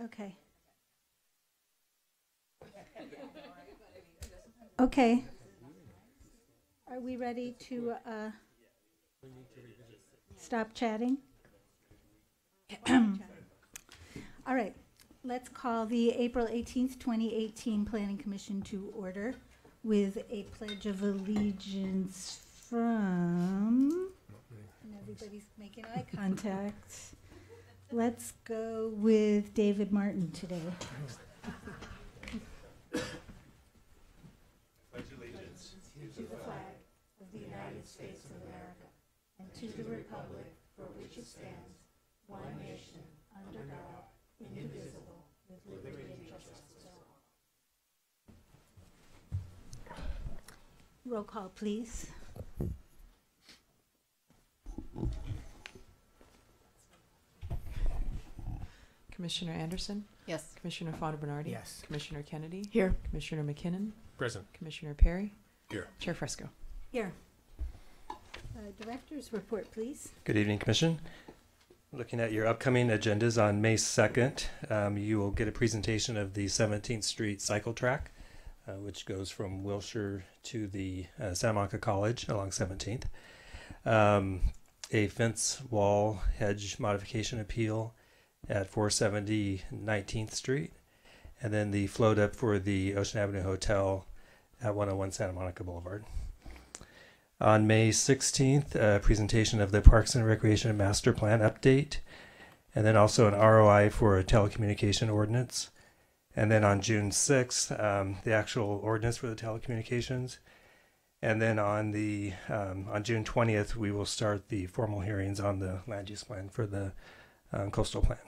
Okay. Okay. Are we ready to stop chatting? All right. Let's call the April 18th, 2018 Planning Commission to order with a pledge of allegiance from, and everybody's making eye contact. Let's go with David Martin today. Pledge allegiance To the flag of the United States of America and to the republic for which it stands, one nation, under God, indivisible, with liberty and justice for all. Roll call, please. Commissioner Anderson? Yes. Commissioner Fonda Bernardi? Yes. Commissioner Kennedy? Here. Commissioner McKinnon? present. Commissioner Perry? Here. Chair Fresco? Here. Director's report, please. Good evening, Commission. Looking at your upcoming agendas on May 2nd, you will get a presentation of the 17th Street cycle track, which goes from Wilshire to the Santa Monica College along 17th. A fence wall hedge modification appeal at 470 19th Street, and then the float up for the Ocean Avenue Hotel at 101 Santa Monica Boulevard. On May 16th, presentation of the Parks and Recreation Master Plan update, and then also an ROI for a telecommunication ordinance. And then on June 6th, the actual ordinance for the telecommunications. And then on June 20th, we will start the formal hearings on the land use plan for the coastal plan.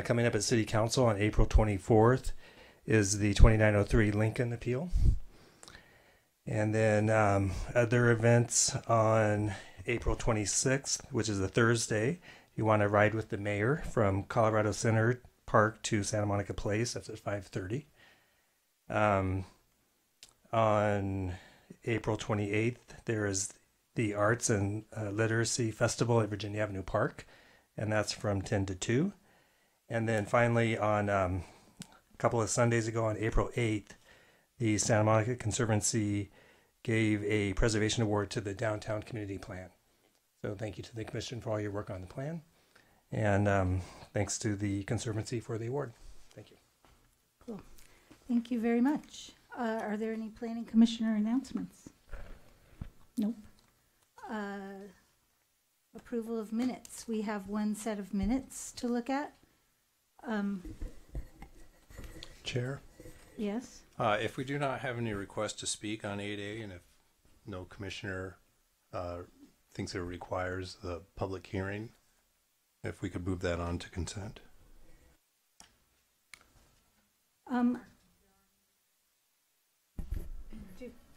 Coming up at City Council on April 24th is the 2903 Lincoln appeal. And then other events on April 26th, which is a Thursday. You want to ride with the mayor from Colorado Center Park to Santa Monica Place. That's at 5:30. On April 28th, there is the Arts and Literacy Festival at Virginia Avenue Park, and that's from 10 to 2. And then finally, on a couple of Sundays ago, on April 8th, the Santa Monica Conservancy gave a preservation award to the Downtown Community Plan. So thank you to the Commission for all your work on the plan. And thanks to the Conservancy for the award. Thank you. Cool. Thank you very much. Are there any Planning Commissioner announcements? Nope. Approval of minutes. We have one set of minutes to look at. Chair, Yes. if we do not have any requests to speak on 8A, and if no commissioner thinks it requires the public hearing, if we could move that on to consent.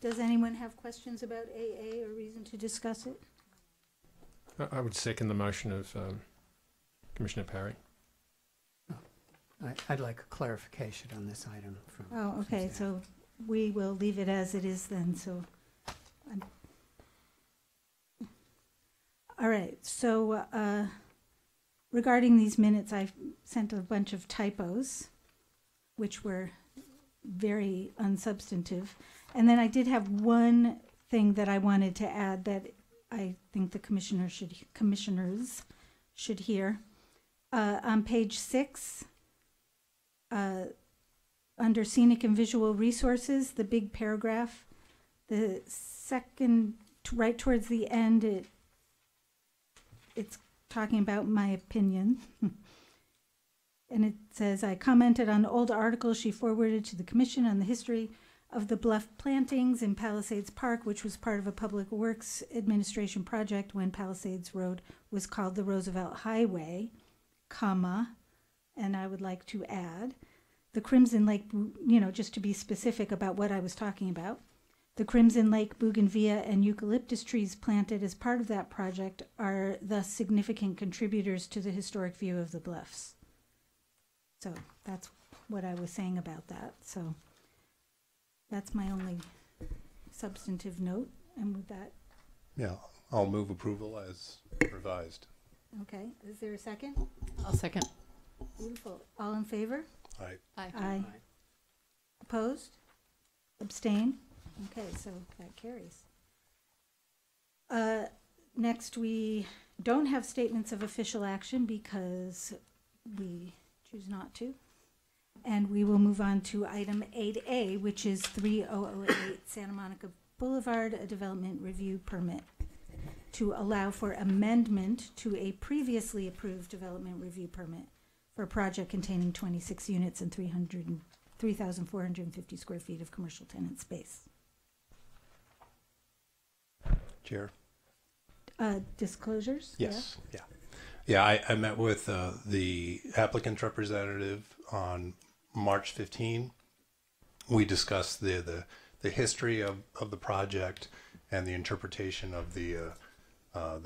Does anyone have questions about AA or reason to discuss it? I would second the motion of Commissioner Perry. I'd like a clarification on this item from. Oh, okay, so we will leave it as it is then, so. All right, so regarding these minutes, I've sent a bunch of typos, which were very unsubstantive. And then I did have one thing that I wanted to add that I think the commissioners should hear. On page 6, under scenic and visual resources, the big paragraph, the second, right towards the end, it's talking about my opinion. And it says, I commented on old articles she forwarded to the commission on the history of the bluff plantings in Palisades Park, which was part of a public works administration project when Palisades Road was called the Roosevelt Highway, comma, and I would like to add, the Crimson Lake, just to be specific about what I was talking about, the Crimson Lake bougainvillea and eucalyptus trees planted as part of that project are thus significant contributors to the historic view of the bluffs. So that's what I was saying about that. So that's my only substantive note. And with that, Yeah, I'll move approval as revised. okay, is there a second? I'll second. Beautiful. All in favor? I, Aye. Opposed? Abstain? Okay, so that carries. Next, we don't have statements of official action because we choose not to. And we will move on to item 8A, which is 3008 Santa Monica Boulevard, a development review permit to allow for amendment to a previously approved development review permit for a project containing 26 units and 3,450 square feet of commercial tenant space. Chair? Disclosures? Yes, yeah. Yeah, I met with the applicant's representative on March 15. We discussed the history of the project and the interpretation of the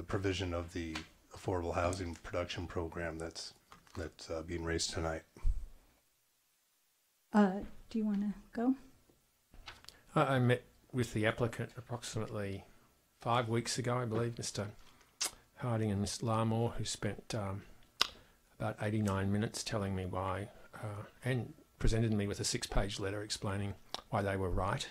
provision of the affordable housing production program that's being raised tonight. Do you want to go? I met with the applicant approximately 5 weeks ago, I believe, Mr. Harding and Ms. Larmore, who spent about 89 minutes telling me why, and presented me with a 6-page letter explaining why they were right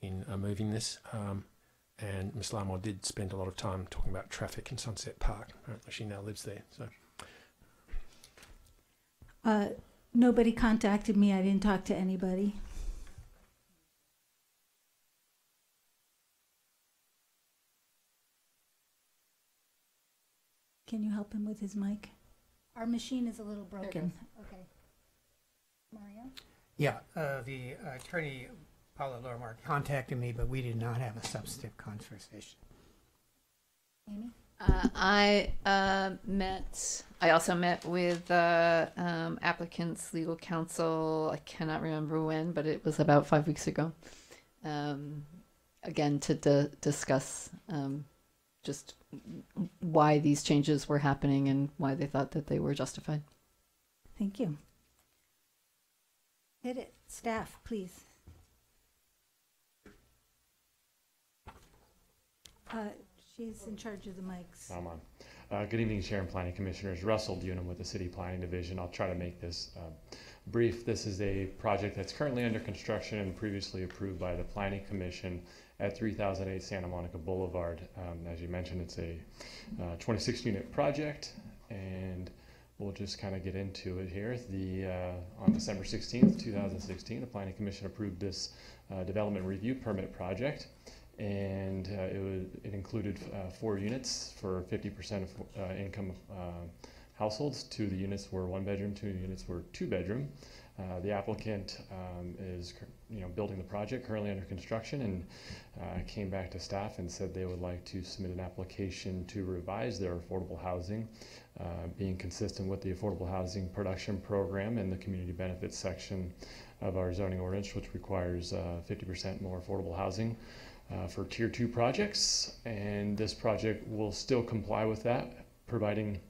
in moving this. And Ms. Larmore did spend a lot of time talking about traffic in Sunset Park. Apparently she now lives there. So Nobody contacted me. I didn't talk to anybody. Can you help him with his mic? Our machine is a little broken. Okay. Mario? Yeah, the attorney, Paula Lormark, contacted me, but we did not have a substantive conversation. Amy? I also met with applicant's legal counsel. I cannot remember when, but it was about 5 weeks ago. Again, to discuss just why these changes were happening and why they thought that they were justified. Thank you. Hit it. Staff, please. She's in charge of the mics. I'm on. Good evening, Chair and Planning Commissioners. Russell Dunham with the City Planning Division. I'll try to make this brief. This is a project that's currently under construction and previously approved by the Planning Commission at 3008 Santa Monica Boulevard. As you mentioned, it's a 26-unit project, and we'll just kind of get into it here. On December 16th, 2016, the Planning Commission approved this development review permit project. And it included 4 units for 50% of income households. 2 of the units were 1-bedroom, 2 units were 2-bedroom. The applicant is building the project, currently under construction, and came back to staff and said they would like to submit an application to revise their affordable housing, being consistent with the affordable housing production program and the community benefits section of our zoning ordinance, which requires 50% more affordable housing for Tier 2 projects, and this project will still comply with that, providing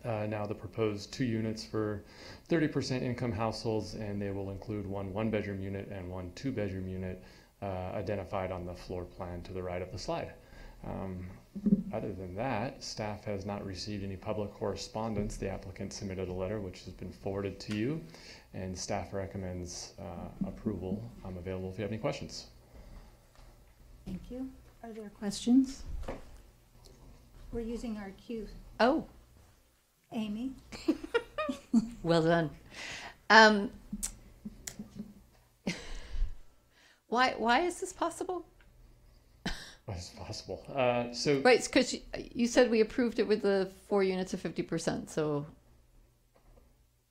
now the proposed 2 units for 30% income households, and they will include 1 1-bedroom unit and 1 2-bedroom unit identified on the floor plan to the right of the slide. Other than that, staff has not received any public correspondence. The applicant submitted a letter which has been forwarded to you, and staff recommends approval. I'm available if you have any questions. Thank you. Are there questions? We're using our cue. Oh, Amy? well done. Why is this possible? It's possible. Right, because you said we approved it with the 4 units of 50%. So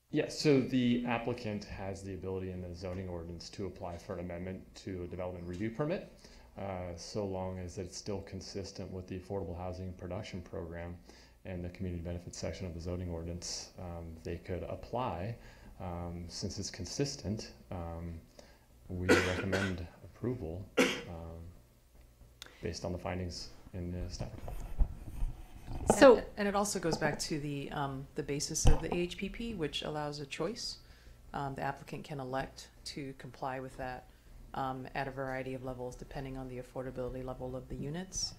yeah, so the applicant has the ability in the zoning ordinance to apply for an amendment to a development review permit, so long as it's still consistent with the affordable housing production program and the community benefits section of the zoning ordinance. They could apply. Since it's consistent, we recommend approval based on the findings in the staff report. So, and it also goes back to the basis of the AHPP, which allows a choice. The applicant can elect to comply with that at a variety of levels, depending on the affordability level of the units.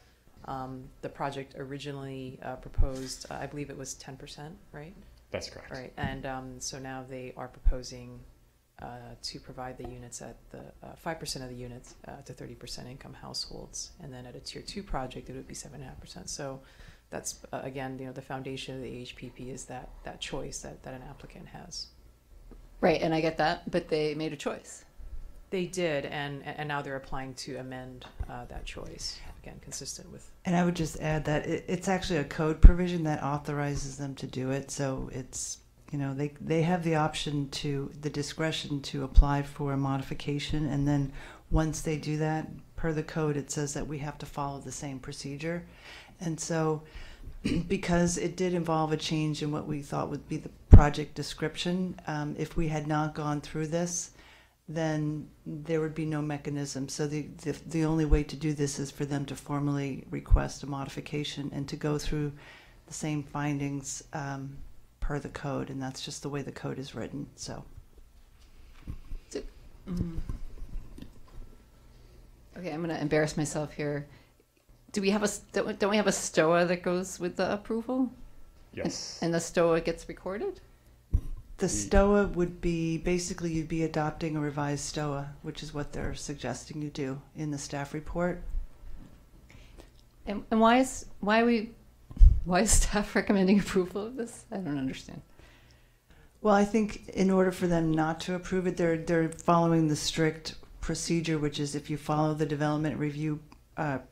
The project originally proposed, I believe it was 10%, right? That's correct. Right, and so now they are proposing to provide the units at the 5% of the units to 30% income households, and then at a tier 2 project it would be 7.5%. So that's again, the foundation of the HPP is that choice that an applicant has. Right, and I get that, but they made a choice. They did, and now they're applying to amend that choice, again, consistent with. And I would just add that it's actually a code provision that authorizes them to do it. So it's, they have the option the discretion to apply for a modification. And then once they do that, per the code, it says that we have to follow the same procedure. And so because it did involve a change in what we thought would be the project description, if we had not gone through this, then there would be no mechanism. So the only way to do this is for them to formally request a modification and to go through the same findings per the code, and that's just the way the code is written. So. Okay, I'm going to embarrass myself here. Do we have don't we have a STOA that goes with the approval? Yes. And the STOA gets recorded? The STOA would be, basically you'd be adopting a revised STOA, which is what they're suggesting you do in the staff report. And why is staff recommending approval of this? I don't understand. Well, I think in order for them not to approve it, they're following the strict procedure, which is if you follow the development review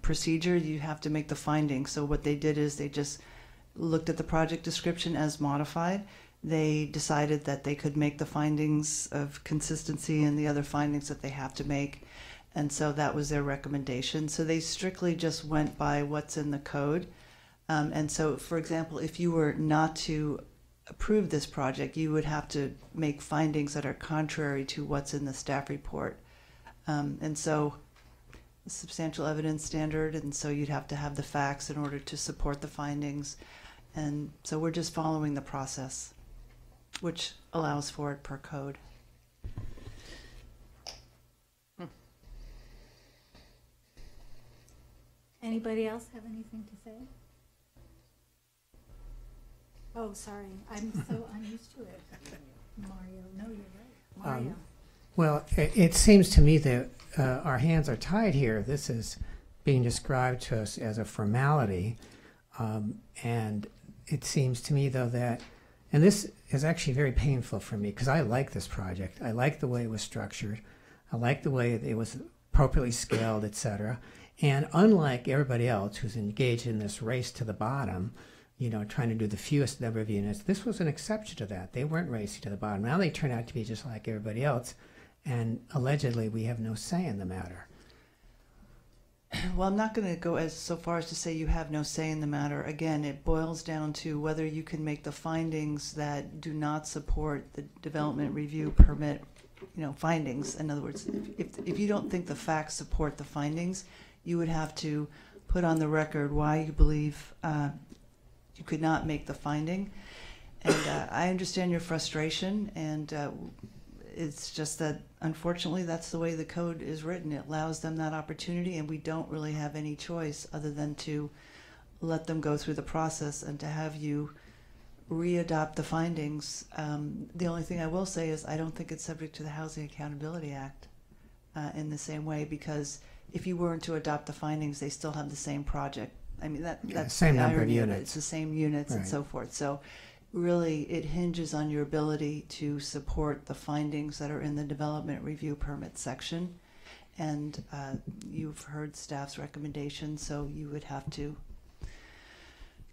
procedure, you have to make the findings. So what they did is they just looked at the project description as modified. They decided that they could make the findings of consistency and the other findings that they have to make. And so that was their recommendation. So they strictly just went by what's in the code. And so, for example, if you were not to approve this project, you would have to make findings that are contrary to what's in the staff report. And so substantial evidence standard, and so you'd have to have the facts in order to support the findings. And so we're just following the process, which allows for it per code. Anybody else have anything to say? Oh, sorry, I'm so unused to it. Mario, no, you're right. Mario. Well, it seems to me that our hands are tied here. This is being described to us as a formality. And it seems to me, though, that, and this is actually very painful for me because I like this project. I like the way it was structured. I like the way it was appropriately scaled, etc. And unlike everybody else who's engaged in this race to the bottom, trying to do the fewest number of units, this was an exception to that. They weren't racing to the bottom. Now they turn out to be just like everybody else, and allegedly we have no say in the matter. Well, I'm not going to go so far as to say you have no say in the matter. Again, it boils down to whether you can make the findings that do not support the development review permit, findings. In other words, if you don't think the facts support the findings, you would have to put on the record why you believe you could not make the finding. And I understand your frustration, and it's just that unfortunately that's the way the code is written. It allows them that opportunity, and we don't really have any choice other than to let them go through the process and to have you re-adopt the findings. The only thing I will say is I don't think it's subject to the Housing Accountability Act in the same way, because if you weren't to adopt the findings, they still have the same project. I mean, that's the same number of units. It's the same units, right, and so forth. So really it hinges on your ability to support the findings that are in the development review permit section. And you've heard staff's recommendations, so you would have to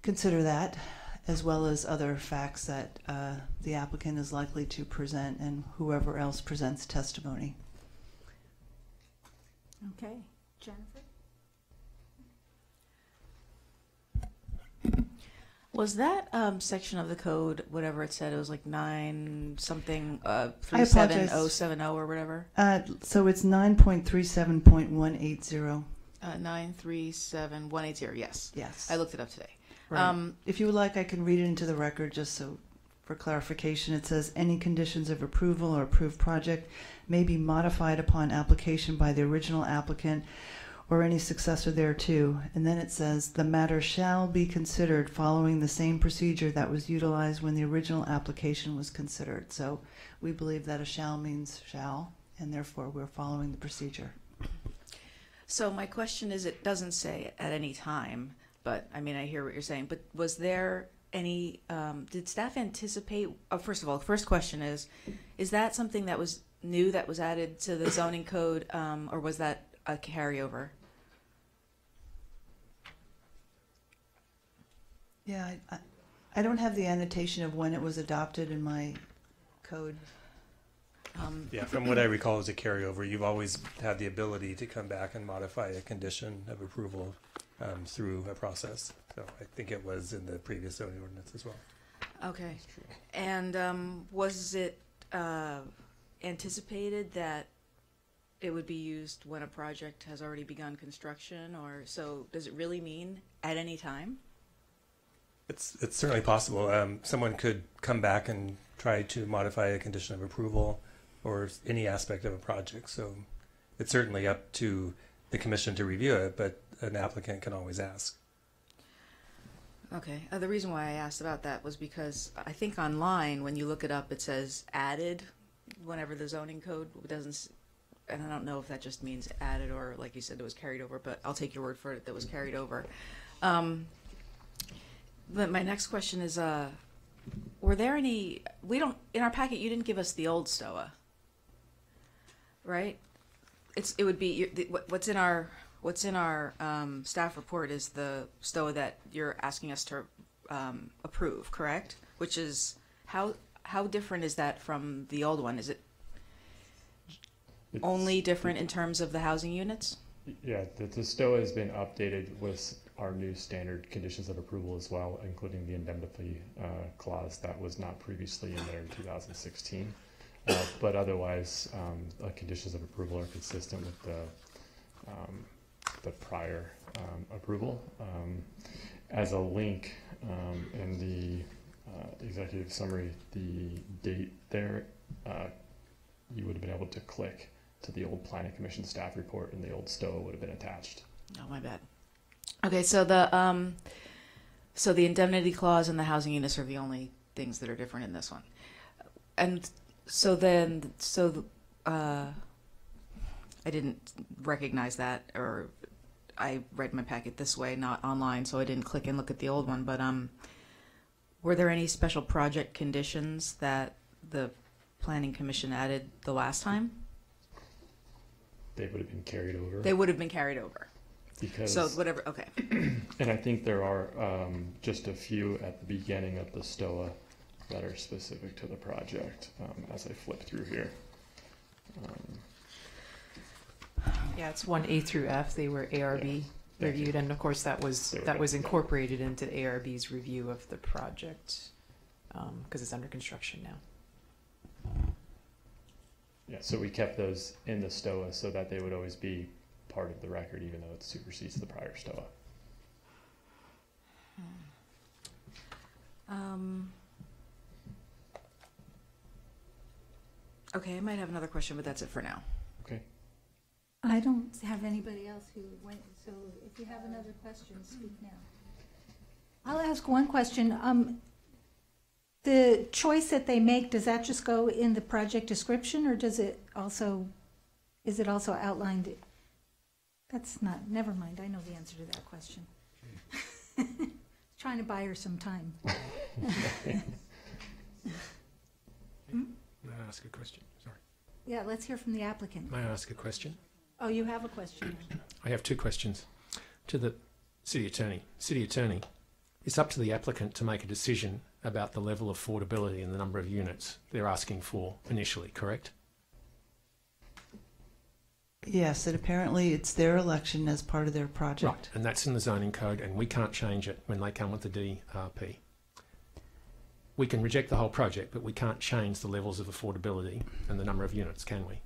consider that, as well as other facts that the applicant is likely to present and whoever else presents testimony. Okay, Jennifer? Was that section of the code, whatever it said, it was like 9 something, I apologize. 37070 or whatever? So it's 9.37.180. 937180, yes. Yes. I looked it up today. Right. If you would like, I can read it into the record just so for clarification. It says any conditions of approval or approved project may be modified upon application by the original applicant or any successor thereto. And then it says, the matter shall be considered following the same procedure that was utilized when the original application was considered. So we believe that a shall means shall, and therefore we're following the procedure. So my question is, it doesn't say at any time, but I mean, I hear what you're saying, but was there any, did staff anticipate, first of all, the first question is that something that was new that was added to the zoning code, or was that a carryover? Yeah, I don't have the annotation of when it was adopted in my code. Yeah, from what I recall as a carryover, you've always had the ability to come back and modify a condition of approval through a process. So I think it was in the previous zoning ordinance as well. Okay. And was it anticipated that it would be used when a project has already begun construction, or so does it really mean at any time? It's certainly possible. Someone could come back and try to modify a condition of approval or any aspect of a project. So it's certainly up to the commission to review it, but an applicant can always ask. Okay. The reason why I asked about that was because I think online, when you look it up, it says added whenever the zoning code doesn't, and I don't know if that just means added or, like you said, it was carried over, but I'll take your word for it that was carried over. But my next question is, were there any, in our packet, you didn't give us the old STOA, right? It would be, what's in our staff report is the STOA that you're asking us to approve, correct? Which is, how different is that from the old one? Is it only different in terms of the housing units? Yeah, the STOA has been updated with our new standard conditions of approval as well, including the indemnity clause that was not previously in there in 2016. But otherwise, conditions of approval are consistent with the prior approval. As a link in the executive summary, the date there, you would have been able to click to the old Planning Commission staff report, and the old STOA would have been attached. Oh, my bad. Okay, so the indemnity clause and the housing units are the only things that are different in this one. And so I didn't recognize that, or I read my packet this way, not online, so I didn't click and look at the old one. But were there any special project conditions that the Planning Commission added the last time? They would have been carried over. They would have been carried over. Because, so whatever, okay. And I think there are just a few at the beginning of the STOA that are specific to the project as I flip through here. Yeah, it's 1A through F. They were ARB reviewed, and of course that was incorporated into ARB's review of the project because it's under construction now. Yeah, so we kept those in the STOA so that they would always be part of the record, even though it supersedes the prior STOA. Okay, I might have another question, but that's it for now. Okay. I don't have anybody else who went, so if you have another question, speak now. I'll ask one question. The choice that they make, does that just go in the project description, or is it also outlined? That's not, never mind, I know the answer to that question. Trying to buy her some time. May I ask a question? Sorry. Yeah, let's hear from the applicant. May I ask a question? Oh, you have a question. I have two questions. To the city attorney. City attorney, it's up to the applicant to make a decision about the level of affordability and the number of units they're asking for initially, correct? Yes, and apparently it's their election as part of their project. Right, and that's in the zoning code, and we can't change it when they come with the DRP. We can reject the whole project, but we can't change the levels of affordability and the number of units, can we?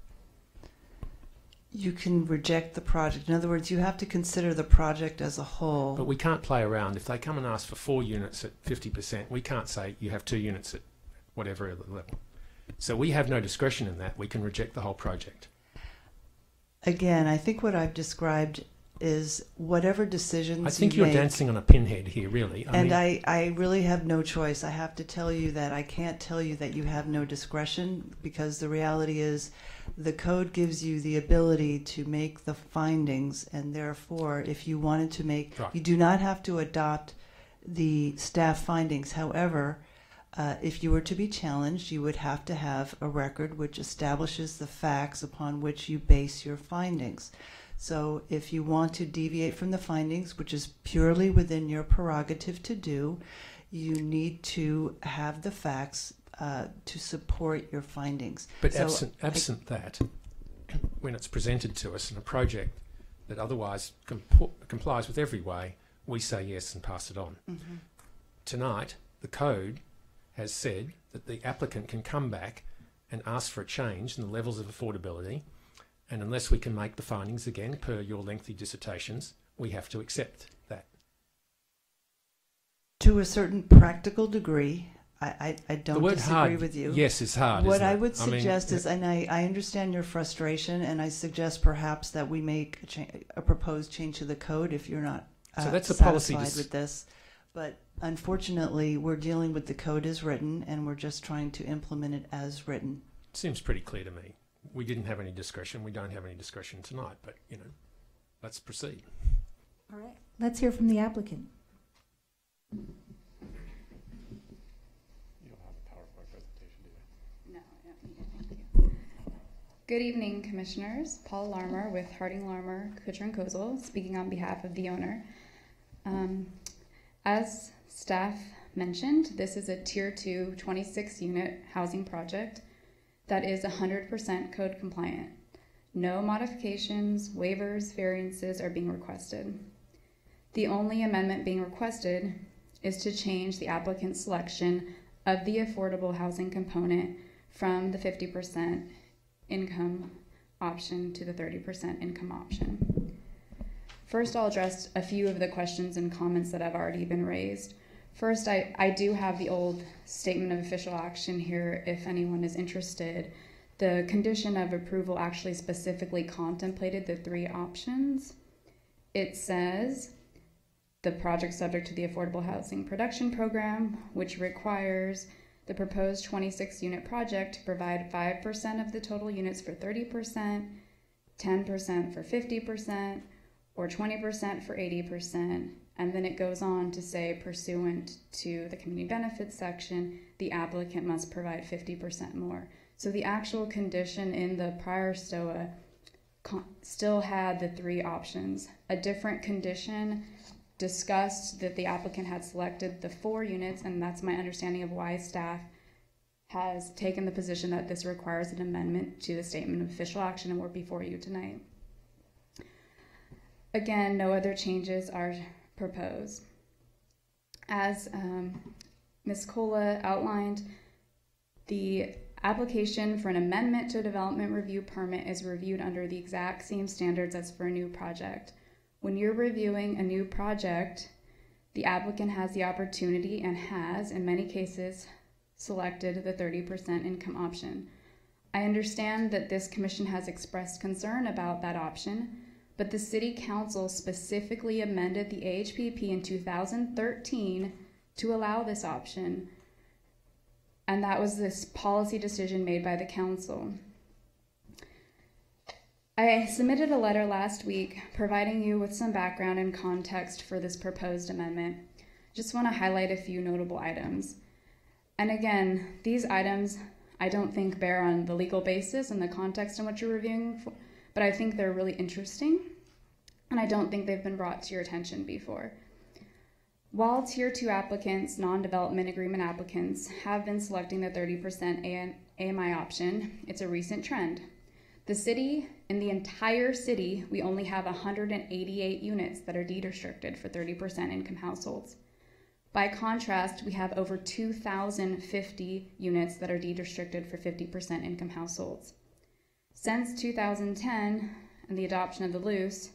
You can reject the project. In other words, you have to consider the project as a whole. But we can't play around. If they come and ask for 4 units at 50%, we can't say you have 2 units at whatever level. So we have no discretion in that. We can reject the whole project. Again, I think what I've described is whatever decisions I think you you're make, dancing on a pinhead here, really. I really have no choice. I have to tell you that I can't tell you that you have no discretion, because the reality is the code gives you the ability to make the findings, and therefore if you wanted to make, Right. you do not have to adopt the staff findings. However, if you were to be challenged, you would have to have a record which establishes the facts upon which you base your findings. So if you want to deviate from the findings, which is purely within your prerogative to do, you need to have the facts to support your findings. But So absent that, when it's presented to us in a project that otherwise complies with every way, we say yes and pass it on. Mhm. Tonight, the code has said that the applicant can come back and ask for a change in the levels of affordability, and unless we can make the findings again per your lengthy dissertations, we have to accept that. To a certain practical degree, I don't The word disagree hard, with you. yes, is hard. What isn't I it? would mean, suggest is, and I understand your frustration, and I suggest perhaps that we make a proposed change to the code if you're not So that's a policy satisfied with this. But unfortunately, we're dealing with the code as written, and we're just trying to implement it as written. seems pretty clear to me. We didn't have any discretion. We don't have any discretion tonight, but, let's proceed. All right. Let's hear from the applicant. You don't have a PowerPoint presentation, do you? No, I don't need it. Thank you. Good evening, Commissioners. Paul Larmer with Harding Larmer, Kucher & Kozel, speaking on behalf of the owner. As staff mentioned, this is a Tier 2 26-unit housing project that is 100% code compliant. No modifications, waivers, variances are being requested. The only amendment being requested is to change the applicant's selection of the affordable housing component from the 50% income option to the 30% income option. First, I'll address a few of the questions and comments that have already been raised. First, I do have the old statement of official action here if anyone is interested. The condition of approval actually specifically contemplated the 3 options. It says the project subject to the Affordable Housing Production Program, which requires the proposed 26-unit project to provide 5% of the total units for 30%, 10% for 50%, or 20% for 80%, and then it goes on to say, pursuant to the community benefits section, the applicant must provide 50% more. So the actual condition in the prior STOA still had the 3 options. A different condition discussed that the applicant had selected the 4 units, and that's my understanding of why staff has taken the position that this requires an amendment to the statement of official action, and we're before you tonight. Again, no other changes are proposed. As Ms. Cola outlined, the application for an amendment to a development review permit is reviewed under the exact same standards as for a new project. When you're reviewing a new project, the applicant has the opportunity and has, in many cases, selected the 30% income option. I understand that this commission has expressed concern about that option, but the City Council specifically amended the AHPP in 2013 to allow this option, and that was this policy decision made by the Council. I submitted a letter last week providing you with some background and context for this proposed amendment. Just want to highlight a few notable items. And again, these items I don't think bear on the legal basis and the context in which you're reviewing, but I think they're really interesting, and I don't think they've been brought to your attention before. While Tier 2 applicants, non-development agreement applicants, have been selecting the 30% AMI option, it's a recent trend. The city, in the entire city, we only have 188 units that are deed restricted for 30% income households. By contrast, we have over 2,050 units that are deed restricted for 50% income households. Since 2010 and the adoption of the LUCE,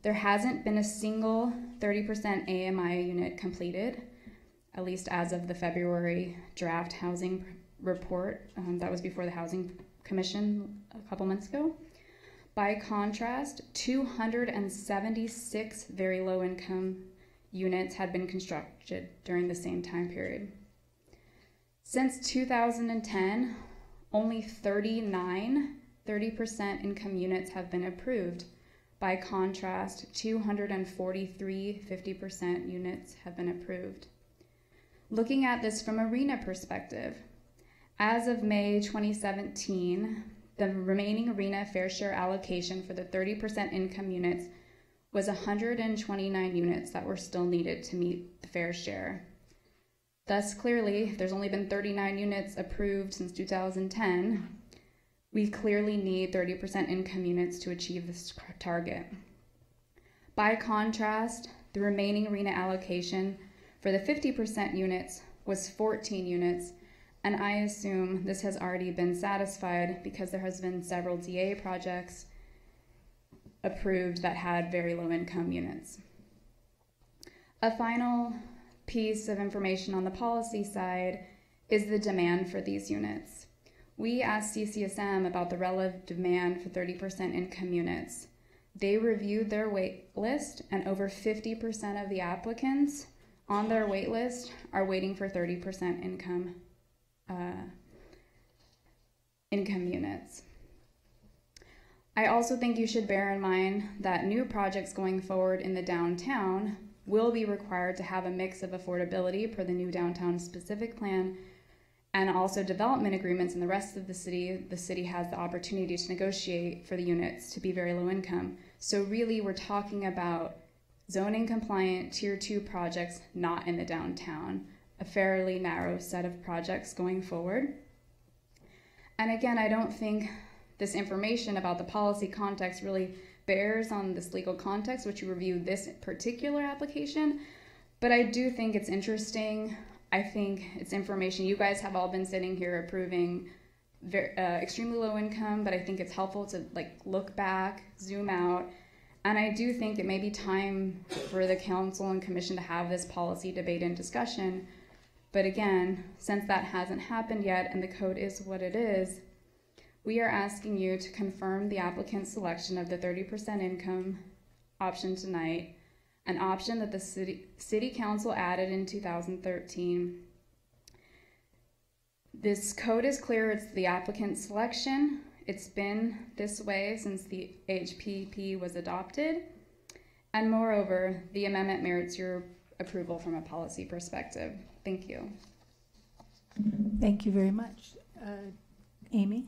there hasn't been a single 30% AMI unit completed, at least as of the February draft housing report that was before the Housing Commission a couple months ago. By contrast, 276 very low income units had been constructed during the same time period. Since 2010, only 30% income units have been approved. By contrast, 243 50% units have been approved. Looking at this from a RHNA perspective, as of May 2017, the remaining RHNA fair share allocation for the 30% income units was 129 units that were still needed to meet the fair share. Thus, clearly, there's only been 39 units approved since 2010. We clearly need 30% income units to achieve this target. By contrast, the remaining RHNA allocation for the 50% units was 14 units, and I assume this has already been satisfied because there has been several DA projects approved that had very low income units. A final piece of information on the policy side is the demand for these units. We asked CCSM about the relative demand for 30% income units. They reviewed their wait list, and over 50% of the applicants on their wait list are waiting for 30% income units. I also think you should bear in mind that new projects going forward in the downtown will be required to have a mix of affordability per the new downtown specific plan, and also development agreements in the rest of the city. The city has the opportunity to negotiate for the units to be very low income. So really we're talking about zoning compliant tier 2 projects not in the downtown, a fairly narrow set of projects going forward. And again, I don't think this information about the policy context really bears on this legal context, which you review this particular application, but I do think it's interesting. I think it's information. You guys have all been sitting here approving extremely low income, but I think it's helpful to look back, zoom out, and I do think it may be time for the council and commission to have this policy debate and discussion. But again, since that hasn't happened yet and the code is what it is, we are asking you to confirm the applicant's selection of the 30% income option tonight, an option that the city council added in 2013. This code is clear, it's the applicant's selection. It's been this way since the HPP was adopted. And moreover, the amendment merits your approval from a policy perspective. Thank you. Thank you very much. Amy?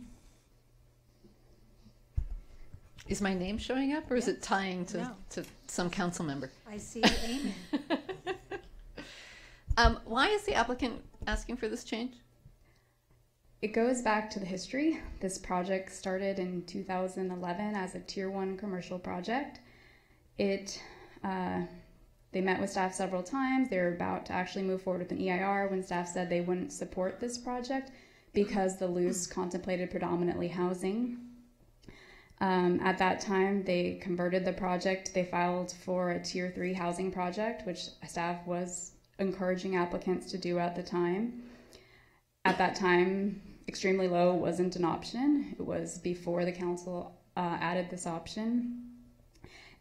Is my name showing up, or is it tying to some council member? I see Amy. Why is the applicant asking for this change? It goes back to the history. This project started in 2011 as a Tier 1 commercial project. They met with staff several times. They were about to actually move forward with an EIR when staff said they wouldn't support this project because the LUS contemplated predominantly housing. At that time, they converted the project. They filed for a Tier 3 housing project, which staff was encouraging applicants to do at the time. At that time, extremely low wasn't an option. It was before the council added this option.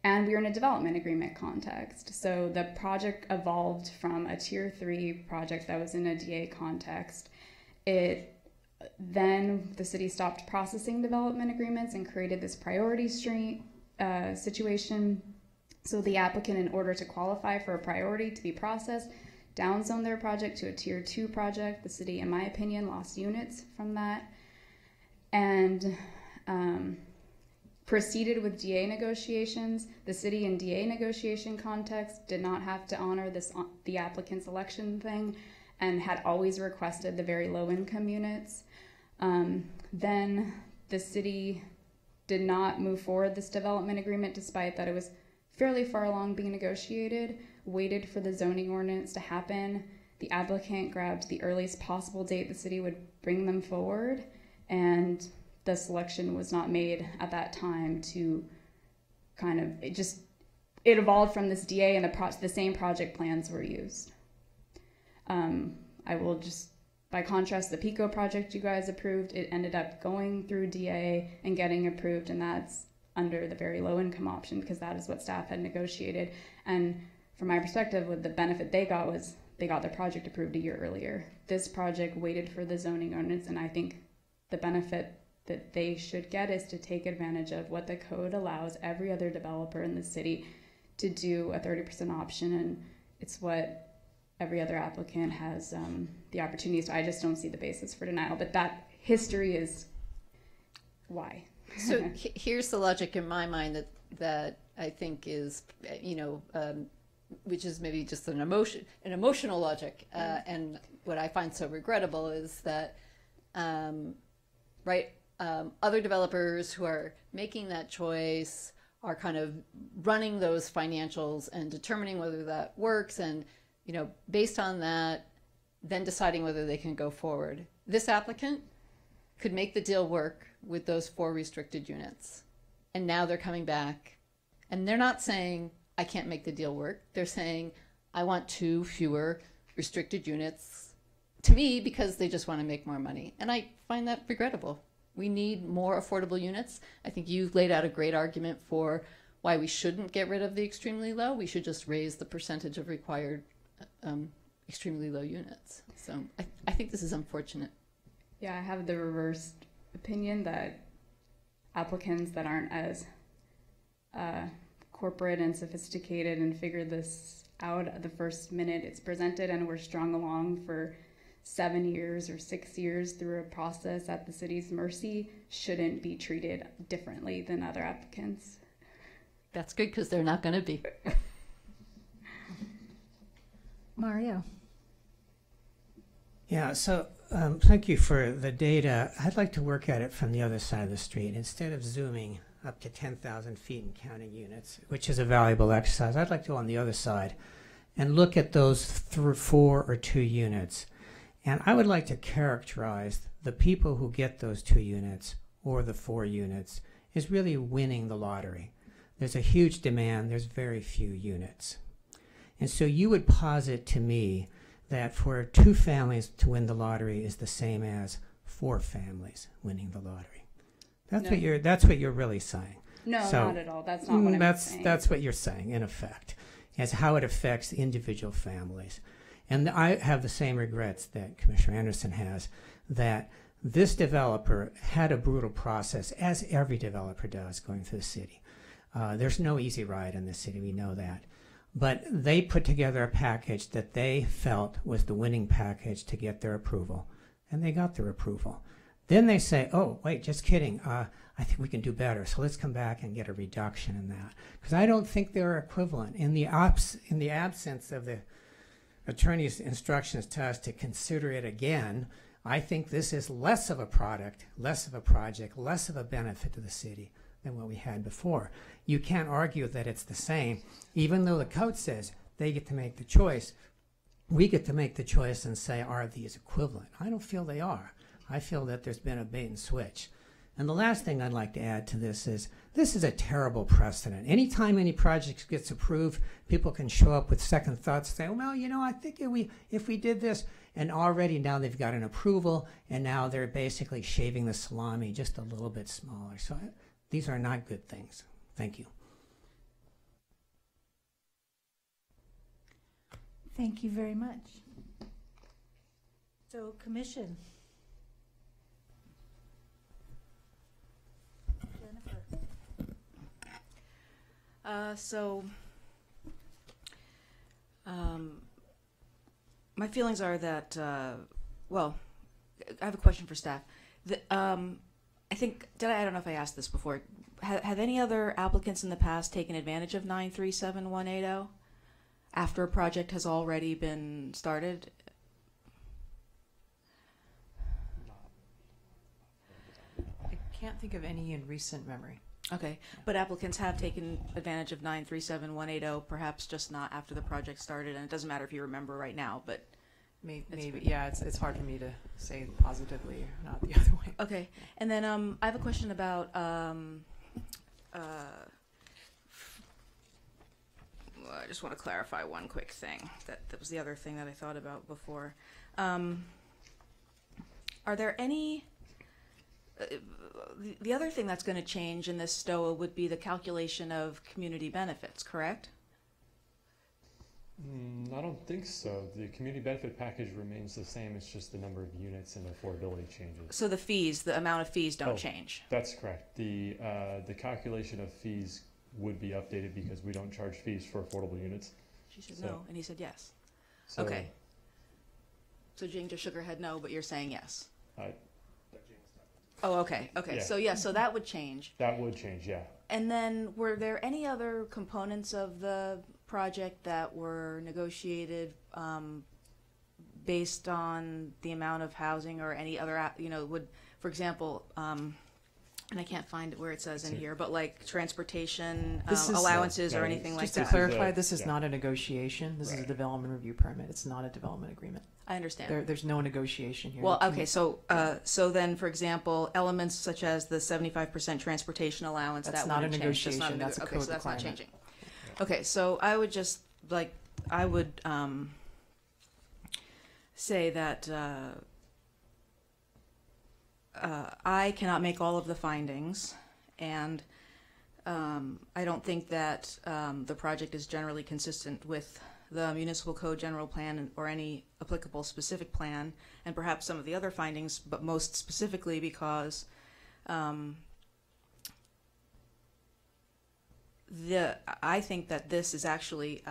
And we were in a development agreement context. So the project evolved from a Tier 3 project that was in a DA context. Then the city stopped processing development agreements and created this priority street situation. So the applicant, in order to qualify for a priority to be processed, downzoned their project to a Tier 2 project. The city, in my opinion, lost units from that. And proceeded with DA negotiations. The city in DA negotiation context did not have to honor the applicant's election thing and had always requested the very low income units. Then the city did not move forward this development agreement despite that it was fairly far along being negotiated, waited for the zoning ordinance to happen. The applicant grabbed the earliest possible date the city would bring them forward, and the selection was not made at that time to it evolved from this DA, and the same project plans were used. I will just, by contrast, the PICO project you guys approved, it ended up going through DA and getting approved, and that's under the very low income option because that is what staff had negotiated. And from my perspective, what the benefit they got was they got their project approved a year earlier. This project waited for the zoning ordinance, and I think the benefit that they should get is to take advantage of what the code allows every other developer in the city to do a 30% option, and it's what every other applicant has the opportunity. So I just don't see the basis for denial, but that history is why. So here's the logic in my mind that I think is, which is maybe just an emotional logic. And what I find so regrettable is that, other developers who are making that choice are kind of running those financials and determining whether that works, and based on that, then deciding whether they can go forward. This applicant could make the deal work with those 4 restricted units, and now they're coming back, and they're not saying I can't make the deal work. They're saying I want 2 fewer restricted units, to me, because they just want to make more money, and I find that regrettable. We need more affordable units. I think you've laid out a great argument for why we shouldn't get rid of the extremely low. We should just raise the percentage of required extremely low units. So I think this is unfortunate. Yeah, I have the reversed opinion that applicants that aren't as corporate and sophisticated and figure this out at the first minute it's presented, and we're strung along for 7 years or 6 years through a process at the city's mercy, shouldn't be treated differently than other applicants. That's good, because they're not going to be. Mario. Yeah, so thank you for the data. I'd like to work at it from the other side of the street. Instead of zooming up to 10,000 feet and counting units, which is a valuable exercise, I'd like to go on the other side and look at those 4 or 2 units. And I would like to characterize the people who get those 2 units or the 4 units is really winning the lottery. There's a huge demand, there's very few units. And so you would posit to me that for 2 families to win the lottery is the same as 4 families winning the lottery. That's what you're really saying. No, So, not at all. That's not what I'm saying. That's what you're saying, in effect, as how it affects individual families. And I have the same regrets that Commissioner Anderson has, that this developer had a brutal process, as every developer does, going through the city. There's no easy ride in the city, we know that. But they put together a package that they felt was the winning package to get their approval, and they got their approval. Then they say, oh, wait, just kidding, I think we can do better, so let's come back and get a reduction in that. Because I don't think they're equivalent. In the absence of the attorney's instructions to us to consider it again, I think this is less of a product, less of a project, less of a benefit to the city than what we had before. You can't argue that it's the same, even though the code says they get to make the choice. We get to make the choice and say, are these equivalent? I don't feel they are. I feel that there's been a bait and switch. And the last thing I'd like to add to this is a terrible precedent. Anytime any project gets approved, people can show up with second thoughts, say, well, I think if we did this, and already now they've got an approval, and now they're basically shaving the salami just a little bit smaller. So these are not good things. Thank you. Thank you very much. So, Commission. My feelings are that, I have a question for staff. I don't know if I asked this before. Have any other applicants in the past taken advantage of 937-180 after a project has already been started? I can't think of any in recent memory. Okay, but applicants have taken advantage of 937-180, perhaps just not after the project started, and it doesn't matter if you remember right now, but maybe yeah, it's hard for me to say positively or not the other way. Okay, and then I have a question about I just want to clarify one quick thing. That was the other thing that I thought about before. Are there any the other thing that's going to change in this STOA would be the calculation of community benefits, correct? I don't think so. The community benefit package remains the same. It's just the number of units and affordability changes. So the fees, the amount of fees don't Oh. change. That's correct. The calculation of fees would be updated because we don't charge fees for affordable units. She said So- no, and he said yes. So, Okay. So Jing just shook her head no, but you're saying yes. Oh, okay. Okay. Yeah. So yeah, so that would change. That would change, yeah. And then were there any other components of the project that were negotiated based on the amount of housing or any other, would, for example, and I can't find where it says in here, but like transportation This is- allowances or Yeah, anything like Just to that? clarify, this is yeah. not a negotiation. This is a Right. development review permit. It's not a development agreement. I understand. There's no negotiation here. Well, You can- okay, so then, for example, elements such as the 75% transportation allowance, That's that not a wouldn't change. negotiation, that's a okay, code so that's not requirement. changing. Okay, so I would just say that I cannot make all of the findings, and I don't think that the project is generally consistent with the municipal code general plan or any applicable specific plan, and perhaps some of the other findings, but most specifically because I think that this is actually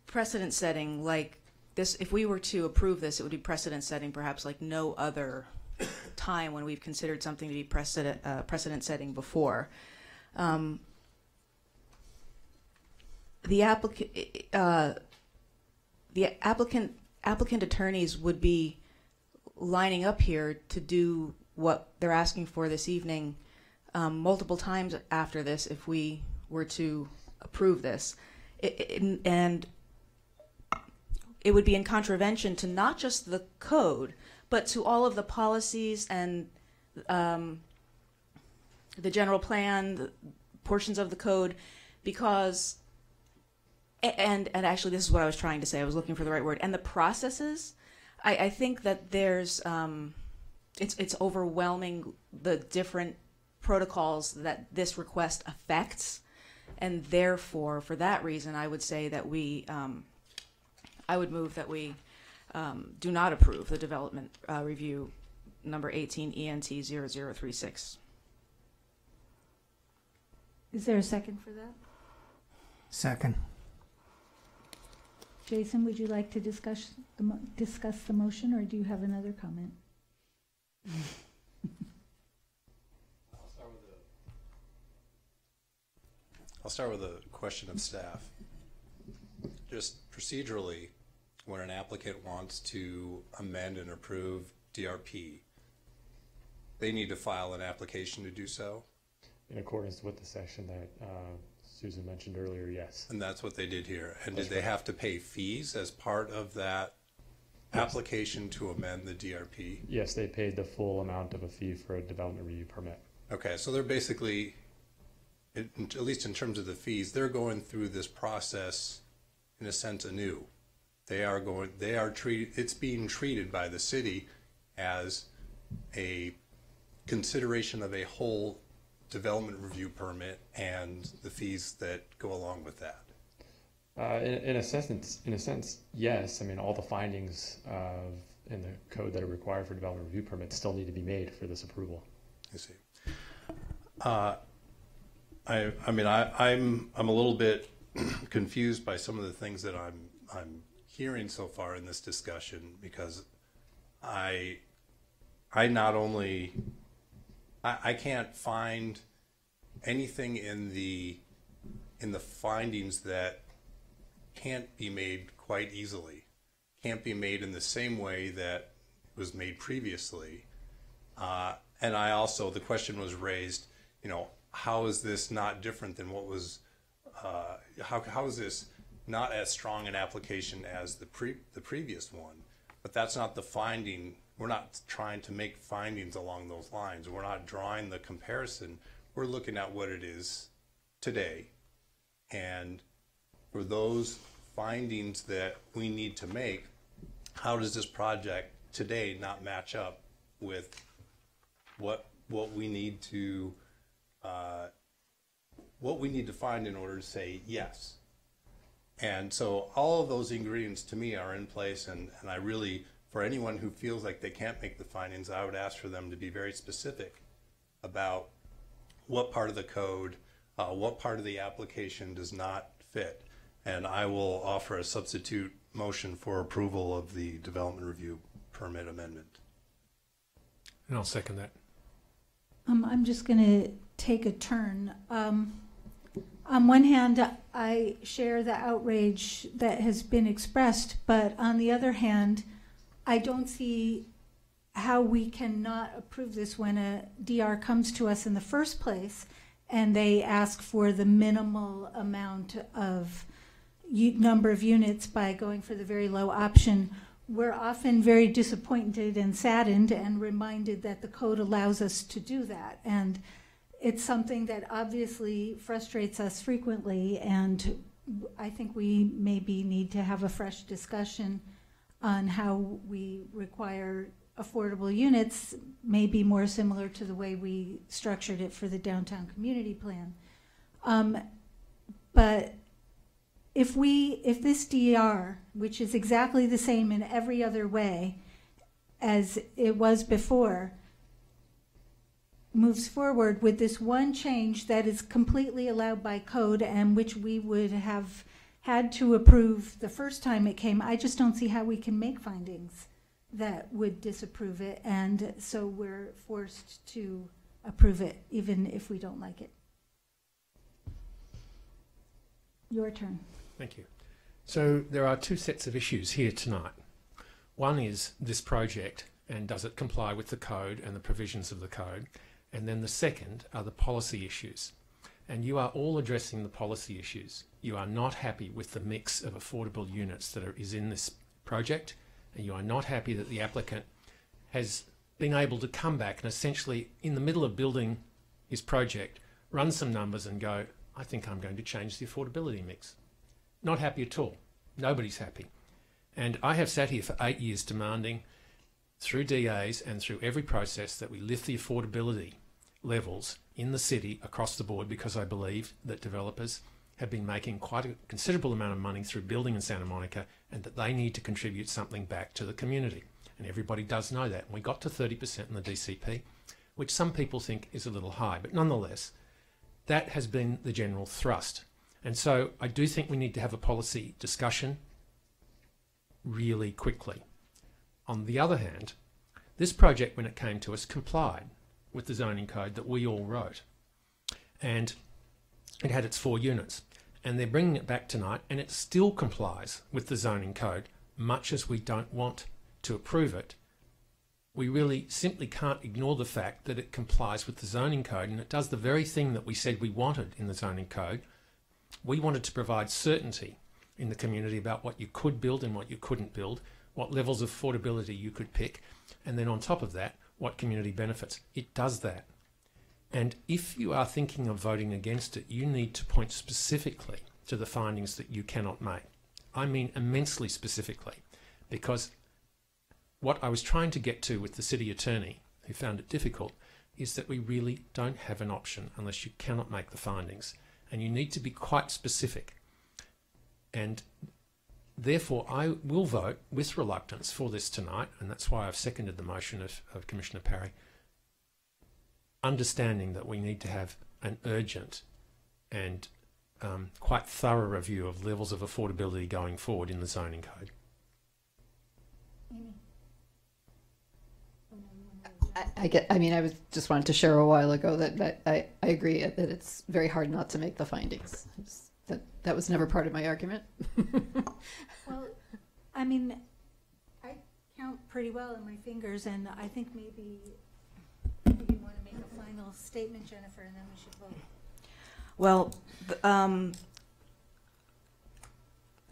precedent setting. Like this, if we were to approve this, it would be precedent setting, perhaps like no other time when we've considered something to be precedent setting before. The applicant attorneys would be lining up here to do what they're asking for this evening multiple times after this if we were to approve this. And it would be in contravention to not just the code, but to all of the policies and the general plan, the portions of the code, because, and actually this is what I was trying to say, I was looking for the right word, and the processes, I think that there's, it's overwhelming the different protocols that this request affects, and therefore, for that reason, I would say that I would move that we do not approve the development review number 18 ENT 0036. Is there a second for that? Second. Jason, would you like to discuss the motion, or do you have another comment? I'll start with a question of staff. Just procedurally, when an applicant wants to amend and approve DRP, they need to file an application to do so, In accordance with the section that Susan mentioned earlier, yes. and that's what they did here. And That's did they have to pay fees as part of that application to amend the DRP? Yes, they paid the full amount of a fee for a development review permit. Okay, so they're basically, at least in terms of the fees, they're going through this process in a sense anew. It's being treated by the city as a consideration of a whole development review permit and the fees that go along with that. In a sense, yes. I mean, all the findings in the code that are required for development review permits still need to be made for this approval. I see. I'm a little bit confused by some of the things that I'm hearing so far in this discussion, because I can't find anything in the findings that can't be made quite easily, can't be made in the same way that was made previously. And the question was raised, how is this not different than what was, how is this not as strong an application as the previous one? But that's not the finding. We're not trying to make findings along those lines. We're not drawing the comparison. We're looking at what it is today. And for those findings that we need to make, how does this project today not match up with what we need to find in order to say yes. And so all of those ingredients to me are in place, and I really, for anyone who feels like they can't make the findings, I would ask for them to be very specific about what part of the code, what part of the application does not fit. And I will offer a substitute motion for approval of the development review permit amendment. And I'll second that. I'm just going to take a turn. On one hand, I share the outrage that has been expressed, but on the other hand, I don't see how we cannot approve this when a DR comes to us in the first place and they ask for the minimal amount of number of units by going for the very low option. We're often very disappointed and saddened and reminded that the code allows us to do that. And it's something that obviously frustrates us frequently, and I think we maybe need to have a fresh discussion on how we require affordable units, maybe more similar to the way we structured it for the downtown community plan. But if this DR, which is exactly the same in every other way as it was before, moves forward with this one change that is completely allowed by code and which we would have had to approve the first time it came, I just don't see how we can make findings that would disapprove it, and so we're forced to approve it even if we don't like it. Your turn. Thank you. So there are two sets of issues here tonight. One is this project and does it comply with the code and the provisions of the code? And then the second are the policy issues. And you are all addressing the policy issues. You are not happy with the mix of affordable units that is in this project, and you are not happy that the applicant has been able to come back and essentially, in the middle of building his project, run some numbers and go, I think I'm going to change the affordability mix. Not happy at all. Nobody's happy. And I have sat here for 8 years demanding, through DAs and through every process, that we lift the affordability levels in the city across the board, because I believe that developers have been making quite a considerable amount of money through building in Santa Monica, and that they need to contribute something back to the community. And everybody does know that. And we got to 30% in the DCP, which some people think is a little high, but nonetheless, that has been the general thrust. And so I do think we need to have a policy discussion really quickly. On the other hand, this project, when it came to us, complied with the zoning code that we all wrote. And it had its 4 units. And they're bringing it back tonight, and it still complies with the zoning code, much as we don't want to approve it. We really simply can't ignore the fact that it complies with the zoning code, and it does the very thing that we said we wanted in the zoning code. We wanted to provide certainty in the community about what you could build and what you couldn't build, what levels of affordability you could pick, and then on top of that, what community benefits. It does that. And if you are thinking of voting against it, you need to point specifically to the findings that you cannot make. I mean immensely specifically, because what I was trying to get to with the city attorney, who found it difficult, is that we really don't have an option unless you cannot make the findings. And you need to be quite specific. And therefore, I will vote with reluctance for this tonight, and that's why I've seconded the motion of Commissioner Parry, understanding that we need to have an urgent and quite thorough review of levels of affordability going forward in the zoning code. I was just wanted to share a while ago that I agree that it's very hard not to make the findings. That was never part of my argument. Well, I mean, I count pretty well on my fingers, and I think maybe you want to make a final statement, Jennifer, and then we should vote. Well,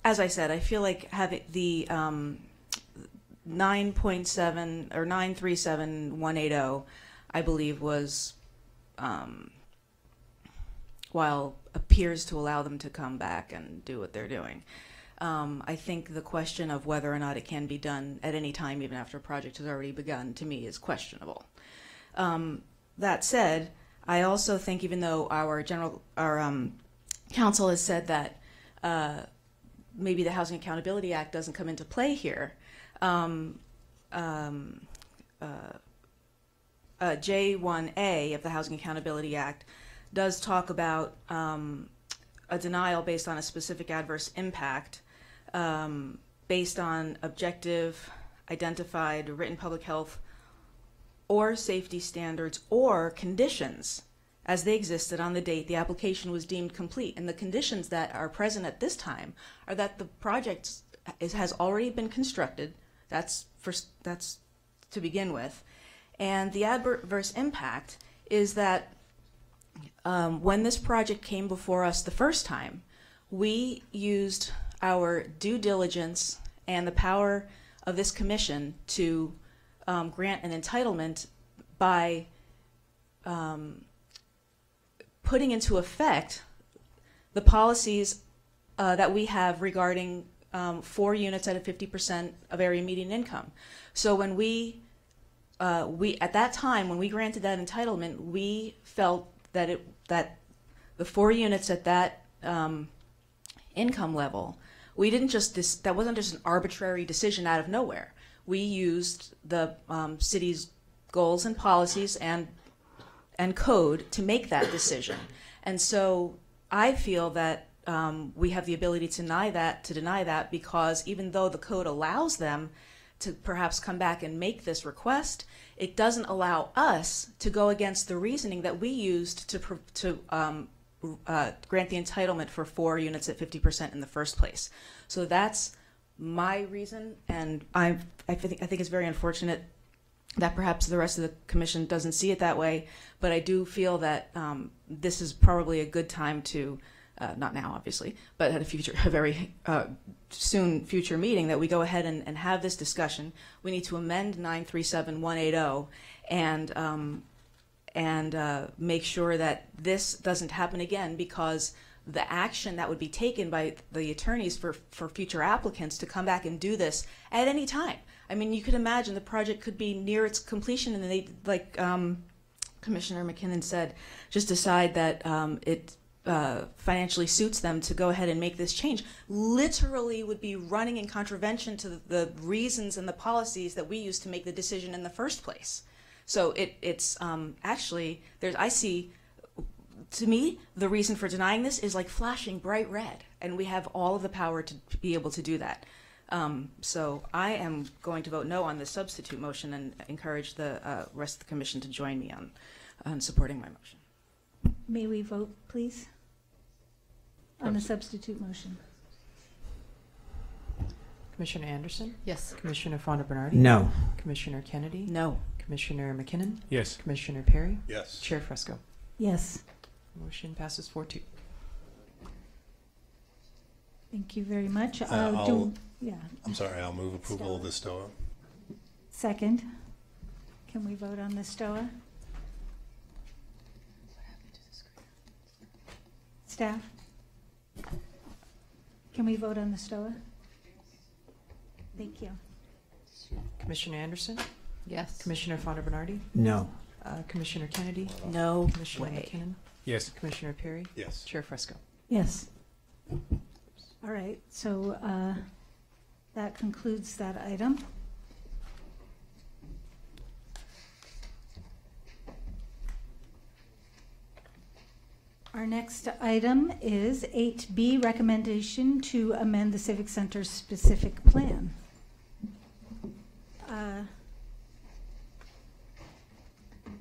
as I said, I feel like having the 9.7 or 937.180, I believe, was while appears to allow them to come back and do what they're doing. I think the question of whether or not it can be done at any time, even after a project has already begun, to me is questionable. That said, I also think, even though our council has said that maybe the Housing Accountability Act doesn't come into play here, J1A of the Housing Accountability Act does talk about a denial based on a specific adverse impact, based on objective, identified, written public health or safety standards or conditions as they existed on the date the application was deemed complete. And the conditions that are present at this time are that the project has already been constructed. That's to begin with. And the adverse impact is that when this project came before us the first time, we used our due diligence and the power of this commission to grant an entitlement by putting into effect the policies that we have regarding 4 units at a 50% of area median income. So when we at that time, when we granted that entitlement, we felt that the 4 units at that income level, we didn't just that wasn't just an arbitrary decision out of nowhere. We used the city's goals and policies and code to make that decision. And so I feel that we have the ability to deny that because even though the code allows them to perhaps come back and make this request, it doesn't allow us to go against the reasoning that we used to grant the entitlement for 4 units at 50% in the first place. So that's my reason, and I think it's very unfortunate that perhaps the rest of the commission doesn't see it that way, but I do feel that this is probably a good time to, not now obviously, but at a very soon future meeting, that we go ahead and have this discussion. We need to amend 937180 and make sure that this doesn't happen again, because the action that would be taken by the attorneys for future applicants to come back and do this at any time. I mean, you could imagine the project could be near its completion, and they, like Commissioner McKinnon said, just decide that it financially suits them to go ahead and make this change. Literally would be running in contravention to the reasons and the policies that we used to make the decision in the first place. So it's actually, I see, to me, the reason for denying this is like flashing bright red, and we have all of the power to be able to do that. So I am going to vote no on the substitute motion and encourage the rest of the commission to join me on supporting my motion. May we vote, please, on the substitute motion? Commissioner Anderson? Yes. Commissioner Fonda Bernardi? No. Commissioner Kennedy? No. Commissioner McKinnon? Yes. Commissioner Perry? Yes. Chair Fresco? Yes. Motion passes 4-2. Thank you very much. Yeah. I'm sorry, I'll move approval of the STOA. Second. Can we vote on the STOA? Staff? Can we vote on the STOA? Thank you. Commissioner Anderson? Yes. Commissioner Fonda Bernardi? No. Commissioner Kennedy? No Commissioner way. McKinnon? Yes. Commissioner Perry? Yes. Chair Fresco? Yes. All right, so that concludes that item. Our next item is 8B, recommendation to amend the Civic Center specific plan.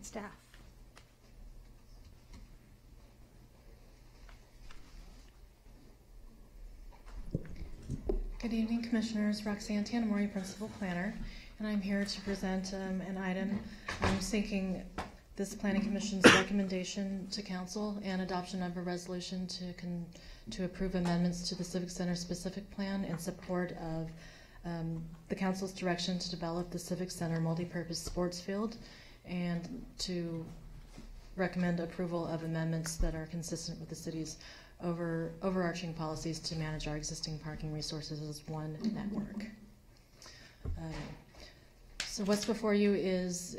Staff. Good evening, Commissioners. Roxanne Tanamori, Principal Planner, and I'm here to present an item seeking this Planning Commission's recommendation to Council and adoption of a resolution to approve amendments to the Civic Center specific plan in support of the Council's direction to develop the Civic Center multipurpose sports field, and to recommend approval of amendments that are consistent with the City's overarching policies to manage our existing parking resources as one network. So what's before you is,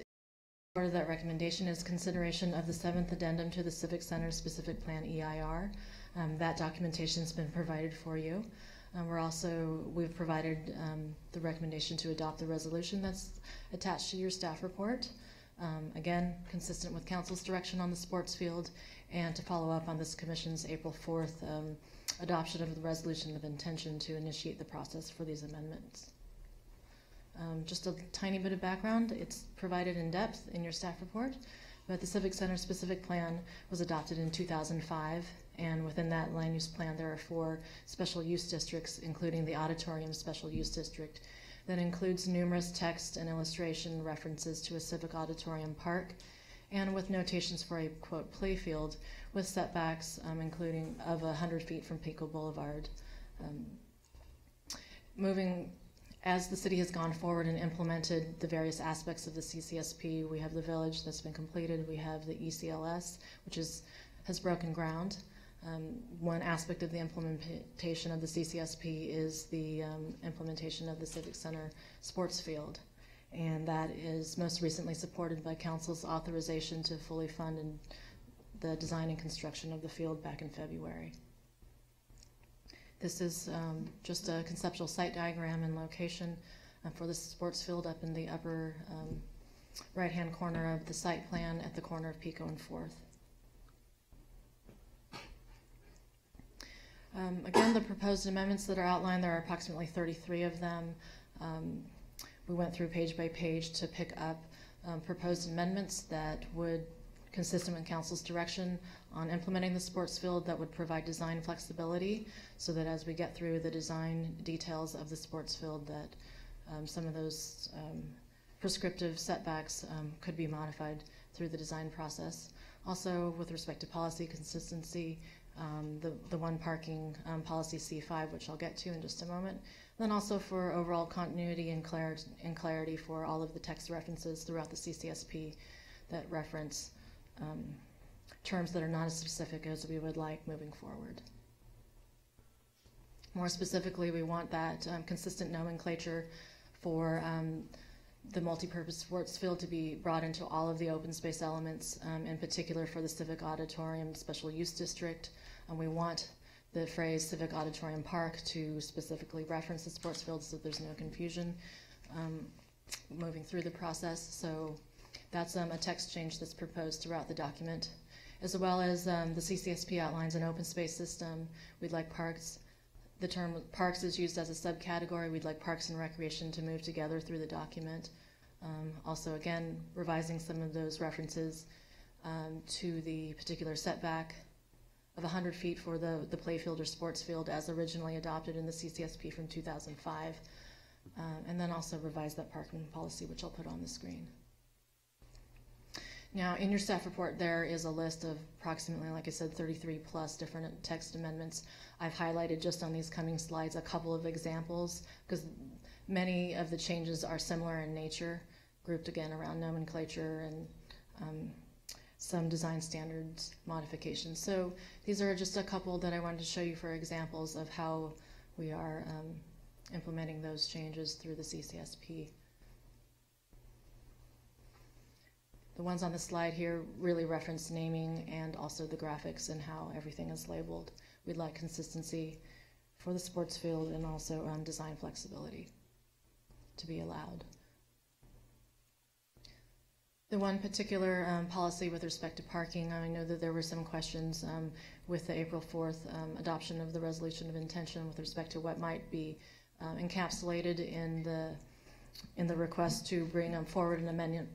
part of that recommendation is consideration of the 7th addendum to the Civic Center Specific Plan EIR. That documentation has been provided for you. We've provided the recommendation to adopt the resolution that's attached to your staff report. Again, consistent with Council's direction on the sports field, and to follow up on this Commission's April 4th adoption of the resolution of intention to initiate the process for these amendments. Just a tiny bit of background, it's provided in depth in your staff report, but the Civic Center Specific Plan was adopted in 2005, and within that land use plan there are 4 special use districts, including the Auditorium Special Use District, that includes numerous text and illustration references to a civic auditorium park, and with notations for a, quote, play field with setbacks including of 100 feet from Pico Boulevard. As the city has gone forward and implemented the various aspects of the CCSP, we have the village that's been completed, we have the ECLS, which has broken ground. One aspect of the implementation of the CCSP is the implementation of the Civic Center sports field, and that is most recently supported by Council's authorization to fully fund the design and construction of the field back in February. This is just a conceptual site diagram and location for the sports field up in the upper right-hand corner of the site plan at the corner of Pico and 4th. Again, the proposed amendments that are outlined, there are approximately 33 of them. We went through page by page to pick up proposed amendments that would, consistent with Council's direction on implementing the sports field, that would provide design flexibility so that as we get through the design details of the sports field that some of those prescriptive setbacks could be modified through the design process. Also, with respect to policy consistency, the one parking policy C5, which I'll get to in just a moment. Then also for overall continuity and clarity for all of the text references throughout the CCSP that reference terms that are not as specific as we would like moving forward. More specifically, we want that consistent nomenclature for the multipurpose sports field to be brought into all of the open space elements, in particular for the Civic Auditorium Special Use District. We want the phrase Civic Auditorium Park to specifically reference the sports field so there's no confusion moving through the process. So that's a text change that's proposed throughout the document, as well as the CCSP outlines an open space system. We'd like parks. The term parks is used as a subcategory. We'd like parks and recreation to move together through the document. Also, again, revising some of those references to the particular setback of 100 feet for the play field or sports field as originally adopted in the CCSP from 2005. And then also revise that parking policy, which I'll put on the screen. Now, in your staff report, there is a list of approximately, like I said, 33 plus different text amendments. I've highlighted just on these coming slides a couple of examples because many of the changes are similar in nature, grouped again around nomenclature and some design standards modifications. So these are just a couple that I wanted to show you for examples of how we are implementing those changes through the CCSP. The ones on the slide here really reference naming and also the graphics and how everything is labeled. We'd like consistency for the sports field and also design flexibility to be allowed. The one particular policy with respect to parking, I know that there were some questions with the April 4th adoption of the resolution of intention with respect to what might be encapsulated in the request to bring forward an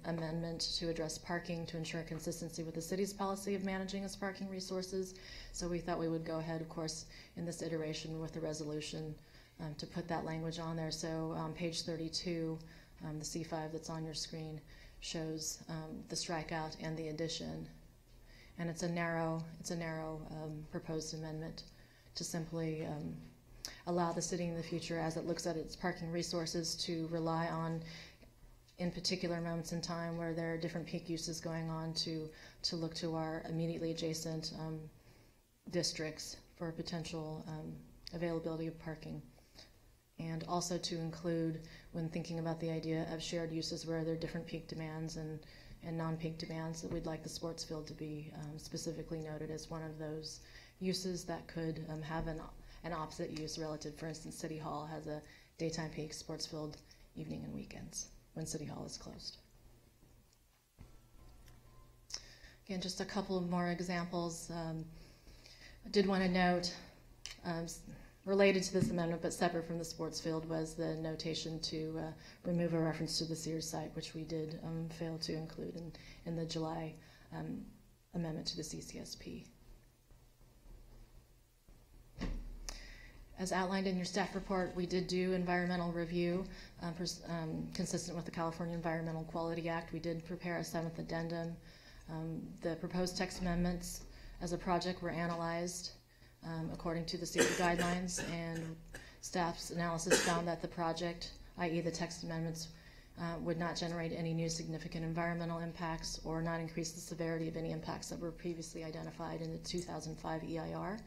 amendment to address parking to ensure consistency with the city's policy of managing its parking resources. So we thought we would go ahead, of course, in this iteration with the resolution to put that language on there. So page 32, the C5 that's on your screen, shows the strikeout and the addition. And it's a narrow proposed amendment to simply allow the city in the future, as it looks at its parking resources, to rely on, in particular moments in time where there are different peak uses going on, to look to our immediately adjacent districts for potential availability of parking. And also to include, when thinking about the idea of shared uses where there are different peak demands and non-peak demands, that we'd like the sports field to be specifically noted as one of those uses that could have an opposite use relative. For instance, City Hall has a daytime peak, sports field evening and weekends when City Hall is closed. Again, just a couple of more examples. I did want to note, related to this amendment but separate from the sports field, was the notation to remove a reference to the Sears site, which we did fail to include in the July amendment to the CCSP. As outlined in your staff report, we did do environmental review consistent with the California Environmental Quality Act. We did prepare a 7th addendum. The proposed text amendments as a project were analyzed according to the safety guidelines, and staff's analysis found that the project, i.e. the text amendments, would not generate any new significant environmental impacts or not increase the severity of any impacts that were previously identified in the 2005 EIR.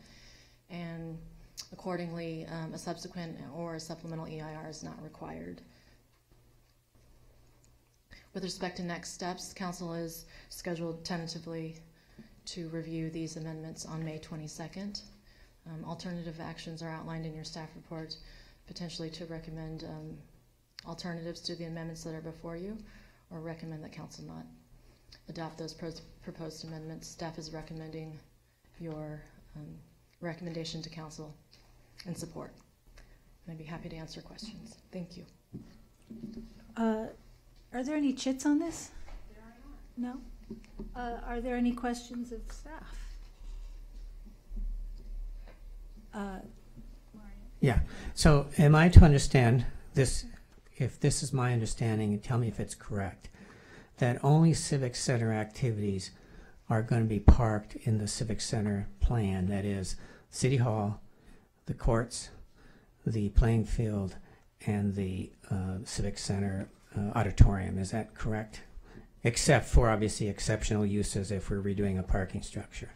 And accordingly, a subsequent or a supplemental EIR is not required. With respect to next steps, Council is scheduled tentatively to review these amendments on May 22nd. Alternative actions are outlined in your staff report, potentially to recommend alternatives to the amendments that are before you, or recommend that Council not adopt those proposed amendments. Staff is recommending your recommendation to Council in support. And I'd be happy to answer questions. Thank you. Are there any chits on this? There are not. No? Are there any questions of staff? Yeah. So am I to understand this, if this is my understanding, and tell me if it's correct, that only Civic Center activities are going to be parked in the Civic Center plan, that is City Hall, the courts, the playing field, and the Civic Center auditorium. Is that correct? Except for obviously exceptional uses if we're redoing a parking structure.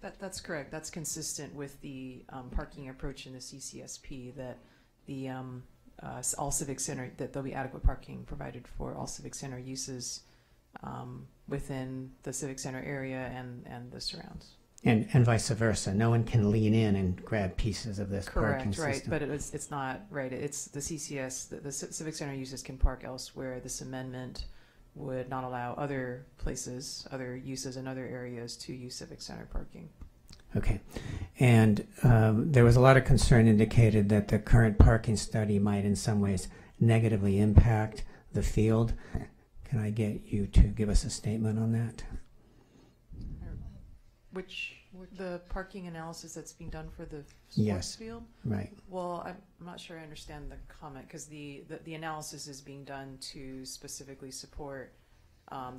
That's correct. That's consistent with the parking approach in the CCSP, that the all Civic Center, that there'll be adequate parking provided for all Civic Center uses within the Civic Center area and the surrounds. And vice versa. No one can lean in and grab pieces of this parking system. Correct, right. But it's not, right. It's the CCS, the Civic Center users can park elsewhere. This amendment would not allow other places, other uses in other areas to use Civic Center parking. Okay. And there was a lot of concern indicated that the current parking study might in some ways negatively impact the field. Can I get you to give us a statement on that? Which the parking analysis that's being done for the sports yes. field? Right. Well, I'm not sure I understand the comment, because the analysis is being done to specifically support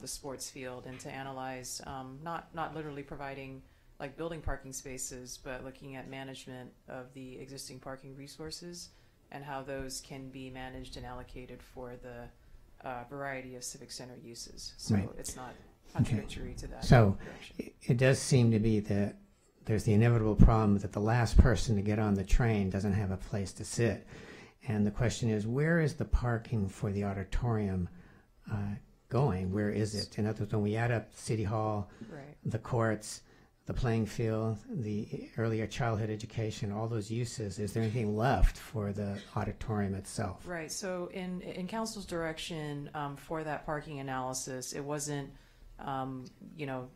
the sports field and to analyze, not literally providing like building parking spaces, but looking at management of the existing parking resources and how those can be managed and allocated for the variety of Civic Center uses. So right. It's not contradictory to that. So direction. It does seem to be that there's the inevitable problem that the last person to get on the train doesn't have a place to sit. And the question is, where is the parking for the auditorium going? Where is it? In other words, when we add up City Hall, right. the courts, the playing field, the earlier childhood education, all those uses, is there anything left for the auditorium itself? Right. So in Council's direction for that parking analysis, it wasn't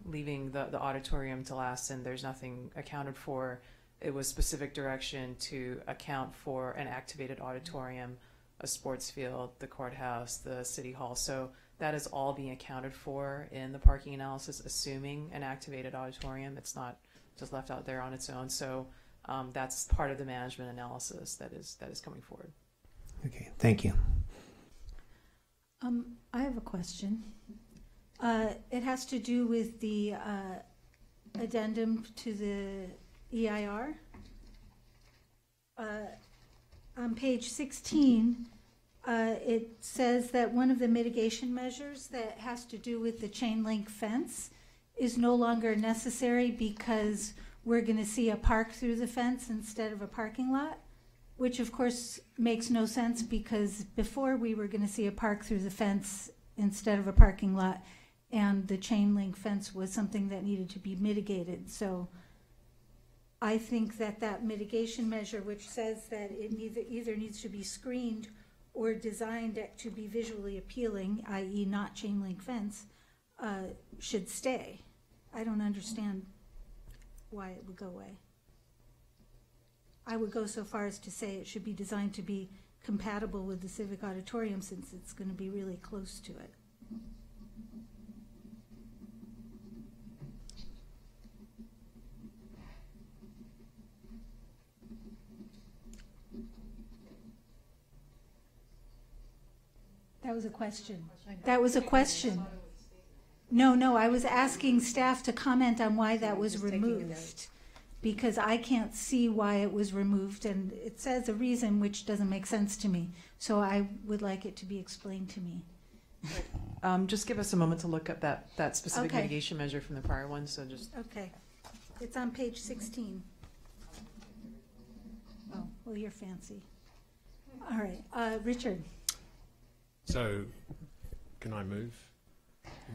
leaving the auditorium to last and there's nothing accounted for. It was specific direction to account for an activated auditorium, a sports field, the courthouse, the City Hall. So that is all being accounted for in the parking analysis, assuming an activated auditorium. It's not just left out there on its own. So that's part of the management analysis that is coming forward. Okay, thank you. I have a question. It has to do with the addendum to the EIR. On page 16, it says that one of the mitigation measures that has to do with the chain link fence is no longer necessary because we're going to see a park through the fence instead of a parking lot, which of course makes no sense because before we were going to see a park through the fence instead of a parking lot, and the chain link fence was something that needed to be mitigated. So I think that that mitigation measure, which says that it either needs to be screened or designed to be visually appealing, i.e. not chain link fence, should stay. I don't understand why it would go away. I would go so far as to say it should be designed to be compatible with the Civic Auditorium since it's going to be really close to it. That was a question. That was a question. No, I was asking staff to comment on why that was removed, because I can't see why it was removed, and it says a reason which doesn't make sense to me. So I would like it to be explained to me. Just give us a moment to look up that specific Okay. mitigation measure from the prior one, so just. Okay. It's on page 16. Oh, well, you're fancy. All right, Richard. So, can I move?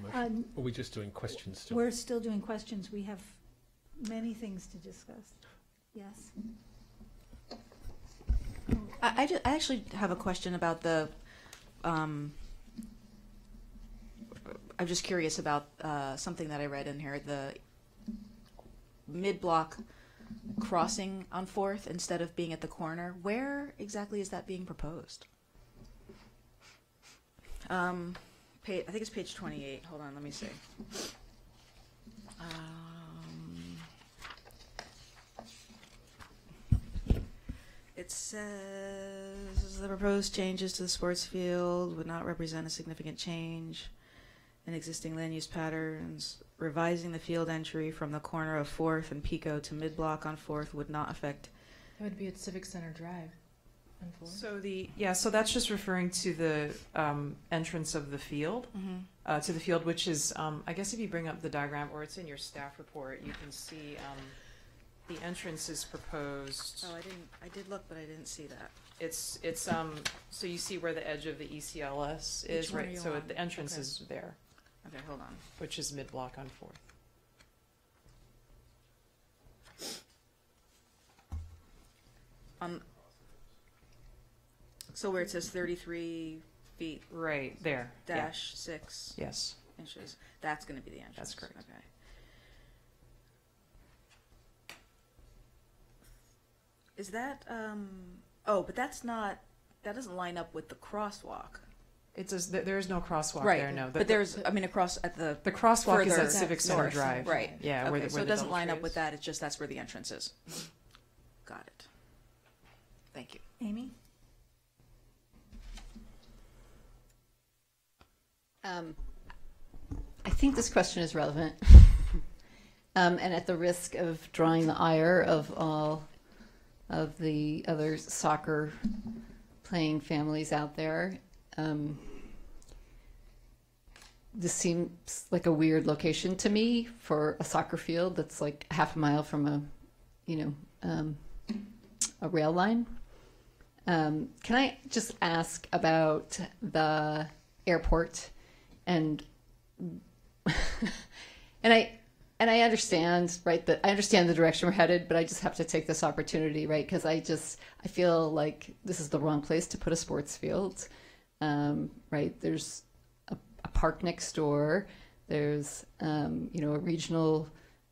Or are we just doing questions still? We're still doing questions. We have many things to discuss. Yes. I actually have a question about the. I'm just curious about something that I read in here. The mid-block crossing on 4th instead of being at the corner. Where exactly is that being proposed? I think it's page 28. Hold on, let me see. It says the proposed changes to the sports field would not represent a significant change in existing land use patterns. Revising the field entry from the corner of 4th and Pico to mid-block on 4th would not affect. It would be at Civic Center Drive. So that's just referring to the entrance of the field, to the field, which is, I guess if you bring up the diagram, or it's in your staff report, you can see the entrance is proposed. Oh, I did look, but I didn't see that. It's so you see where the edge of the ECLS Which is, one are right? you So on? the entrance Okay. is there, Okay, hold on. which is mid-block on 4th. So where it says 33 feet Right there. dash 6 Yes. inches, that's going to be the entrance. That's correct. Okay. Is that, oh, but that's not, that doesn't line up with the crosswalk. It says there is no crosswalk Right, there. No, but there's, I mean, across at the crosswalk is further at Civic Center north. Drive. Right. Yeah. Okay, Where the, so where it the doesn't line DoubleTree up with is. that. It's just that's where the entrance is. Got it. Thank you. Amy? I think this question is relevant. And at the risk of drawing the ire of all of the other soccer playing families out there, this seems like a weird location to me for a soccer field that's like half a mile from a rail line. Can I just ask about the airport and and I understand, right, that I understand the direction we're headed, but I just have to take this opportunity, right, because I feel like this is the wrong place to put a sports field, right? There's a park next door. There's, a regional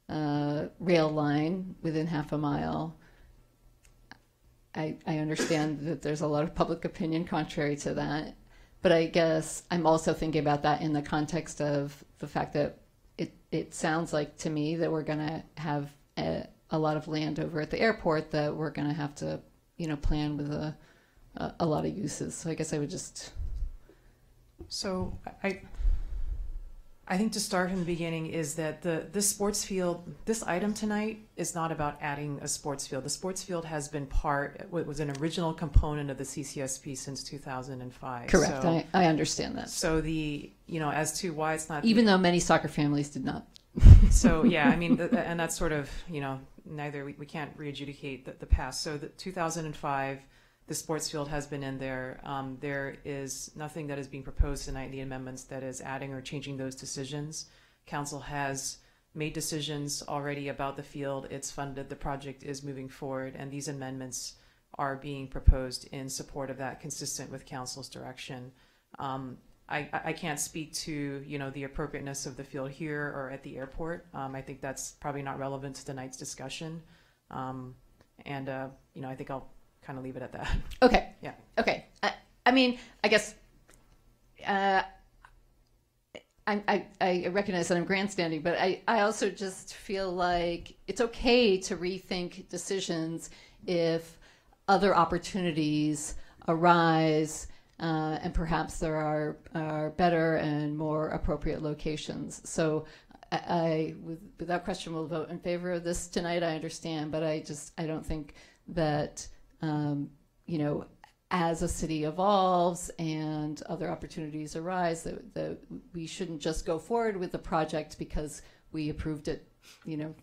rail line within half a mile. I understand that there's a lot of public opinion contrary to that, but I guess I'm also thinking about that in the context of the fact that it sounds like to me that we're going to have a lot of land over at the airport that we're going to have to, plan with a lot of uses. So I guess I would just. So I think to start from the beginning is that this sports field, this item tonight is not about adding a sports field. The sports field has been was an original component of the CCSP since 2005. Correct. So, I understand that. So as to why it's not. Even though many soccer families did not. So, yeah, I mean, and that's sort of, we can't re-adjudicate the past. So the 2005, the sports field has been in there. There is nothing that is being proposed tonight in the amendments that is adding or changing those decisions. Council has made decisions already about the field. It's funded. The project is moving forward, and these amendments are being proposed in support of that, consistent with council's direction. I can't speak to, the appropriateness of the field here or at the airport. I think that's probably not relevant to tonight's discussion. I think I'll kind of leave it at that. Okay. Yeah. Okay. I mean, I guess I recognize that I'm grandstanding, but I also just feel like it's okay to rethink decisions if other opportunities arise, and perhaps there are better and more appropriate locations. So without question, will vote in favor of this tonight. I understand, but I don't think that, as a city evolves and other opportunities arise, that we shouldn't just go forward with the project because we approved it,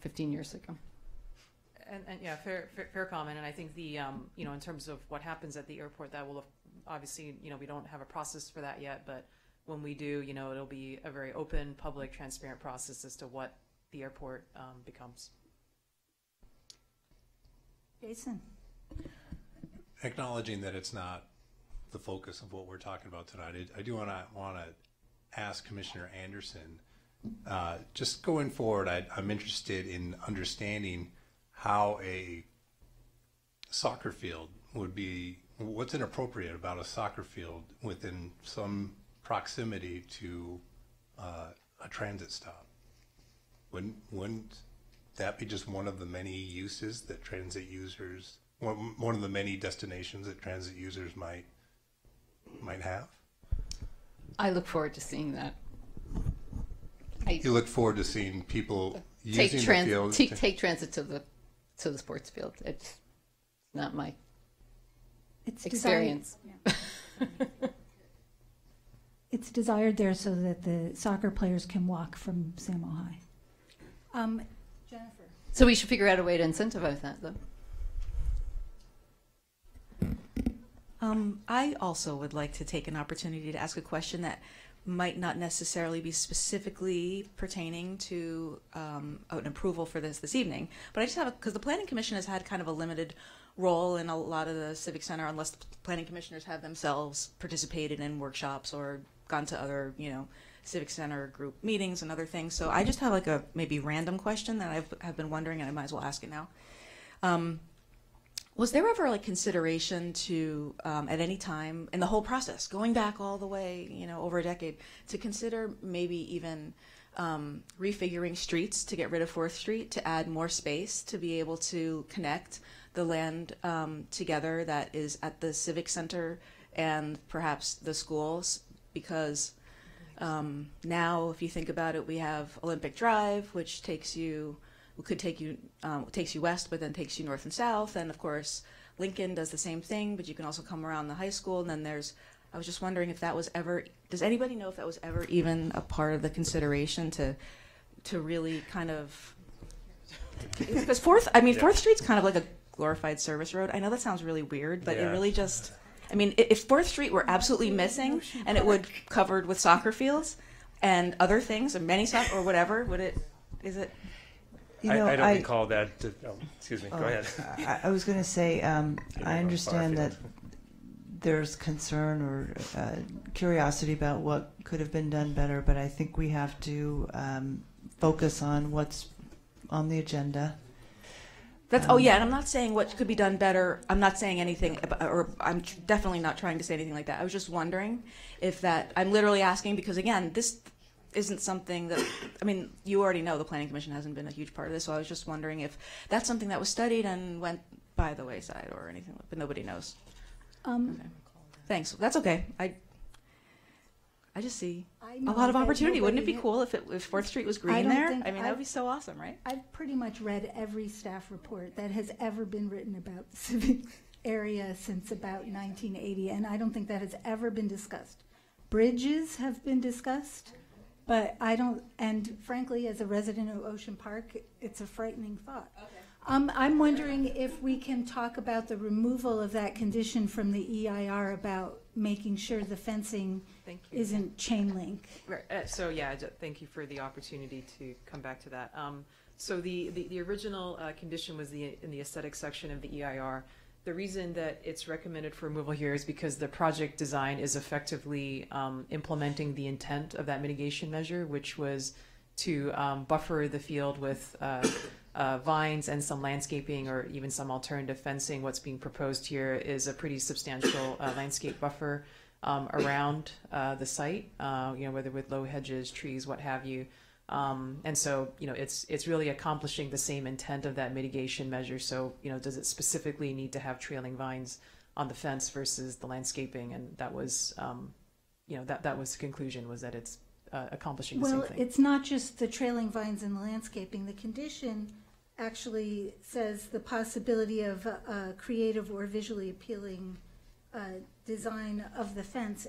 15 years ago. And yeah, fair comment. And I think the, in terms of what happens at the airport, that will obviously, we don't have a process for that yet, but when we do, it'll be a very open, public, transparent process as to what the airport becomes. Jason. Acknowledging that it's not the focus of what we're talking about tonight, I do want to ask Commissioner Anderson, just going forward, I'm interested in understanding how a soccer field would be, what's inappropriate about a soccer field within some proximity to a transit stop. Wouldn't that be just one of the many uses that transit users, one of the many destinations that transit users might have? I look forward to seeing that. You look forward to seeing people using the field? Take transit to the sports field. It's not my experience. It's desired there so that the soccer players can walk from Samo High. Jennifer. So we should figure out a way to incentivize that, though. I also would like to take an opportunity to ask a question that might not necessarily be specifically pertaining to an approval for this evening, but I just have, because the Planning Commission has had kind of a limited role in a lot of the Civic Center, unless the planning commissioners have themselves participated in workshops or gone to other, Civic Center group meetings and other things. So I just have like a maybe random question that I've been wondering, and I might as well ask it now. Was there ever like consideration to, at any time in the whole process, going back all the way, over a decade, to consider maybe even refiguring streets to get rid of 4th Street, to add more space, to be able to connect the land together that is at the Civic Center and perhaps the schools? Because now, if you think about it, we have Olympic Drive, which takes you west, but then takes you north and south. And of course, Lincoln does the same thing, but you can also come around the high school. And then I was just wondering if that was ever, does anybody know if that was ever even a part of the consideration to really kind of, because 4th Street's kind of like a glorified service road. I know that sounds really weird, but it really just, if 4th Street were absolutely missing and it would covered with soccer fields and other things, and many soccer or whatever, is it? I don't recall that. Excuse me. Go ahead. I was going to say, I understand that there's concern or curiosity about what could have been done better, but I think we have to focus on what's on the agenda. And I'm not saying what could be done better. I'm not saying anything, or I'm definitely not trying to say anything like that. I was just wondering if that, I'm literally asking because, again, this isn't something that, you already know the Planning Commission hasn't been a huge part of this, so I was just wondering if that's something that was studied and went by the wayside or anything, but nobody knows. Okay. Thanks. That's okay. I just see a lot of opportunity. Wouldn't it be cool if 4th Street was green there? That would be so awesome, right? I've pretty much read every staff report that has ever been written about the civic area since about 1980, and I don't think that has ever been discussed. Bridges have been discussed, but I don't, and frankly, as a resident of Ocean Park, it's a frightening thought. Okay. I'm wondering if we can talk about the removal of that condition from the EIR about making sure the fencing Thank you. isn't chain link. Right. So yeah, thank you for the opportunity to come back to that. So the original condition was in the aesthetic section of the EIR. The reason that it's recommended for removal here is because the project design is effectively implementing the intent of that mitigation measure, which was to buffer the field with vines and some landscaping or even some alternative fencing. What's being proposed here is a pretty substantial landscape buffer around the site, whether with low hedges, trees, what have you. And so, it's really accomplishing the same intent of that mitigation measure. So, does it specifically need to have trailing vines on the fence versus the landscaping? And that was, that was the conclusion, was that it's accomplishing the same thing. Well, it's not just the trailing vines and the landscaping. The condition actually says the possibility of a creative or visually appealing design of the fence.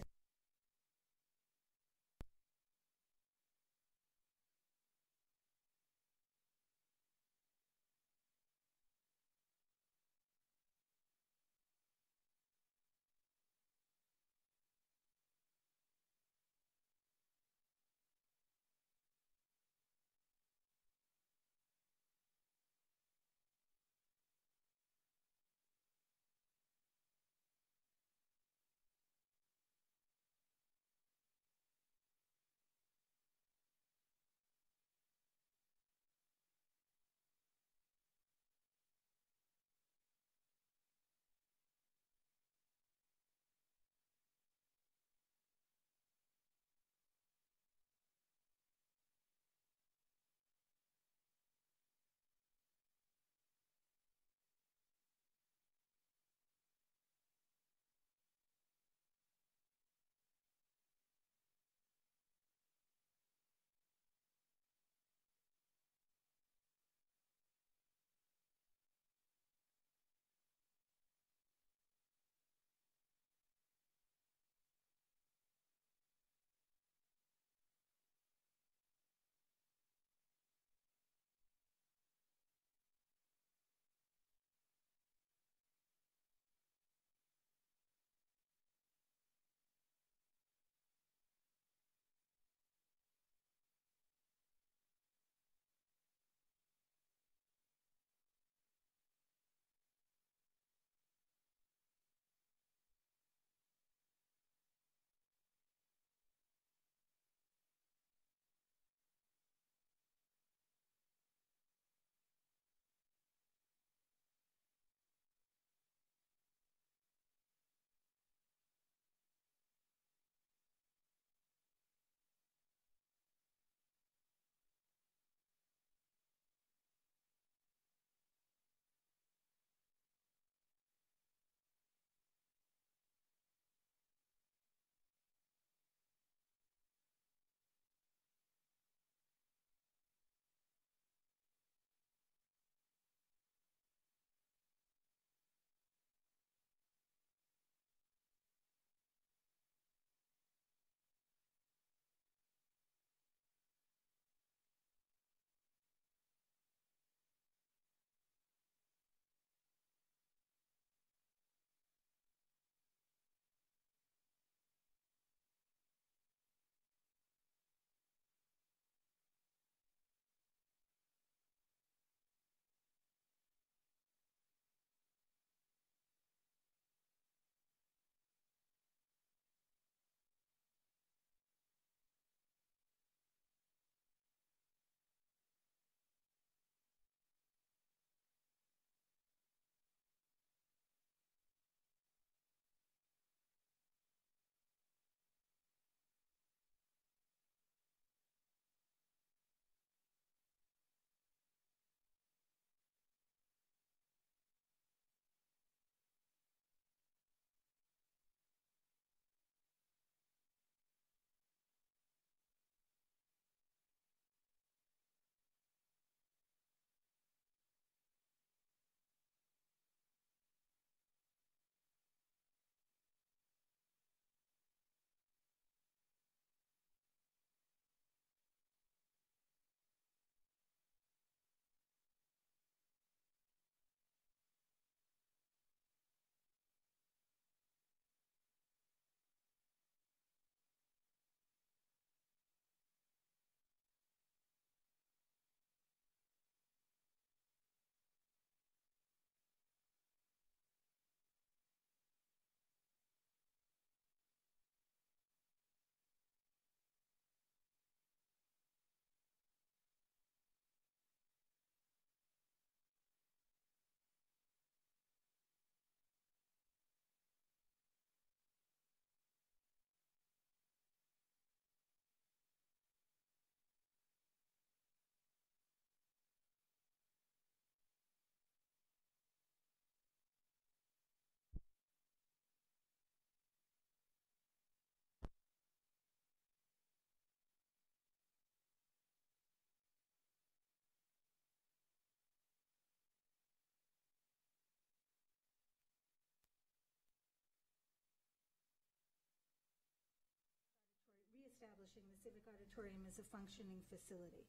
establishing the civic auditorium as a functioning facility.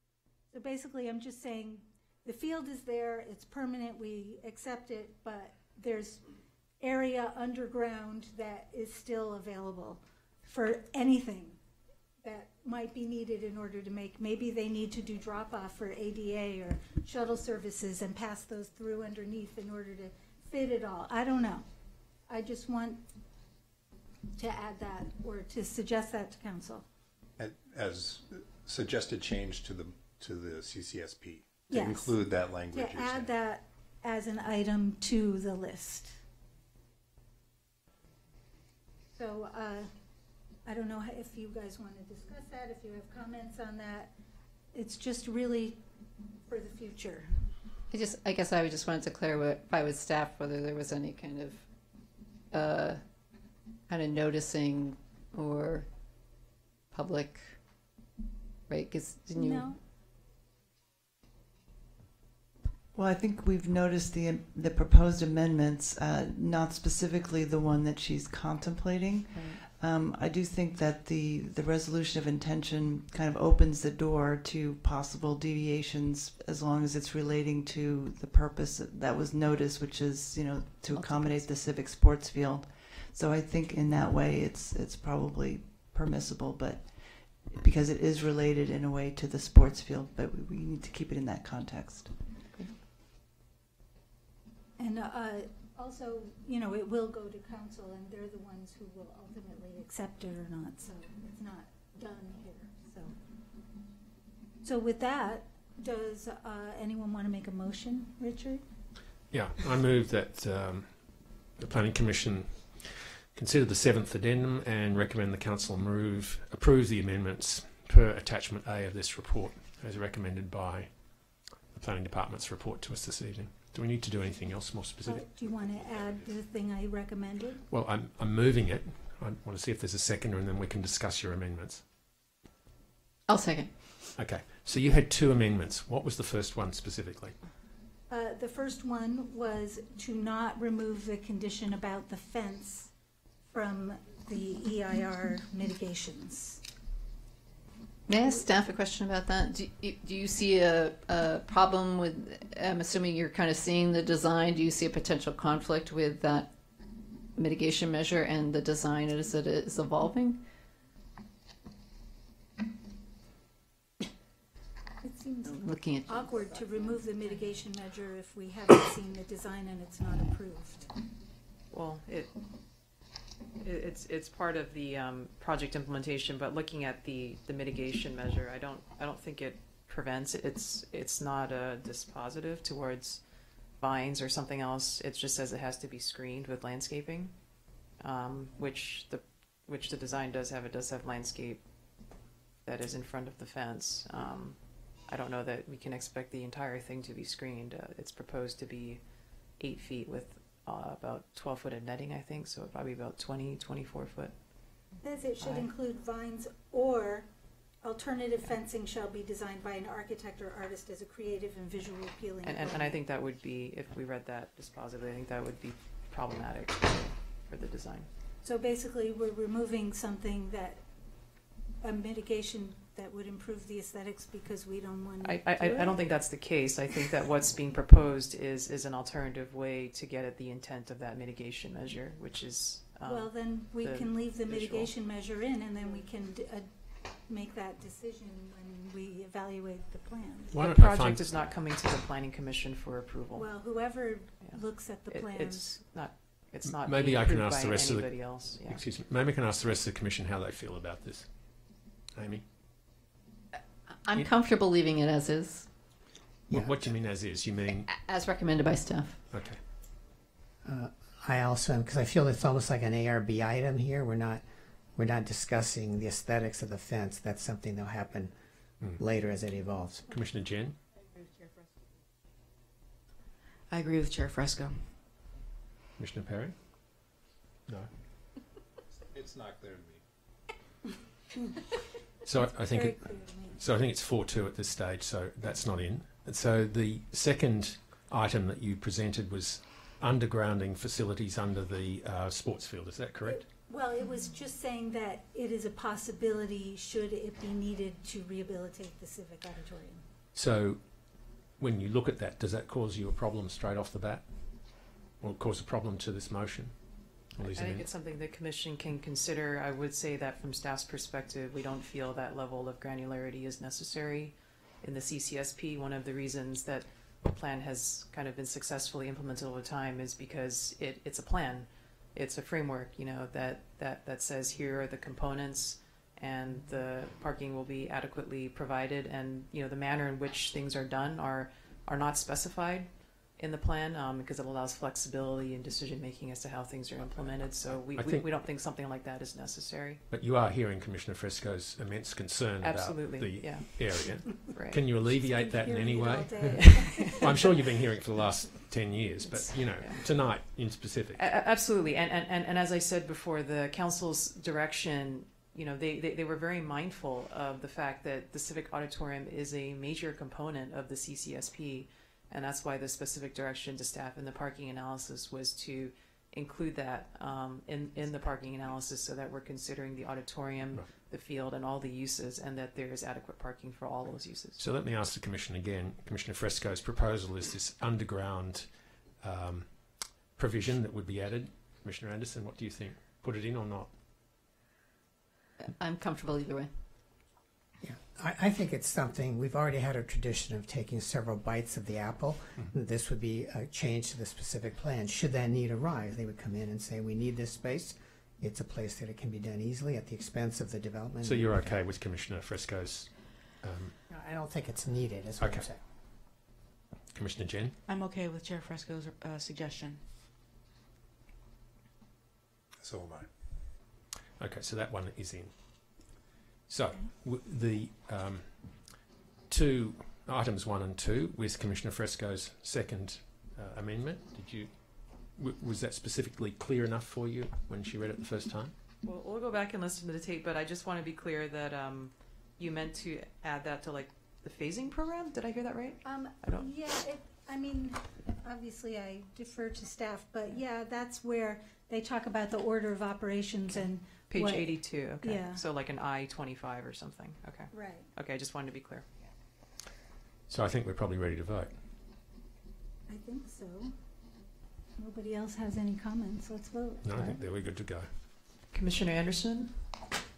So basically, I'm just saying, the field is there, it's permanent, we accept it, but there's area underground that is still available for anything that might be needed in order to make, maybe they need to do drop-off for ADA or shuttle services and pass those through underneath in order to fit it all. I don't know. I just want to add that or to suggest that to council. As suggested change to the CCSP, to Yes. include that language. To you're saying. add that as an item to the list. So, I don't know if you guys want to discuss that, if you have comments on that. It's just really for the future. I guess I just wanted to clarify with staff whether there was any kind of noticing or public, right? Because didn't you? No? Well, I think we've noticed the proposed amendments, not specifically the one that she's contemplating. I do think that the resolution of intention kind of opens the door to possible deviations as long as it's relating to the purpose that was noticed, which is, to accommodate the civic sports field. So I think in that way it's probably permissible, but because it is related in a way to the sports field, but we need to keep it in that context. And also, it will go to council, and they're the ones who will ultimately accept it or not, so it's not done here, So with that, does anyone want to make a motion, Richard? Yeah, I move that the Planning Commission consider the 7th addendum and recommend the council approve the amendments per attachment A of this report, as recommended by the Planning Department's report to us this evening. Do we need to do anything else more specific? Do you want to add the thing I recommended? Well, I'm moving it. I want to see if there's a seconder, and then we can discuss your amendments. I'll second. Okay, so you had 2 amendments. What was the first one specifically? The first one was to not remove the condition about the fence from the EIR mitigations. May I ask staff a question about that? Do you see a problem with, I'm assuming you're kind of seeing the design, do you see a potential conflict with that mitigation measure and the design as it is evolving? It seems Looking at awkward to remove the mitigation measure if we haven't seen the design and it's not approved. Well, it's part of the project implementation, but looking at the mitigation measure, I don't think it prevents it. It's not a dispositive towards vines or something else. It just says it has to be screened with landscaping, which the design does have. It does have landscape that is in front of the fence. I don't know that we can expect the entire thing to be screened. It's proposed to be 8 feet with about 12 foot of netting, I think, so probably about 24 foot. Says it should include vines or alternative fencing shall be designed by an architect or artist as a creative and visually appealing. And I think that would be, if we read that dispositively, I think that would be problematic for the design. So basically, we're removing something that, a mitigation that would improve the aesthetics because we don't want to I don't think that's the case. I think that what's being proposed is an alternative way to get at the intent of that mitigation measure, which is well, then we the can leave the visual. mitigation measure in, and then we can make that decision when we evaluate the plan. Why The don't I project find- is not coming to the planning commission for approval. Well, whoever Yeah. looks at the plans. It's not Maybe being I can approved ask by the rest of the- anybody else. Yeah. Excuse me. Maybe I can ask the rest of the commission how they feel about this. Amy? I'm comfortable leaving it as is, What do you mean as is? You mean... as recommended by staff. Okay. I also am, because I feel it's almost like an ARB item here. We're not discussing the aesthetics of the fence. That's something that'll happen later as it evolves. Commissioner Jen? I agree with Chair Fresco. Commissioner Perry? No. It's not clear to me. So I think Very it, clear to me. so I think it's 4-2 at this stage, so that's not in. And so the second item that you presented was undergrounding facilities under the sports field. Is that correct? Well, it was just saying that it is a possibility should it be needed to rehabilitate the Civic Auditorium. So when you look at that, does that cause you a problem straight off the bat? Or cause a problem to this motion? I think it's something the commission can consider. I would say that from staff's perspective, we don't feel that level of granularity is necessary in the CCSP. One of the reasons that the plan has kind of been successfully implemented over time is because it's a plan. It's a framework, you know, that says here are the components and the parking will be adequately provided, and, you know, the manner in which things are done are not specified in the plan, because it allows flexibility in decision making as to how things are implemented. So we don't think something like that is necessary. But you are hearing Commissioner Fresco's immense concern Absolutely, about the area. Right. Can you alleviate that in any way? Well, I'm sure you've been hearing it for the last 10 years, but, you know, tonight in specific. Absolutely. And as I said before, the council's direction, you know, they were very mindful of the fact that the Civic Auditorium is a major component of the CCSP. And that's why the specific direction to staff in the parking analysis was to include that in the parking analysis, so that we're considering the auditorium, the field, and all the uses, and that there is adequate parking for all those uses. So let me ask the Commission again. Commissioner Fresco's proposal is this underground provision that would be added. Commissioner Anderson, what do you think? Put it in or not? I'm comfortable either way. Yeah, I think it's something, we've already had a tradition of taking several bites of the apple. This would be a change to the specific plan. Should that need arise, they would come in and say, we need this space. It's a place that it can be done easily at the expense of the development. So you're okay with Commissioner Fresco's? I don't think it's needed, is what I'm saying. Commissioner Jen? I'm okay with Chair Fresco's suggestion. So am I. Okay, so that one is in. So the two items 1 and 2 with Commissioner Fresco's second amendment. Was that specifically clear enough for you when she read it the first time? Well, we'll go back and listen to the tape, but I just want to be clear that you meant to add that to like the phasing program. Did I hear that right? Yeah, I mean, obviously I defer to staff, but yeah, that's where they talk about the order of operations and Page 82. Okay. Yeah. So like an I-25 or something. Okay. Right. Okay. I just wanted to be clear. So I think we're probably ready to vote. I think so. Nobody else has any comments. Let's vote. No, I think we're good to go. Commissioner Anderson?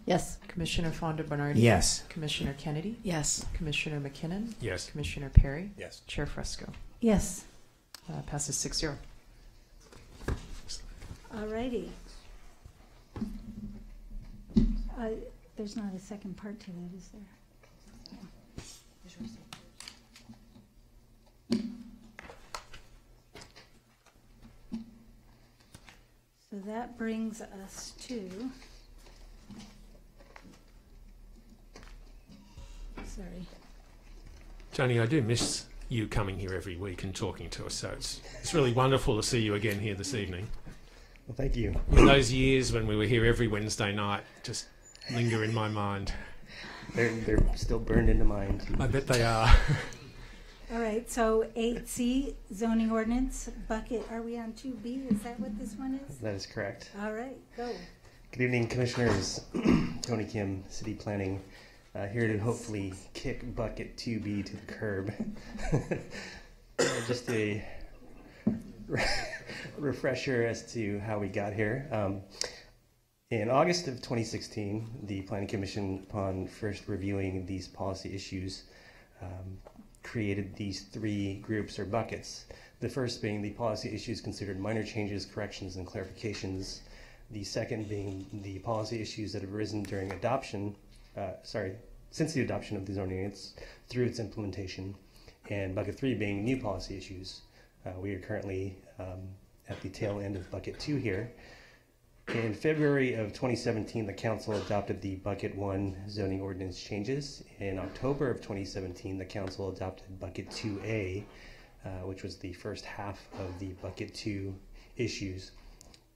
Yes. Commissioner Fonda Bernardi? Yes. Commissioner Kennedy? Yes. Commissioner McKinnon? Yes. Commissioner Perry? Yes. Chair Fresco? Yes. Passes 6-0. Alrighty. There's not a second part to that, is there? So that brings us to, sorry. Johnny, I do miss you coming here every week and talking to us, so it's really wonderful to see you again here this evening. Well, thank you. In those years when we were here every Wednesday night just linger in my mind. They're still burned into mine. I bet they are. All right, so 8C, zoning ordinance, bucket, are we on 2B? Is that what this one is? That is correct. All right, go. Good evening, Commissioners. Tony Kim, City Planning, here to hopefully kick bucket 2B to the curb. Just a refresher as to how we got here. In August of 2016, the Planning Commission, upon first reviewing these policy issues, created these 3 groups or buckets. The first being the policy issues considered minor changes, corrections, and clarifications. The second being the policy issues that have arisen during adoption, since the adoption of the zoning ordinance through its implementation. And bucket 3 being new policy issues. We are currently at the tail end of bucket 2 here. In February of 2017, the Council adopted the Bucket 1 zoning ordinance changes. In October of 2017, the Council adopted Bucket 2A, which was the first half of the Bucket 2 issues.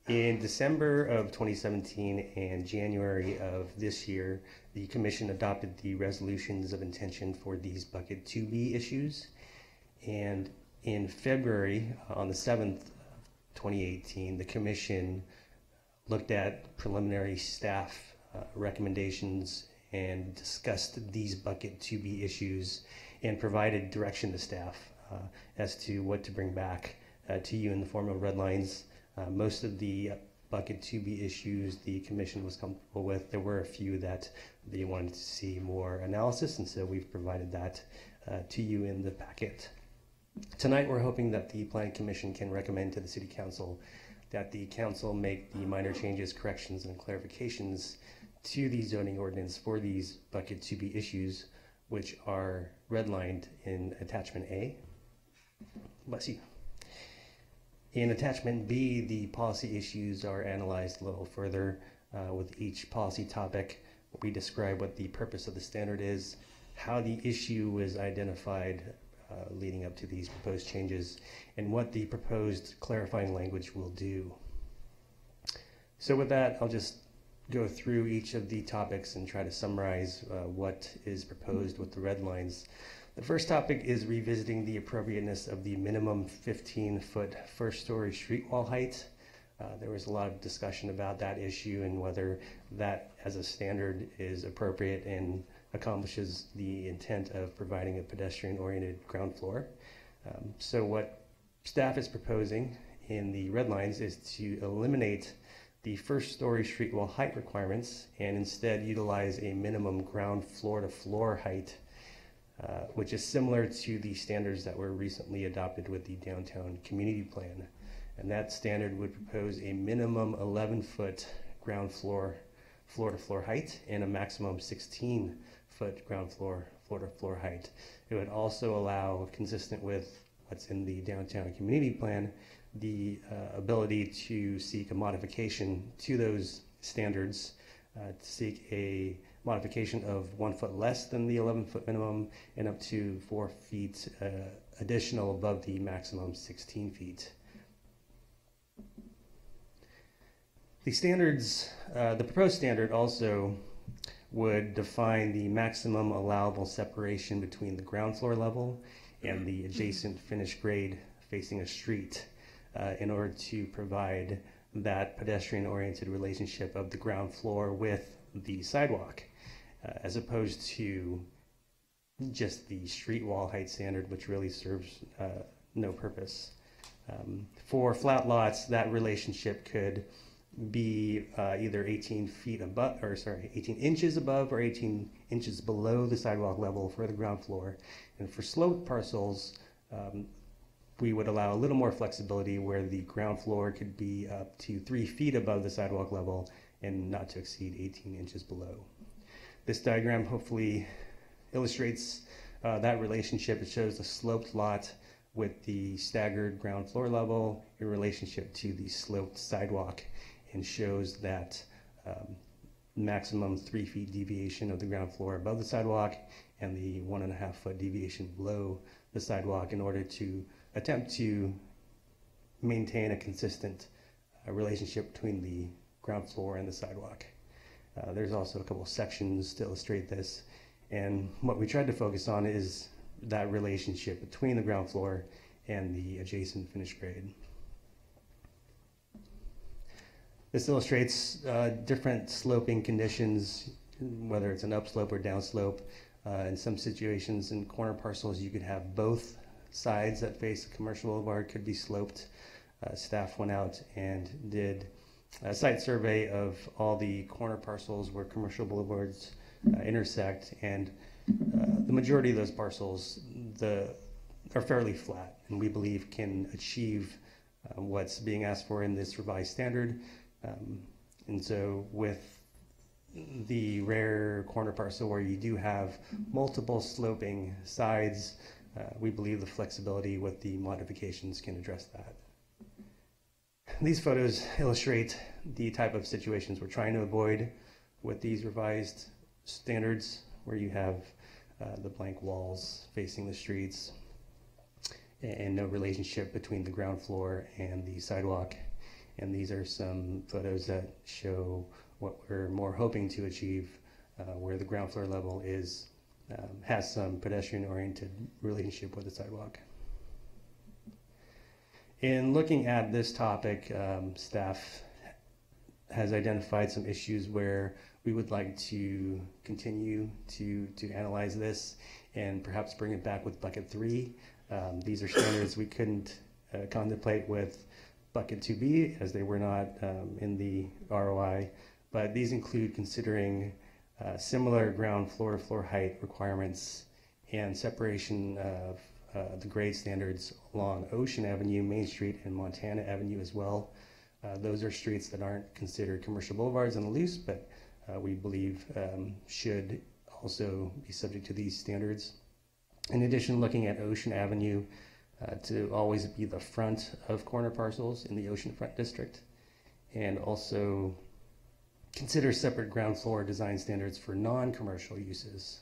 In December of 2017 and January of this year, the Commission adopted the resolutions of intention for these Bucket 2B issues. And in February, on the 7th of 2018, the Commission looked at preliminary staff recommendations and discussed these bucket 2B issues and provided direction to staff as to what to bring back to you in the form of red lines. Most of the bucket 2B issues the commission was comfortable with. There were a few that they wanted to see more analysis, and so we've provided that to you in the packet. Tonight we're hoping that the Planning Commission can recommend to the City Council that the Council make the minor changes, corrections, and clarifications to the zoning ordinance for these bucket 2B issues, which are redlined in Attachment A. Bless you. In Attachment B, the policy issues are analyzed a little further. With each policy topic, we describe what the purpose of the standard is, how the issue was identified leading up to these proposed changes, and what the proposed clarifying language will do. So with that, I'll just go through each of the topics and try to summarize what is proposed with the red lines. The first topic is revisiting the appropriateness of the minimum 15-foot first-story street wall height. There was a lot of discussion about that issue and whether that as a standard is appropriate and accomplishes the intent of providing a pedestrian-oriented ground floor. So what staff is proposing in the red lines is to eliminate the first-story street wall height requirements and instead utilize a minimum ground floor-to-floor height, which is similar to the standards that were recently adopted with the downtown community plan. And that standard would propose a minimum 11-foot ground floor-to-floor height and a maximum 16-foot ground floor-to-floor height. It would also allow, consistent with what's in the downtown community plan, the ability to seek a modification to those standards, to seek a modification of 1 foot less than the 11-foot minimum and up to 4 feet additional above the maximum 16 feet. The standards, the proposed standard also would define the maximum allowable separation between the ground floor level and the adjacent finished grade facing a street in order to provide that pedestrian-oriented relationship of the ground floor with the sidewalk, as opposed to just the street wall height standard, which really serves no purpose. For flat lots, that relationship could be either 18 inches above or 18 inches below the sidewalk level for the ground floor. And for sloped parcels, we would allow a little more flexibility where the ground floor could be up to 3 feet above the sidewalk level and not to exceed 18 inches below. This diagram hopefully illustrates that relationship. It shows the sloped lot with the staggered ground floor level in relationship to the sloped sidewalk, and shows that maximum 3 feet deviation of the ground floor above the sidewalk and the 1.5 foot deviation below the sidewalk in order to attempt to maintain a consistent relationship between the ground floor and the sidewalk. There's also a couple of sections to illustrate this, and what we tried to focus on is that relationship between the ground floor and the adjacent finished grade. This illustrates different sloping conditions, whether it's an upslope or downslope. In some situations in corner parcels, you could have both sides that face a commercial boulevard could be sloped. Staff went out and did a site survey of all the corner parcels where commercial boulevards intersect, and the majority of those parcels are fairly flat, and we believe can achieve what's being asked for in this revised standard. And so with the rare corner parcel where you do have multiple sloping sides, we believe the flexibility with the modifications can address that. These photos illustrate the type of situations we're trying to avoid with these revised standards, where you have the blank walls facing the streets and no relationship between the ground floor and the sidewalk. And these are some photos that show what we're more hoping to achieve, where the ground floor level has some pedestrian-oriented relationship with the sidewalk. In looking at this topic, staff has identified some issues where we would like to continue to analyze this and perhaps bring it back with bucket 3. These are standards we couldn't contemplate with bucket 2B as they were not in the ROI, but these include considering similar ground floor to floor height requirements and separation of the grade standards along Ocean Avenue, Main Street, and Montana Avenue as well. Those are streets that aren't considered commercial boulevards in the loose, but we believe should also be subject to these standards. In addition, looking at Ocean Avenue to always be the front of corner parcels in the oceanfront district, and also consider separate ground floor design standards for non-commercial uses,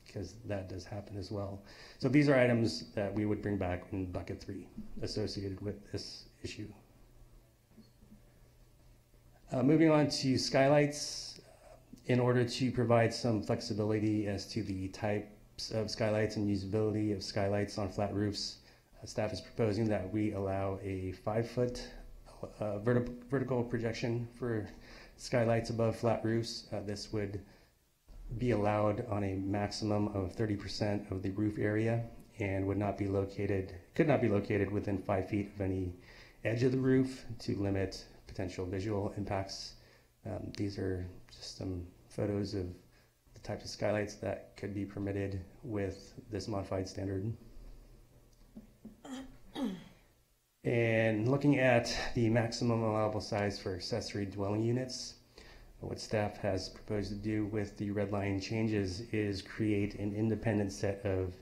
because that does happen as well. So these are items that we would bring back in bucket 3 associated with this issue. Moving on to skylights, in order to provide some flexibility as to the types of skylights and usability of skylights on flat roofs, staff is proposing that we allow a 5-foot vertical projection for skylights above flat roofs. This would be allowed on a maximum of 30% of the roof area and could not be located within 5 feet of any edge of the roof to limit potential visual impacts. These are just some photos of the types of skylights that could be permitted with this modified standard. And looking at the maximum allowable size for accessory dwelling units, what staff has proposed to do with the red line changes is create an independent set of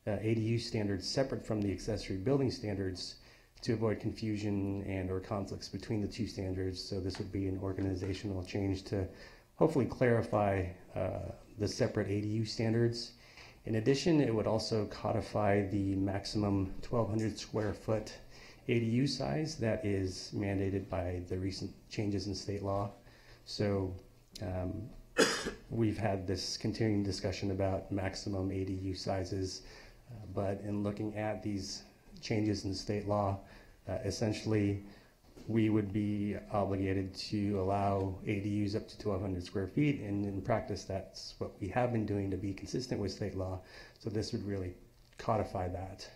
ADU standards separate from the accessory building standards to avoid confusion and or conflicts between the two standards. So this would be an organizational change to hopefully clarify the separate ADU standards. In addition, it would also codify the maximum 1,200 square foot ADU size that is mandated by the recent changes in state law. So we've had this continuing discussion about maximum ADU sizes, but in looking at these changes in state law, essentially we would be obligated to allow ADUs up to 1,200 square feet, and in practice that's what we have been doing to be consistent with state law. So this would really codify that.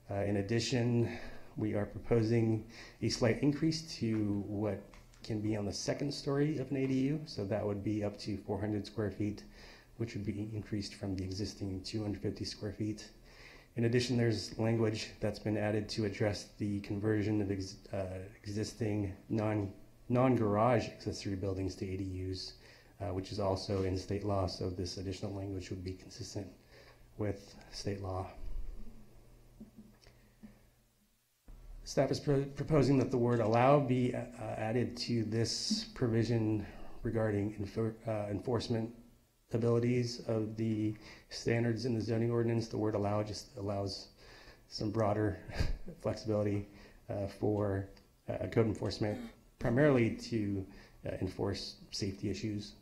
In addition, we are proposing a slight increase to what can be on the second story of an ADU. So that would be up to 400 square feet, which would be increased from the existing 250 square feet. In addition, there's language that's been added to address the conversion of existing non-garage accessory buildings to ADUs, which is also in state law. So this additional language would be consistent with state law. Staff is proposing that the word allow be added to this provision regarding enforcement abilities of the standards in the zoning ordinance. The word allow just allows some broader flexibility for code enforcement, primarily to enforce safety issues.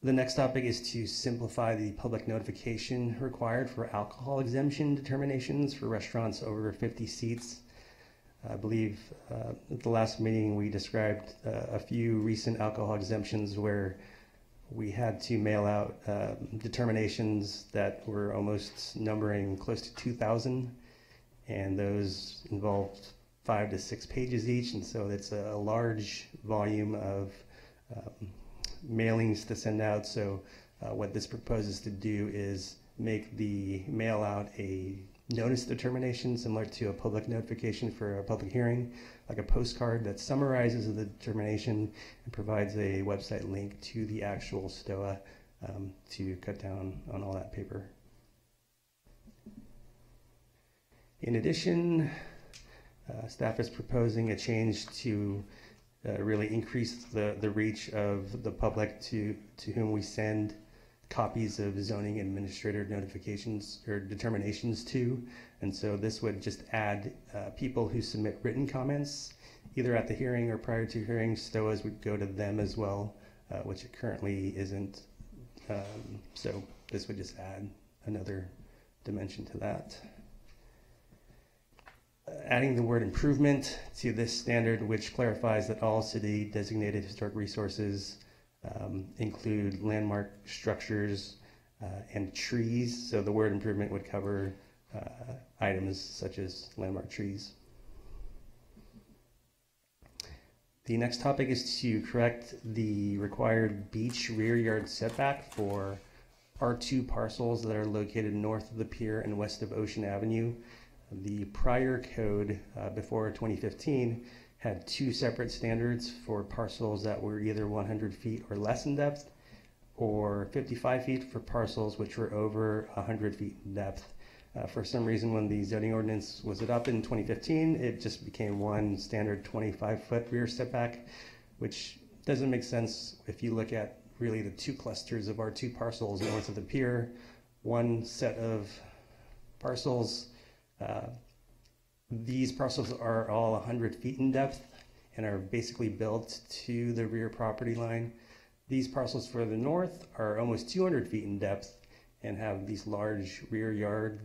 The next topic is to simplify the public notification required for alcohol exemption determinations for restaurants over 50 seats. I believe at the last meeting we described a few recent alcohol exemptions where we had to mail out determinations that were almost numbering close to 2,000, and those involved 5 to 6 pages each, and so it's a large volume of mailings to send out. So what this proposes to do is make the mail out a notice determination similar to a public notification for a public hearing, like a postcard that summarizes the determination and provides a website link to the actual STOA to cut down on all that paper. In addition, staff is proposing a change to really increase the reach of the public to whom we send copies of zoning administrator notifications or determinations to. And so this would just add people who submit written comments either at the hearing or prior to hearing. STOAs would go to them as well, which it currently isn't. So this would just add another dimension to that. adding the word improvement to this standard, which clarifies that all city designated historic resources include landmark structures and trees. So the word improvement would cover items such as landmark trees. The next topic is to correct the required beach rear yard setback for R2 parcels that are located north of the pier and west of Ocean Avenue. The prior code before 2015 had two separate standards for parcels that were either 100 feet or less in depth, or 55 feet for parcels which were over 100 feet in depth. For some reason, when the zoning ordinance was adopted in 2015, it just became one standard 25-foot rear setback, which doesn't make sense if you look at really the two clusters of R2 parcels north of the pier. One set of parcels, these parcels are all 100 feet in depth and are basically built to the rear property line. These parcels further north are almost 200 feet in depth and have these large rear yards.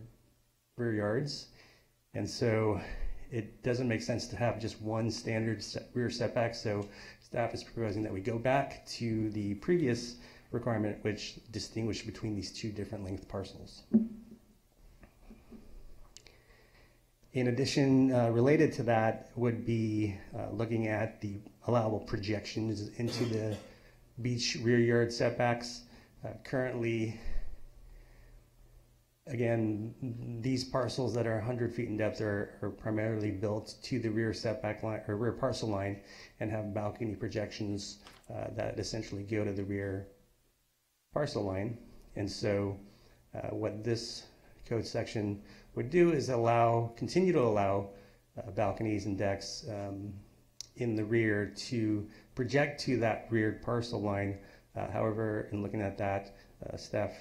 And so it doesn't make sense to have just one standard rear setback. So staff is proposing that we go back to the previous requirement, which distinguished between these two different length parcels. In addition, related to that would be looking at the allowable projections into the beach rear yard setbacks. Currently, again, these parcels that are 100 feet in depth are primarily built to the rear setback line or rear parcel line and have balcony projections that essentially go to the rear parcel line. And so what this code section would do is continue to allow balconies and decks in the rear to project to that rear parcel line. However, in looking at that, staff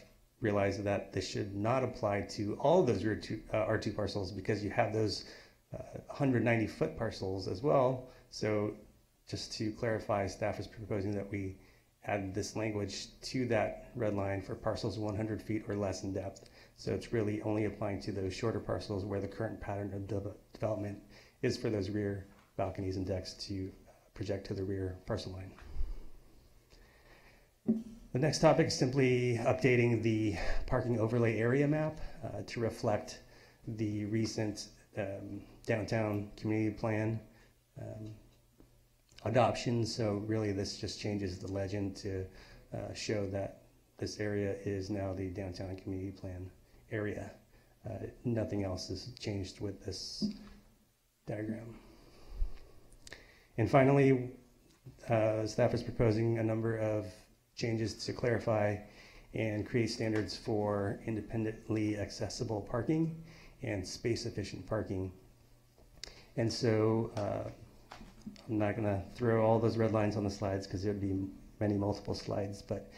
realized that this should not apply to all of those rear R2 parcels because you have those 190-foot parcels as well. So just to clarify, staff is proposing that we add this language to that red line for parcels 100 feet or less in depth. So it's really only applying to those shorter parcels where the current pattern of development is for those rear balconies and decks to project to the rear parcel line. The next topic is simply updating the parking overlay area map to reflect the recent downtown community plan adoption. So really this just changes the legend to show that this area is now the downtown community plan area. Nothing else has changed with this diagram. And finally, staff is proposing a number of changes to clarify and create standards for independently accessible parking and space efficient parking. And so I'm not going to throw all those red lines on the slides because there'd be multiple slides, but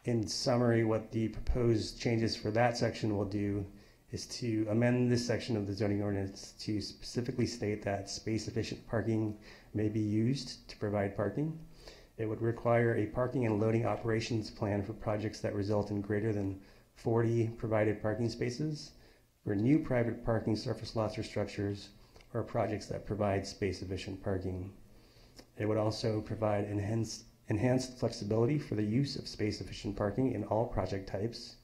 in summary, what the proposed changes for that section will do is to amend this section of the zoning ordinance to specifically state that space efficient parking may be used to provide parking. It would require a parking and loading operations plan for projects that result in greater than 40 provided parking spaces for new private parking surface lots or structures or projects that provide space efficient parking. It would also provide enhanced flexibility for the use of space efficient parking in all project types.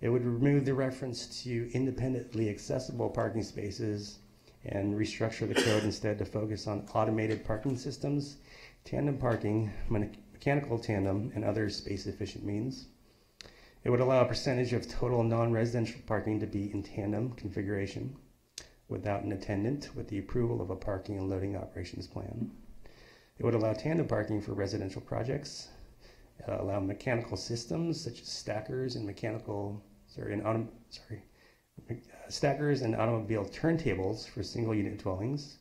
It would remove the reference to independently accessible parking spaces and restructure the code instead to focus on automated parking systems, tandem parking, mechanical tandem, and other space efficient means. It would allow a percentage of total non-residential parking to be in tandem configuration without an attendant with the approval of a parking and loading operations plan. It would allow tandem parking for residential projects, allow mechanical systems such as stackers and stackers and automobile turntables for single unit dwellings.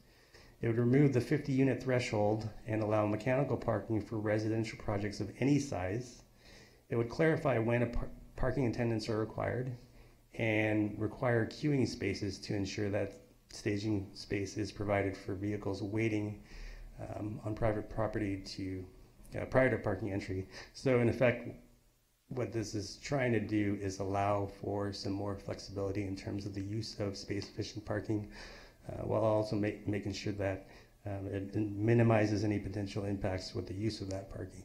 It would remove the 50 unit threshold and allow mechanical parking for residential projects of any size. It would clarify when parking attendants are required and require queuing spaces to ensure that staging space is provided for vehicles waiting on private property prior to parking entry. So in effect, what this is trying to do is allow for some more flexibility in terms of the use of space efficient parking while also making sure that it minimizes any potential impacts with the use of that parking.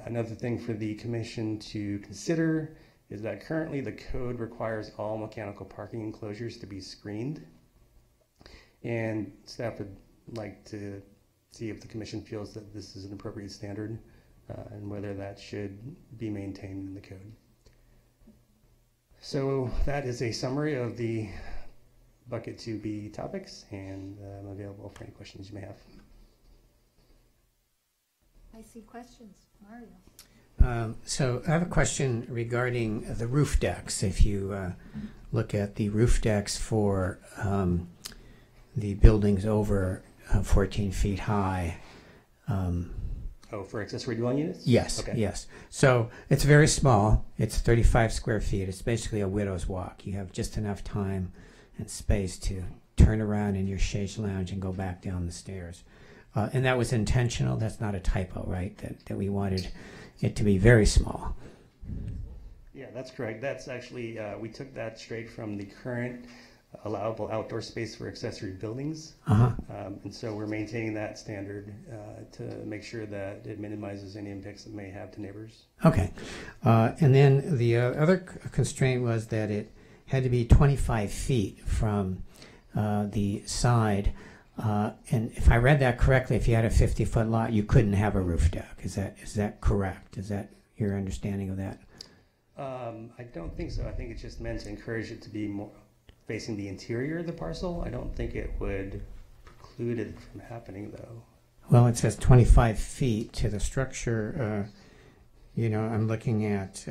Another thing for the commission to consider is that currently the code requires all mechanical parking enclosures to be screened. And staff would like to see if the commission feels that this is an appropriate standard and whether that should be maintained in the code. So that is a summary of the Bucket 2B topics, and I'm available for any questions you may have. I see questions. Mario. So I have a question regarding the roof decks. If you look at the roof decks for the buildings over 14 feet high. Oh, for accessory dwelling units? Yes, okay. Yes. So it's very small. It's 35 square feet. It's basically a widow's walk. You have just enough time and space to turn around in your chaise lounge and go back down the stairs. And that was intentional. That's not a typo, right? That we wanted it to be very small. Yeah, that's correct. That's actually, we took that straight from the current allowable outdoor space for accessory buildings. And so we're maintaining that standard to make sure that it minimizes any impacts it may have to neighbors. Okay. And then the other constraint was that it had to be 25 feet from the side. And if I read that correctly, if you had a 50-foot lot, you couldn't have a roof deck. Is that correct? Is that your understanding of that? I don't think so. I think it's just meant to encourage it to be more facing the interior of the parcel. I don't think it would preclude it from happening, though. Well, it says 25 feet to the structure. I'm looking at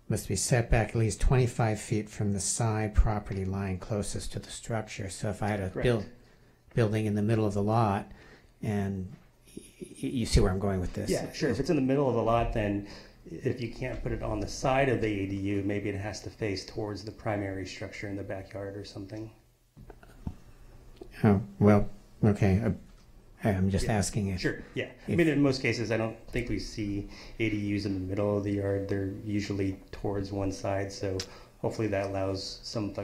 must be set back at least 25 feet from the side property line closest to the structure. So if I had a building in the middle of the lot, and you see where I'm going with this? Yeah, sure. If it's in the middle of the lot, then if you can't put it on the side of the ADU, maybe it has to face towards the primary structure in the backyard or something. Oh, well, okay. I'm just asking if... Sure, yeah. I mean, in most cases, I don't think we see ADUs in the middle of the yard. They're usually towards one side, so hopefully that allows some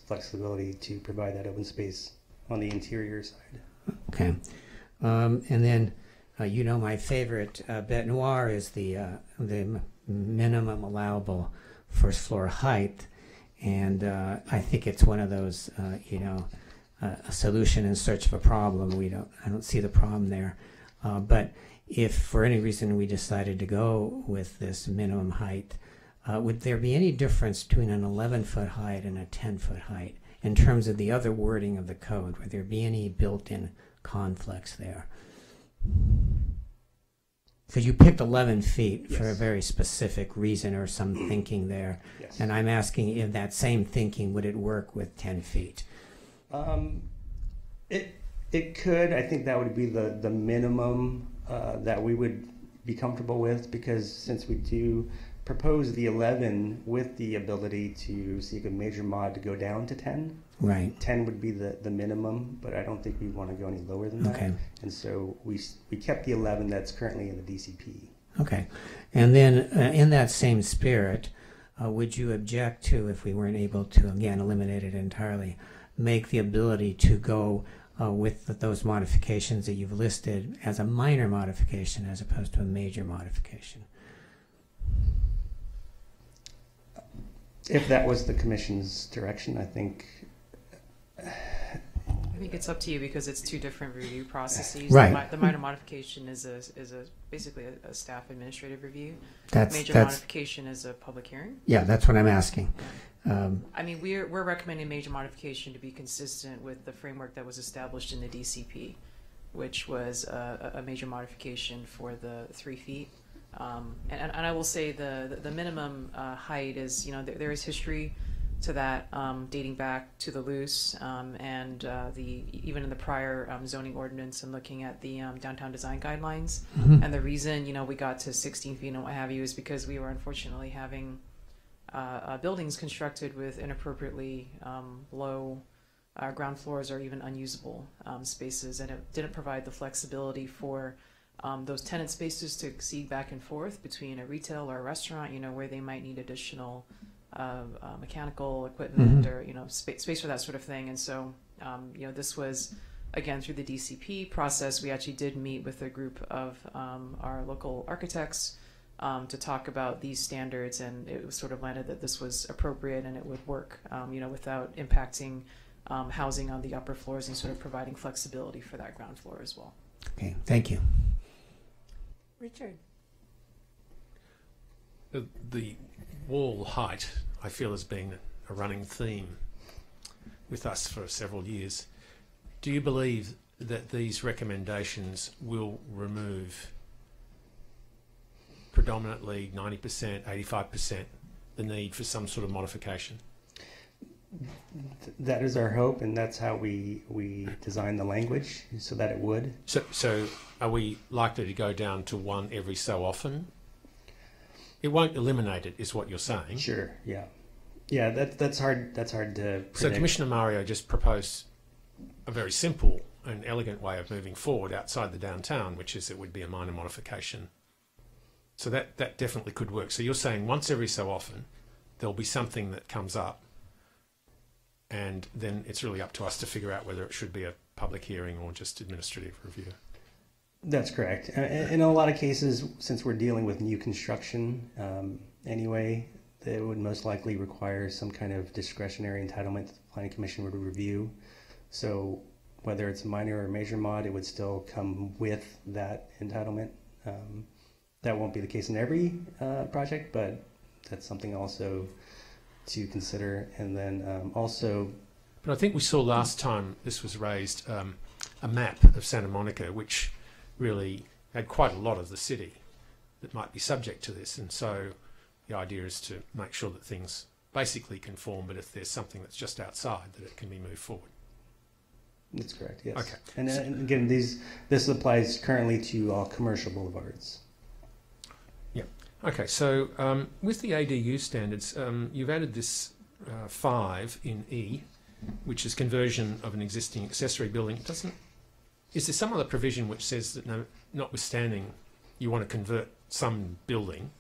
flexibility to provide that open space on the interior side. Okay. And then, my favorite bête noire is the minimum allowable first floor height. And I think it's one of those, a solution in search of a problem. I don't see the problem there. But if for any reason we decided to go with this minimum height, would there be any difference between an 11-foot height and a 10-foot height in terms of the other wording of the code? Would there be any built-in conflicts there? Because you picked 11 feet for a very specific reason or some thinking there. Yes. And I'm asking if that same thinking, would it work with 10 feet? It could. I think that would be the minimum that we would be comfortable with, because since we do propose the 11 with the ability to seek a major mod to go down to 10. Right. 10 would be the minimum, but I don't think we want to go any lower than that. Okay. And so we kept the 11 that's currently in the DCP. Okay. And then in that same spirit, would you object to, if we weren't able to, again, eliminate it entirely, make the ability to go with those modifications that you've listed as a minor modification as opposed to a major modification? If that was the commission's direction, I think it's up to you, because it's two different review processes. Right. The minor modification is basically a staff administrative review. That's modification is a public hearing. Yeah, that's what I'm asking. I mean, we're recommending major modification to be consistent with the framework that was established in the DCP, which was a major modification for the 3 feet. And I will say the minimum height is, there is history to that, dating back to the loose, and even in the prior zoning ordinance, and looking at the downtown design guidelines. Mm-hmm. And the reason we got to 16 feet and what have you is because we were unfortunately having buildings constructed with inappropriately low ground floors or even unusable spaces, and it didn't provide the flexibility for those tenant spaces to exceed back and forth between a retail or a restaurant, where they might need additional mechanical equipment or, space for that sort of thing. And so, this was, again, through the DCP process, we actually did meet with a group of our local architects to talk about these standards, and it was sort of landed that this was appropriate and it would work, without impacting housing on the upper floors and sort of providing flexibility for that ground floor as well. Okay, thank you. Richard. The wall height, I feel, has been a running theme with us for several years. Do you believe that these recommendations will remove predominantly 90%, 85%, the need for some sort of modification? That is our hope, and that's how we design the language so that it would. So are we likely to go down to one every so often? It won't eliminate it, is what you're saying. Sure. Yeah. That's hard. That's hard to predict. So Commissioner Mario just proposed a very simple and elegant way of moving forward outside the downtown, which is it would be a minor modification. So that definitely could work. So you're saying once every so often there'll be something that comes up, and then it's really up to us to figure out whether it should be a public hearing or just administrative review. That's correct. In a lot of cases, since we're dealing with new construction anyway, it would most likely require some kind of discretionary entitlement that the Planning Commission would review. So whether it's a minor or major mod, it would still come with that entitlement. That won't be the case in every project, but that's something also to consider. And then also... But I think we saw last time this was raised a map of Santa Monica, which really had quite a lot of the city that might be subject to this. And so the idea is to make sure that things basically conform, but if there's something that's just outside, that it can be moved forward. That's correct, yes. Okay. And again, this applies currently to all commercial boulevards. Yeah. Okay, so with the ADU standards, you've added this 5 in E, which is conversion of an existing accessory building. Is there some other provision which says that notwithstanding you want to convert some building,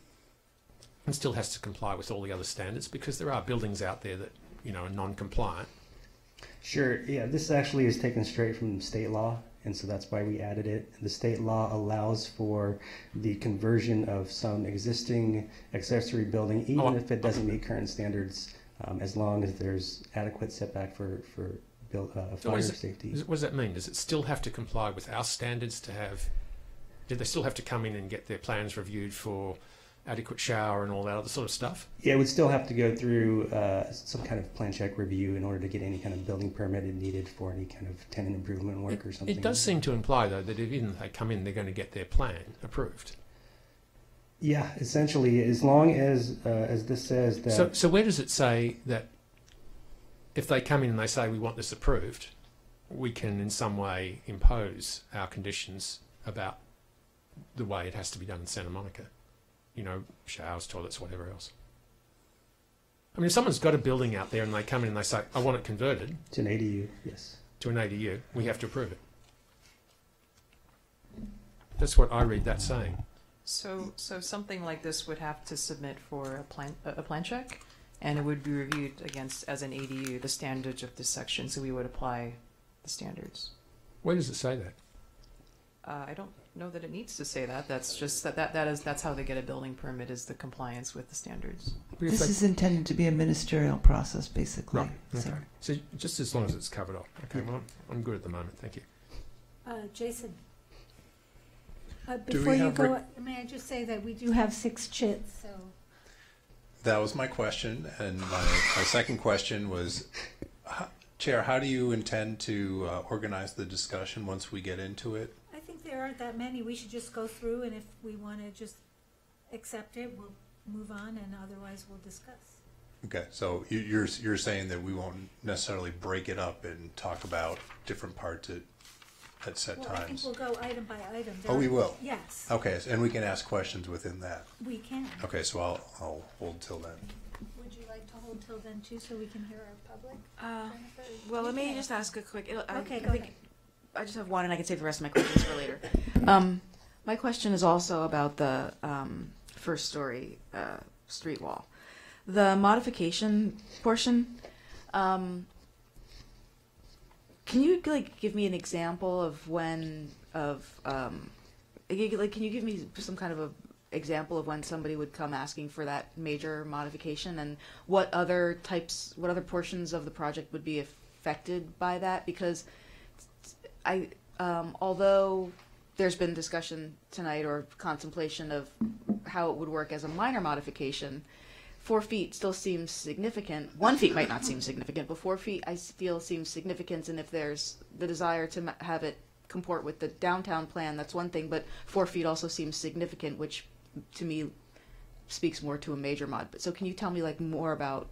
it still has to comply with all the other standards? Because there are buildings out there that are non-compliant. Sure. Yeah, this actually is taken straight from state law, and so that's why we added it. The state law allows for the conversion of some existing accessory building, even if it doesn't meet current standards, as long as there's adequate setback for fire safety. What does that mean? Does it still have to comply with our standards to have... Did they still have to come in and get their plans reviewed for adequate shower and all that other sort of stuff? Yeah, it would still have to go through some kind of plan check review in order to get any kind of building permit needed for any kind of tenant improvement work or something. It does seem to imply, though, that even if they come in, they're going to get their plan approved. Yeah, essentially, as long as this says that... So where does it say that if they come in and they say, we want this approved, we can in some way impose our conditions about the way it has to be done in Santa Monica? Showers, toilets, whatever else. I mean, if someone's got a building out there and they come in and they say, I want it converted... To an ADU, yes. To an ADU, we have to approve it. That's what I read that saying. So something like this would have to submit for a plan check, and it would be reviewed against, as an ADU, the standards of this section, so we would apply the standards. Where does it say that? I don't know that it needs to say that. That's just that's how they get a building permit, is the compliance with the standards. This is intended to be a ministerial process, basically. Right. Okay. So just as long as it's covered off. Okay, well, I'm good at the moment. Thank you. Jason. Before you go, may I just say that we do have 6 chits, so... That was my question, and my second question was, Chair, how do you intend to organize the discussion once we get into it? I think there aren't that many. We should just go through, and if we want to just accept it, we'll move on, and otherwise we'll discuss. Okay, so you're saying that we won't necessarily break it up and talk about different parts at set times? I think we'll go item by item. Oh, we will? Yes. Okay, and we can ask questions within that? We can. Okay, so I'll hold till then. Would you like to hold till then, too, so we can hear our public? Well, let me just ask a quick... Okay, go ahead. I just have one, and I can save the rest of my questions for later. My question is also about the first-story street wall. the modification portion, can you like give me an example of when can you give me some kind of a example of when somebody would come asking for that major modification, and what other portions of the project would be affected by that? Because although there's been discussion tonight or contemplation of how it would work as a minor modification, 4 feet still seems significant. 1 feet might not seem significant, but 4 feet I feel seems significant. And if there's the desire to have it comport with the downtown plan, that's one thing, but 4 feet also seems significant, which to me speaks more to a major mod. But so can you tell me like more about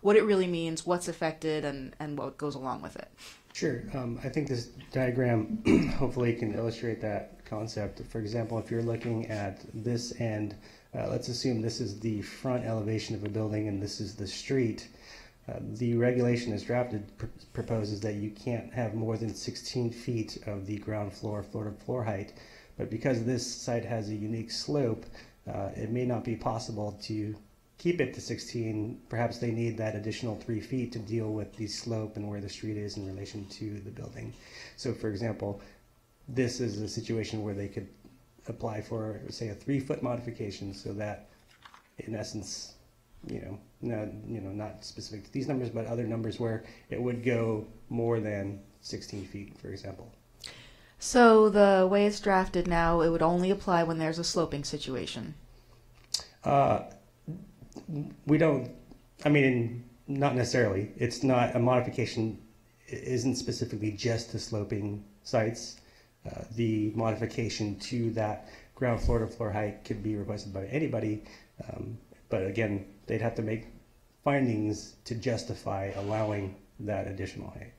what it really means, what's affected, and what goes along with it? Sure. I think this diagram hopefully can illustrate that concept. For example, if you're looking at this end, let's assume this is the front elevation of a building and this is the street. The regulation as drafted proposes that you can't have more than 16 feet of the ground floor, floor-to-floor height. But because this site has a unique slope, it may not be possible to keep it to 16. Perhaps they need that additional 3 feet to deal with the slope and where the street is in relation to the building. So for example, this is a situation where they could apply for, say, a 3-foot modification, so that in essence, not specific to these numbers, but other numbers where it would go more than 16 feet, for example. So the way it's drafted now, it would only apply when there's a sloping situation. We don't, not necessarily. It's not, a modification isn't specifically just to sloping sites. The modification to that ground floor to floor height could be requested by anybody. But again, they'd have to make findings to justify allowing that additional height.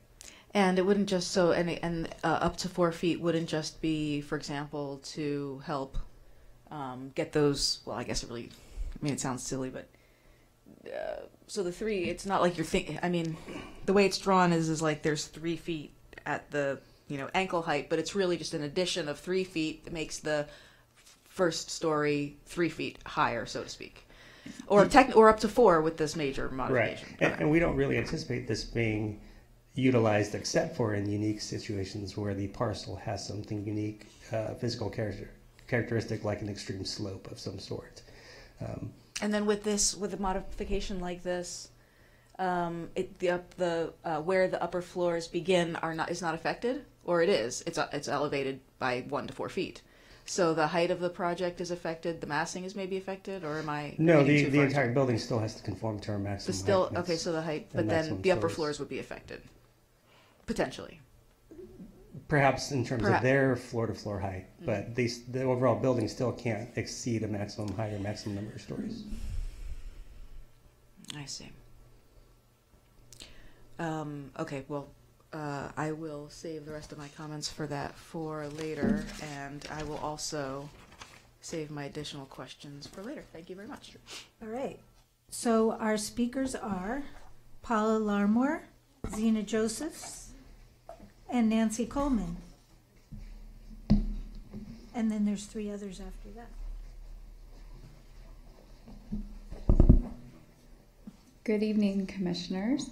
And it wouldn't just, up to 4 feet wouldn't just be, for example, to help get those, well, I guess it really, it sounds silly, but so the 3, it's not like you're thinking, the way it's drawn is like there's 3 feet at the, ankle height, but it's really just an addition of 3 feet that makes the first story 3 feet higher, so to speak. Or up to 4 with this major modification. Right, and we don't really anticipate this being utilized except for in unique situations where the parcel has something unique, physical characteristic like an extreme slope of some sort. And then with a modification like this, where the upper floors begin is not affected, or it is. It's elevated by 1 to 4 feet. So the height of the project is affected. The massing is maybe affected, or am I? No, the entire building still has to conform to our maximum. Height. Okay, so the height, but then the upper floors would be affected, potentially. Perhaps in terms of their floor-to-floor height, but the overall building still can't exceed a maximum height or maximum number of stories. I see. Okay, well, I will save the rest of my comments for later, and I will also save my additional questions for later. Thank you very much. All right. So our speakers are Paula Larmore, Zena Josephs, and Nancy Coleman. And then there's 3 others after that. Good evening, commissioners.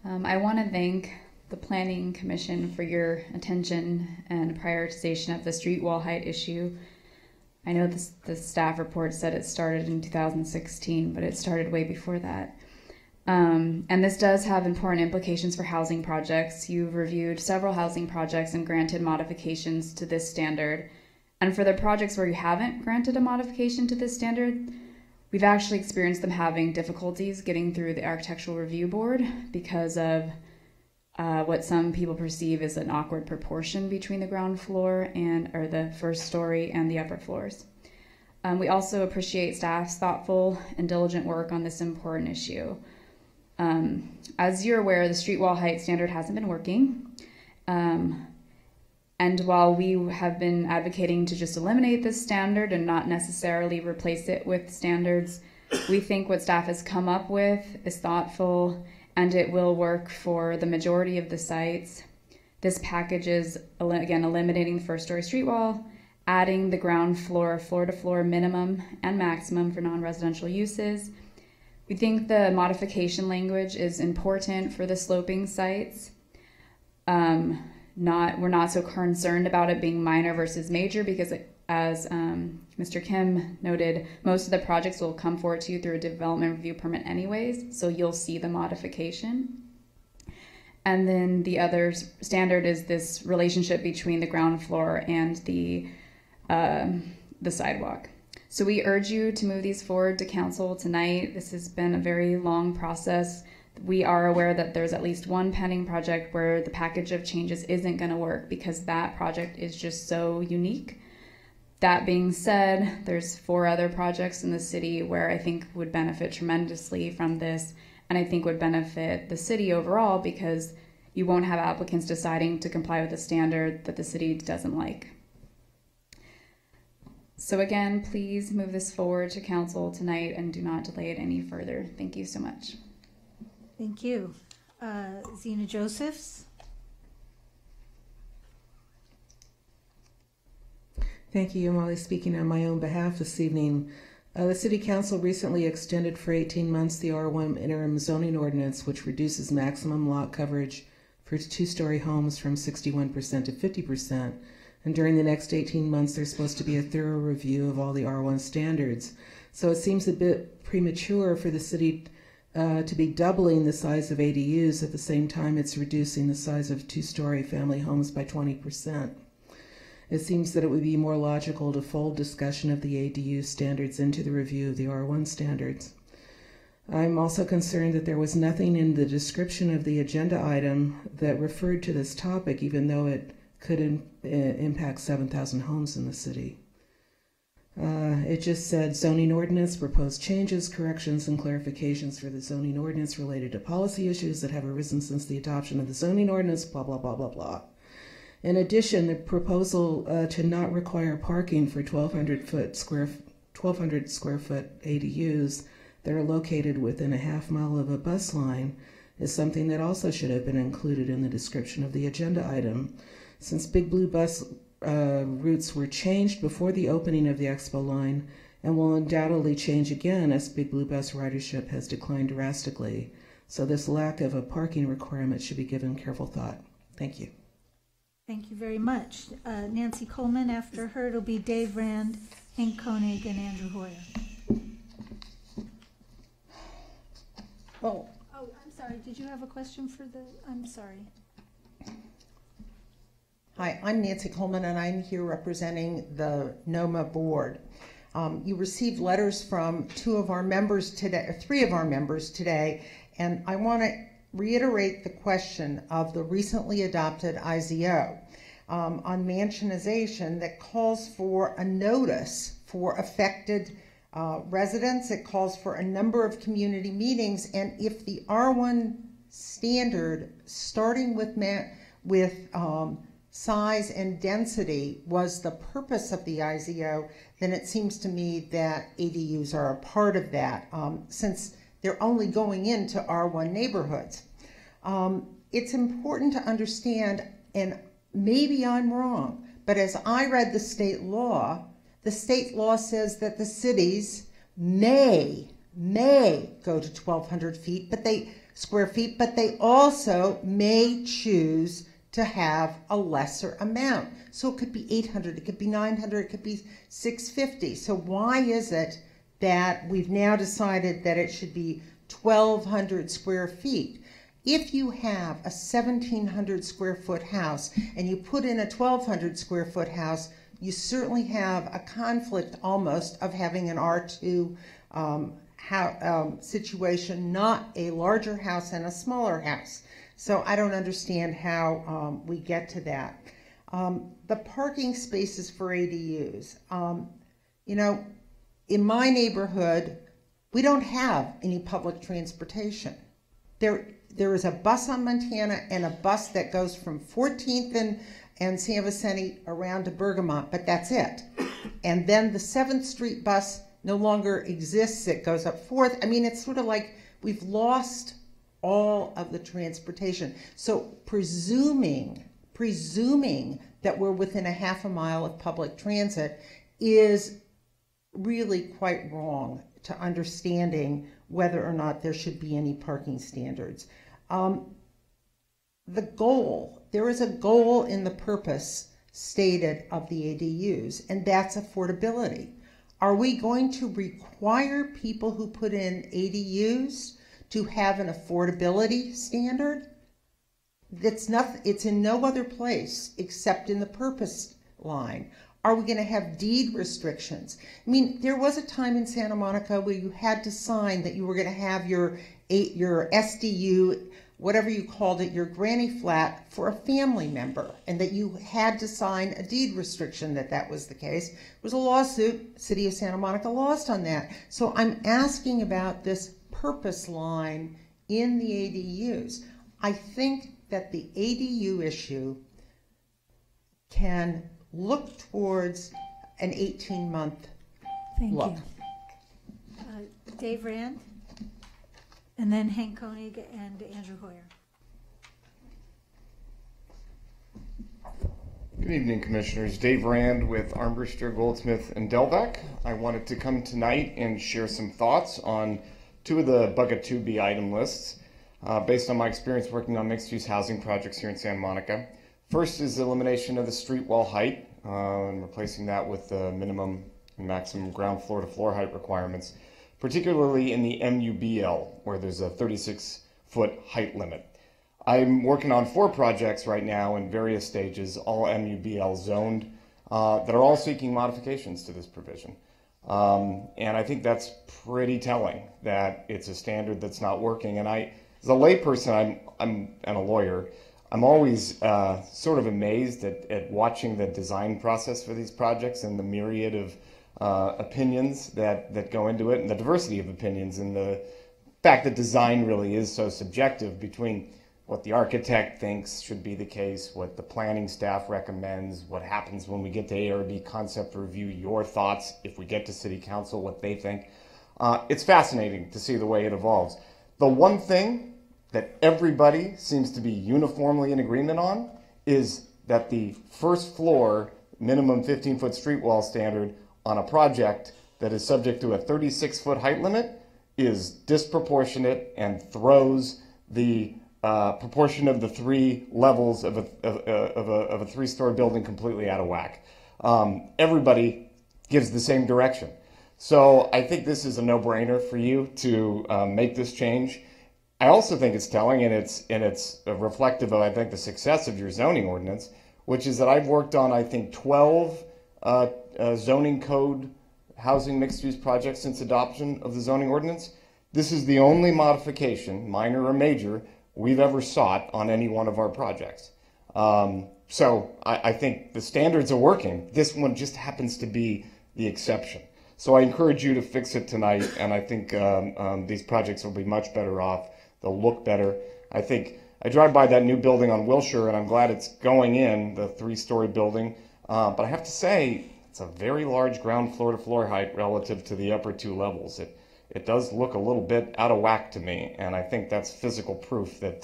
I want to thank the Planning Commission for your attention and prioritization of the street wall height issue. I know the staff report said it started in 2016, but it started way before that. And this does have important implications for housing projects. You've reviewed several housing projects and granted modifications to this standard. And for the projects where you haven't granted a modification to this standard, we've actually experienced them having difficulties getting through the Architectural Review Board because of what some people perceive as an awkward proportion between the ground floor or the first story and the upper floors. We also appreciate staff's thoughtful and diligent work on this important issue. As you're aware, the street wall height standard hasn't been working. And while we have been advocating to just eliminate this standard and not necessarily replace it with standards, we think what staff has come up with is thoughtful and it will work for the majority of the sites. This package is, again, eliminating the first story street wall, adding the ground floor, floor-to-floor minimum and maximum for non-residential uses, We think the modification language is important for the sloping sites. We're not so concerned about it being minor versus major because as Mr. Kim noted, most of the projects will come forward to you through a development review permit anyways, so you'll see the modification. And then the other standard is this relationship between the ground floor and the sidewalk. So we urge you to move these forward to council tonight. This has been a very long process. We are aware that there's at least one pending project where the package of changes isn't going to work because that project is just so unique. That being said, there's 4 other projects in the city where I think would benefit tremendously from this, and I think would benefit the city overall because you won't have applicants deciding to comply with a standard that the city doesn't like. So again, please move this forward to council tonight and do not delay it any further. Thank you so much. Thank you. Zena Josephs. Thank you. I'm only speaking on my own behalf this evening. The City Council recently extended for 18 months the R1 interim zoning ordinance, which reduces maximum lot coverage for 2-story homes from 61% to 50%. And during the next 18 months, there's supposed to be a thorough review of all the R1 standards. So it seems a bit premature for the city to be doubling the size of ADUs at the same time it's reducing the size of 2-story family homes by 20%. It seems that it would be more logical to fold discussion of the ADU standards into the review of the R1 standards. I'm also concerned that there was nothing in the description of the agenda item that referred to this topic, even though it could impact 7,000 homes in the city. It just said zoning ordinance, proposed changes, corrections, and clarifications for the zoning ordinance related to policy issues that have arisen since the adoption of the zoning ordinance, blah, blah, blah, blah, blah. In addition, the proposal to not require parking for 1,200 square foot ADUs that are located within a half mile of a bus line is something that also should have been included in the description of the agenda item. Since Big Blue bus routes were changed before the opening of the Expo line and will undoubtedly change again as Big Blue bus ridership has declined drastically. So this lack of a parking requirement should be given careful thought. Thank you. Thank you very much. Nancy Coleman, after her, it'll be Dave Rand, Hank Koenig, and Andrew Hoyer. Well, oh, I'm sorry. Did you have a question for the, I'm sorry. Hi, I'm Nancy Coleman, and I'm here representing the NOMA board. You received letters from 3 of our members today, and I want to reiterate the question of the recently adopted IZO on mansionization that calls for a notice for affected residents. It calls for a number of community meetings, and if the R1 standard, starting with size and density, was the purpose of the IZO, then it seems to me that ADUs are a part of that, since they're only going into R1 neighborhoods. It's important to understand, and maybe I'm wrong, but as I read the state law says that the cities may go to 1,200 square feet, but they also may choose to have a lesser amount. So it could be 800, it could be 900, it could be 650. So why is it that we've now decided that it should be 1,200 square feet? If you have a 1,700 square foot house and you put in a 1,200 square foot house, you certainly have a conflict almost of having an R2 situation, not a larger house and a smaller house. So I don't understand how we get to that. The parking spaces for ADUs. In my neighborhood, we don't have any public transportation. There is a bus on Montana and a bus that goes from 14th and San Vicente around to Bergamot, but that's it. And then the 7th Street bus no longer exists. It goes up 4th. I mean, it's sort of like we've lost all of the transportation. So presuming that we're within a half a mile of public transit is really quite wrong to understanding whether or not there should be any parking standards. The goal, there is a goal in the purpose stated of the ADUs, and that's affordability. Are we going to require people who put in ADUs to have an affordability standard? It's in no other place except in the purpose line. Are we going to have deed restrictions? I mean, there was a time in Santa Monica where you had to sign that you were going to have your SDU, whatever you called it, your granny flat for a family member, and that you had to sign a deed restriction that was the case. There was a lawsuit, City of Santa Monica lost on that. So I'm asking about this purpose line in the ADUs. I think that the ADU issue can look towards an 18-month look. Thank you. Dave Rand, and then Hank Koenig and Andrew Hoyer. Good evening, Commissioners. Dave Rand with Armbruster, Goldsmith, and Delvec. I wanted to come tonight and share some thoughts on two of the Bucket 2B item lists based on my experience working on mixed-use housing projects here in Santa Monica. First is the elimination of the street wall height and replacing that with the minimum and maximum ground floor to floor height requirements, particularly in the MUBL, where there's a 36-foot height limit. I'm working on 4 projects right now in various stages, all MUBL zoned, that are all seeking modifications to this provision. And I think that's pretty telling that it's a standard that's not working. And I, as a layperson, I'm a lawyer, I'm always sort of amazed at watching the design process for these projects and the myriad of opinions that go into it, and the diversity of opinions, and the fact that design really is so subjective between what the architect thinks should be the case, what the planning staff recommends, what happens when we get to ARB concept review, your thoughts, if we get to City Council, what they think. It's fascinating to see the way it evolves. The one thing that everybody seems to be uniformly in agreement on is that the first floor minimum 15-foot street wall standard on a project that is subject to a 36-foot height limit is disproportionate and throws the proportion of the 3 levels of a 3-story building completely out of whack. Everybody gives the same direction. So I think this is a no-brainer for you to make this change. I also think it's telling, and it's reflective of, I think, the success of your zoning ordinance, which is that I've worked on, I think, 12 zoning code housing mixed-use projects since adoption of the zoning ordinance. This is the only modification, minor or major, we've ever sought on any one of our projects. So I think the standards are working. This one just happens to be the exception. So I encourage you to fix it tonight, and I think these projects will be much better off. They'll look better. I think I drive by that new building on Wilshire, and I'm glad it's going in, the 3-story building. But I have to say, it's a very large ground floor to floor height relative to the upper 2 levels. It does look a little bit out of whack to me, and I think that's physical proof that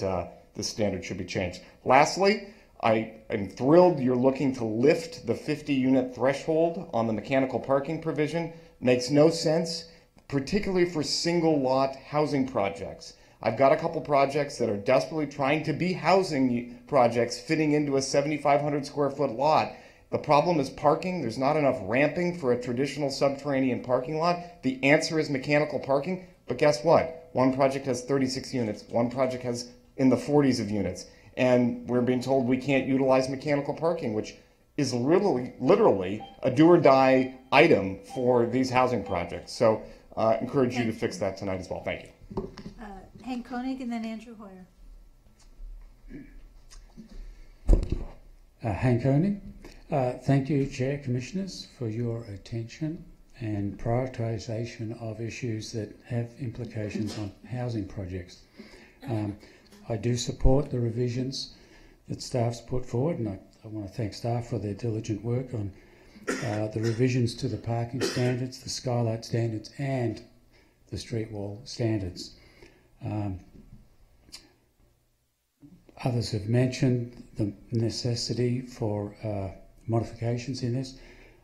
this standard should be changed. Lastly, I am thrilled you're looking to lift the 50-unit threshold on the mechanical parking provision. Makes no sense, particularly for single lot housing projects. I've got a couple projects that are desperately trying to be housing projects fitting into a 7,500 square foot lot. The problem is parking. There's not enough ramping for a traditional subterranean parking lot. The answer is mechanical parking, but guess what? One project has 36 units. One project has in the 40s of units. And we're being told we can't utilize mechanical parking, which is literally a do or die item for these housing projects. So encourage you to fix that tonight as well. Thank you. Hank Koenig and then Andrew Hoyer. Hank Koenig. Thank you, Chair, Commissioners, for your attention and prioritisation of issues that have implications on housing projects. I do support the revisions that staff's put forward, and I want to thank staff for their diligent work on the revisions to the parking standards, the skylight standards, and the street wall standards. Others have mentioned the necessity for modifications in this,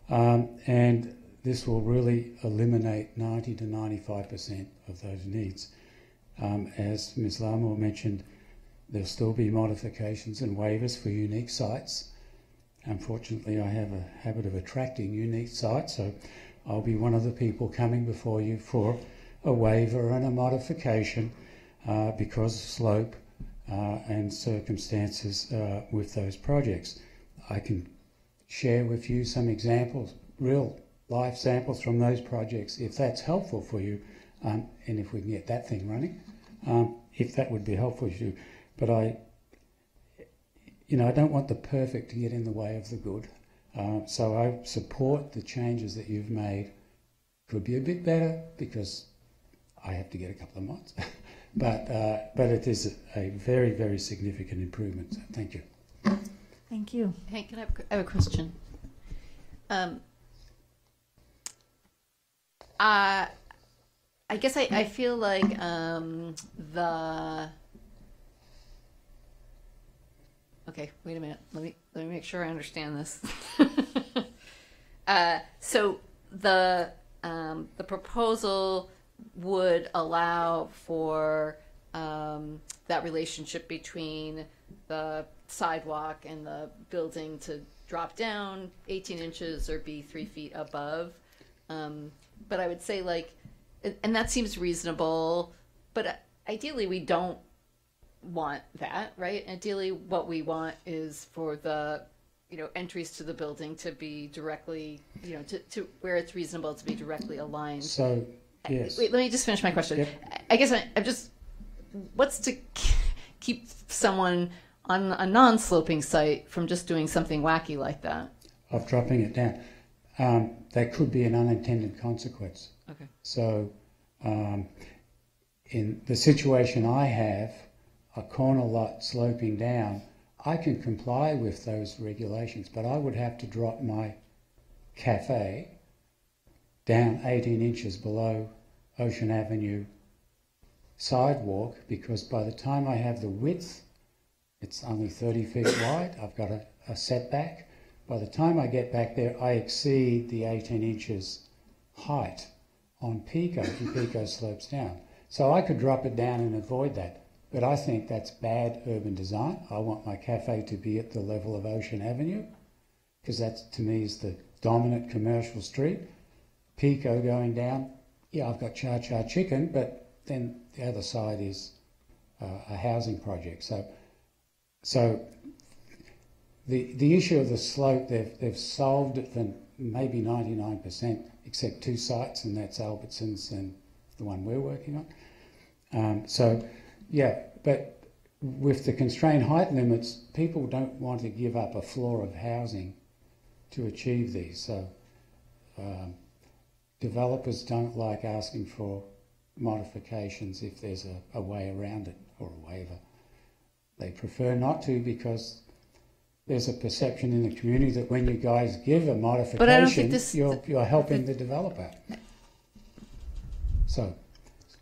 and this will really eliminate 90 to 95% of those needs. As Ms. Larmore mentioned, there'll still be modifications and waivers for unique sites. Unfortunately, I have a habit of attracting unique sites, so I'll be one of the people coming before you for a waiver and a modification because of slope and circumstances with those projects. I can share with you some examples, real life samples from those projects, if that's helpful for you, and if we can get that thing running, if that would be helpful to you. But I don't want the perfect to get in the way of the good. So I support the changes that you've made. Could be a bit better because I have to get a couple of months, but it is a very, very significant improvement. So thank you. Thank you. Hey, can I have a question? I guess I feel like okay, wait a minute. Let me make sure I understand this. So the proposal would allow for that relationship between the sidewalk and the building to drop down 18 inches or be 3 feet above. But I would say and that seems reasonable, but ideally we don't want that, right? Ideally what we want is for the entries to the building to be directly, to where it's reasonable to be directly aligned. So, yes. Wait, let me just finish my question. Yep. I guess I'm just, what's to keep someone on a non-sloping site from just doing something wacky like that? Of dropping it down. That could be an unintended consequence. Okay. So, in the situation I have, a corner lot sloping down, I can comply with those regulations, but I would have to drop my cafe down 18 inches below Ocean Avenue sidewalk, because by the time I have the width, it's only 30 feet wide, I've got a setback. By the time I get back there, I exceed the 18 inches height on Pico, and Pico slopes down. So I could drop it down and avoid that. But I think that's bad urban design. I want my cafe to be at the level of Ocean Avenue, because that to me is the dominant commercial street. Pico going down, yeah, I've got Cha Cha Chicken, but then the other side is a housing project. So the issue of the slope, they've solved it for maybe 99%, except 2 sites, and that's Albertsons and the one we're working on. Yeah, but with the constrained height limits, people don't want to give up a floor of housing to achieve these. So developers don't like asking for modifications if there's a way around it or a waiver. They prefer not to, because there's a perception in the community that when you guys give a modification, but I don't think you're helping the developer. So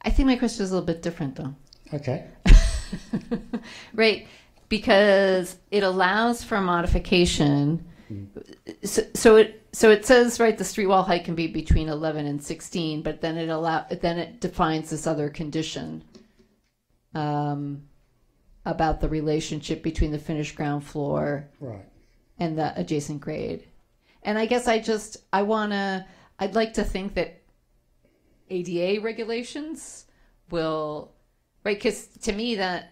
I think my question is a little bit different, though. Okay. Right, because it allows for modification. So it says, right, the street wall height can be between 11 and 16, but then it defines this other condition about the relationship between the finished ground floor and the adjacent grade. And I guess I'd like to think that ADA regulations will, right, because to me that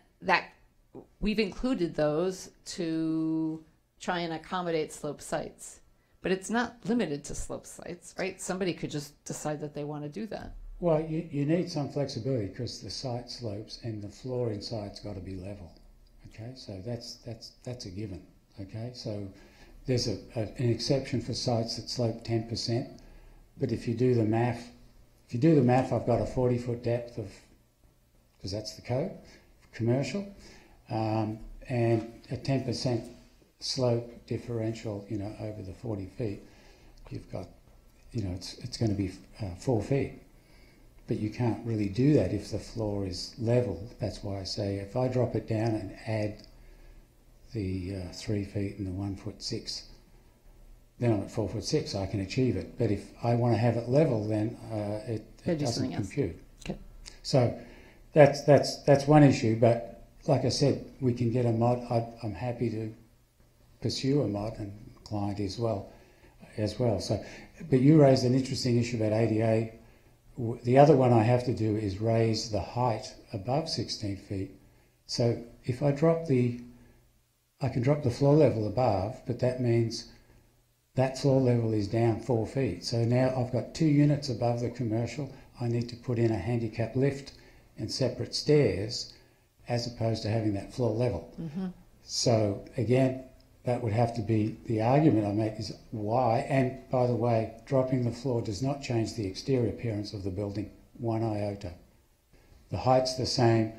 we've included those to try and accommodate slope sites, but it's not limited to slope sites, right? Somebody could just decide that they want to do that. Well, you need some flexibility, because the site slopes and the floor inside's got to be level. Okay, so that's a given. Okay, so there's an exception for sites that slope 10%, but if you do the math, I've got a 40-foot depth of, because that's the code, commercial, and a 10% slope differential, over the 40 feet, you've got, it's going to be 4 feet. But you can't really do that if the floor is level. That's why I say if I drop it down and add the 3 feet and the 1'6", then I'm at 4'6", I can achieve it. But if I want to have it level, then it doesn't compute. Okay. So that's one issue. But like I said, we can get a mod. I'm happy to pursue a mod, and client as well. So, but you raised an interesting issue about ADA. The other one I have to do is raise the height above 16 feet. So if I can drop the floor level above, but that means that floor level is down 4 feet. So now I've got 2 units above the commercial. I need to put in a handicap lift and separate stairs as opposed to having that floor level. Mm-hmm. So again, that would have to be the argument I make is why. And by the way, dropping the floor does not change the exterior appearance of the building one iota. The height's the same.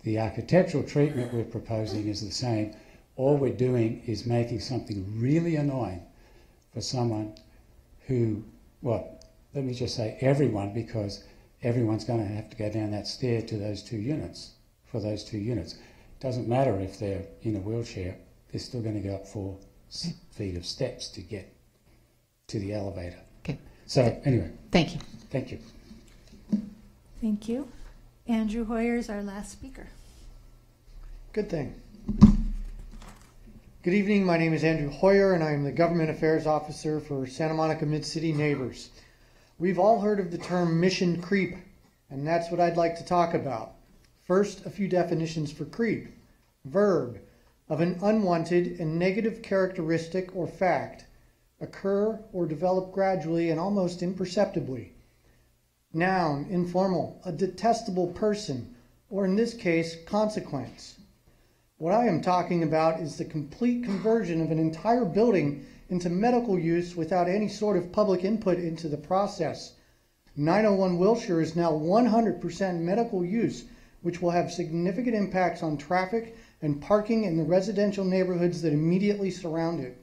The architectural treatment we're proposing is the same. All we're doing is making something really annoying for someone who, well, let me just say everyone, because everyone's going to have to go down that stair to those 2 units, for those 2 units. Doesn't matter if they're in a wheelchair, they're still going to go up 4 feet of steps to get to the elevator. Okay. So anyway. Thank you. Thank you. Thank you. Andrew Hoyer is our last speaker. Good thing. Good evening. My name is Andrew Hoyer, and I am the Government Affairs Officer for Santa Monica Mid-City Neighbors. We've all heard of the term mission creep, and that's what I'd like to talk about. First, a few definitions for creep. Verb, of an unwanted and negative characteristic or fact, occur or develop gradually and almost imperceptibly. Noun, informal, a detestable person, or in this case, consequence. What I am talking about is the complete conversion of an entire building into medical use without any sort of public input into the process. 901 Wilshire is now 100% medical use, which will have significant impacts on traffic and parking in the residential neighborhoods that immediately surround it.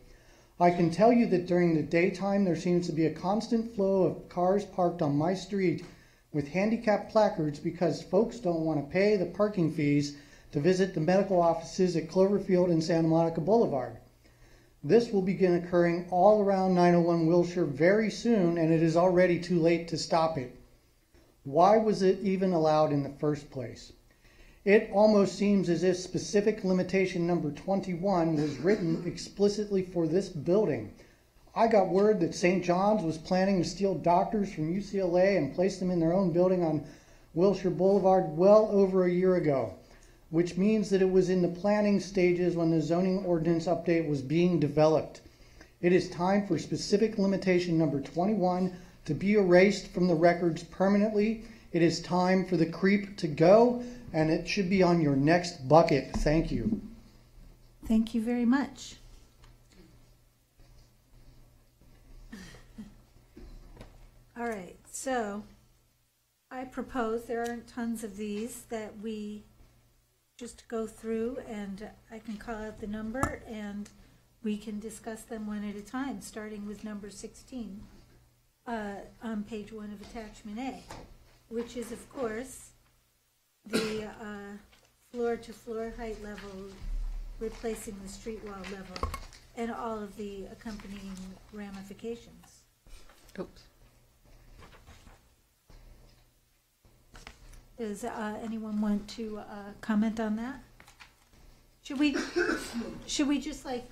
I can tell you that during the daytime there seems to be a constant flow of cars parked on my street with handicap placards because folks don't want to pay the parking fees to visit the medical offices at Cloverfield and Santa Monica Boulevard. This will begin occurring all around 901 Wilshire very soon, and it is already too late to stop it. Why was it even allowed in the first place? It almost seems as if specific limitation number 21 was written explicitly for this building. I got word that St. John's was planning to steal doctors from UCLA and place them in their own building on Wilshire Boulevard well over a year ago, which means that it was in the planning stages when the zoning ordinance update was being developed. It is time for specific limitation number 21 to be erased from the records permanently. It is time for the creep to go, and it should be on your next bucket. Thank you. Thank you very much. All right, so I propose, there aren't tons of these, that we just go through and I can call out the number and we can discuss them one at a time, starting with number 16 on page 1 of attachment A, which is, of course, the floor-to-floor height level, replacing the street wall level, and all of the accompanying ramifications. Oops. Does anyone want to comment on that? Should we just like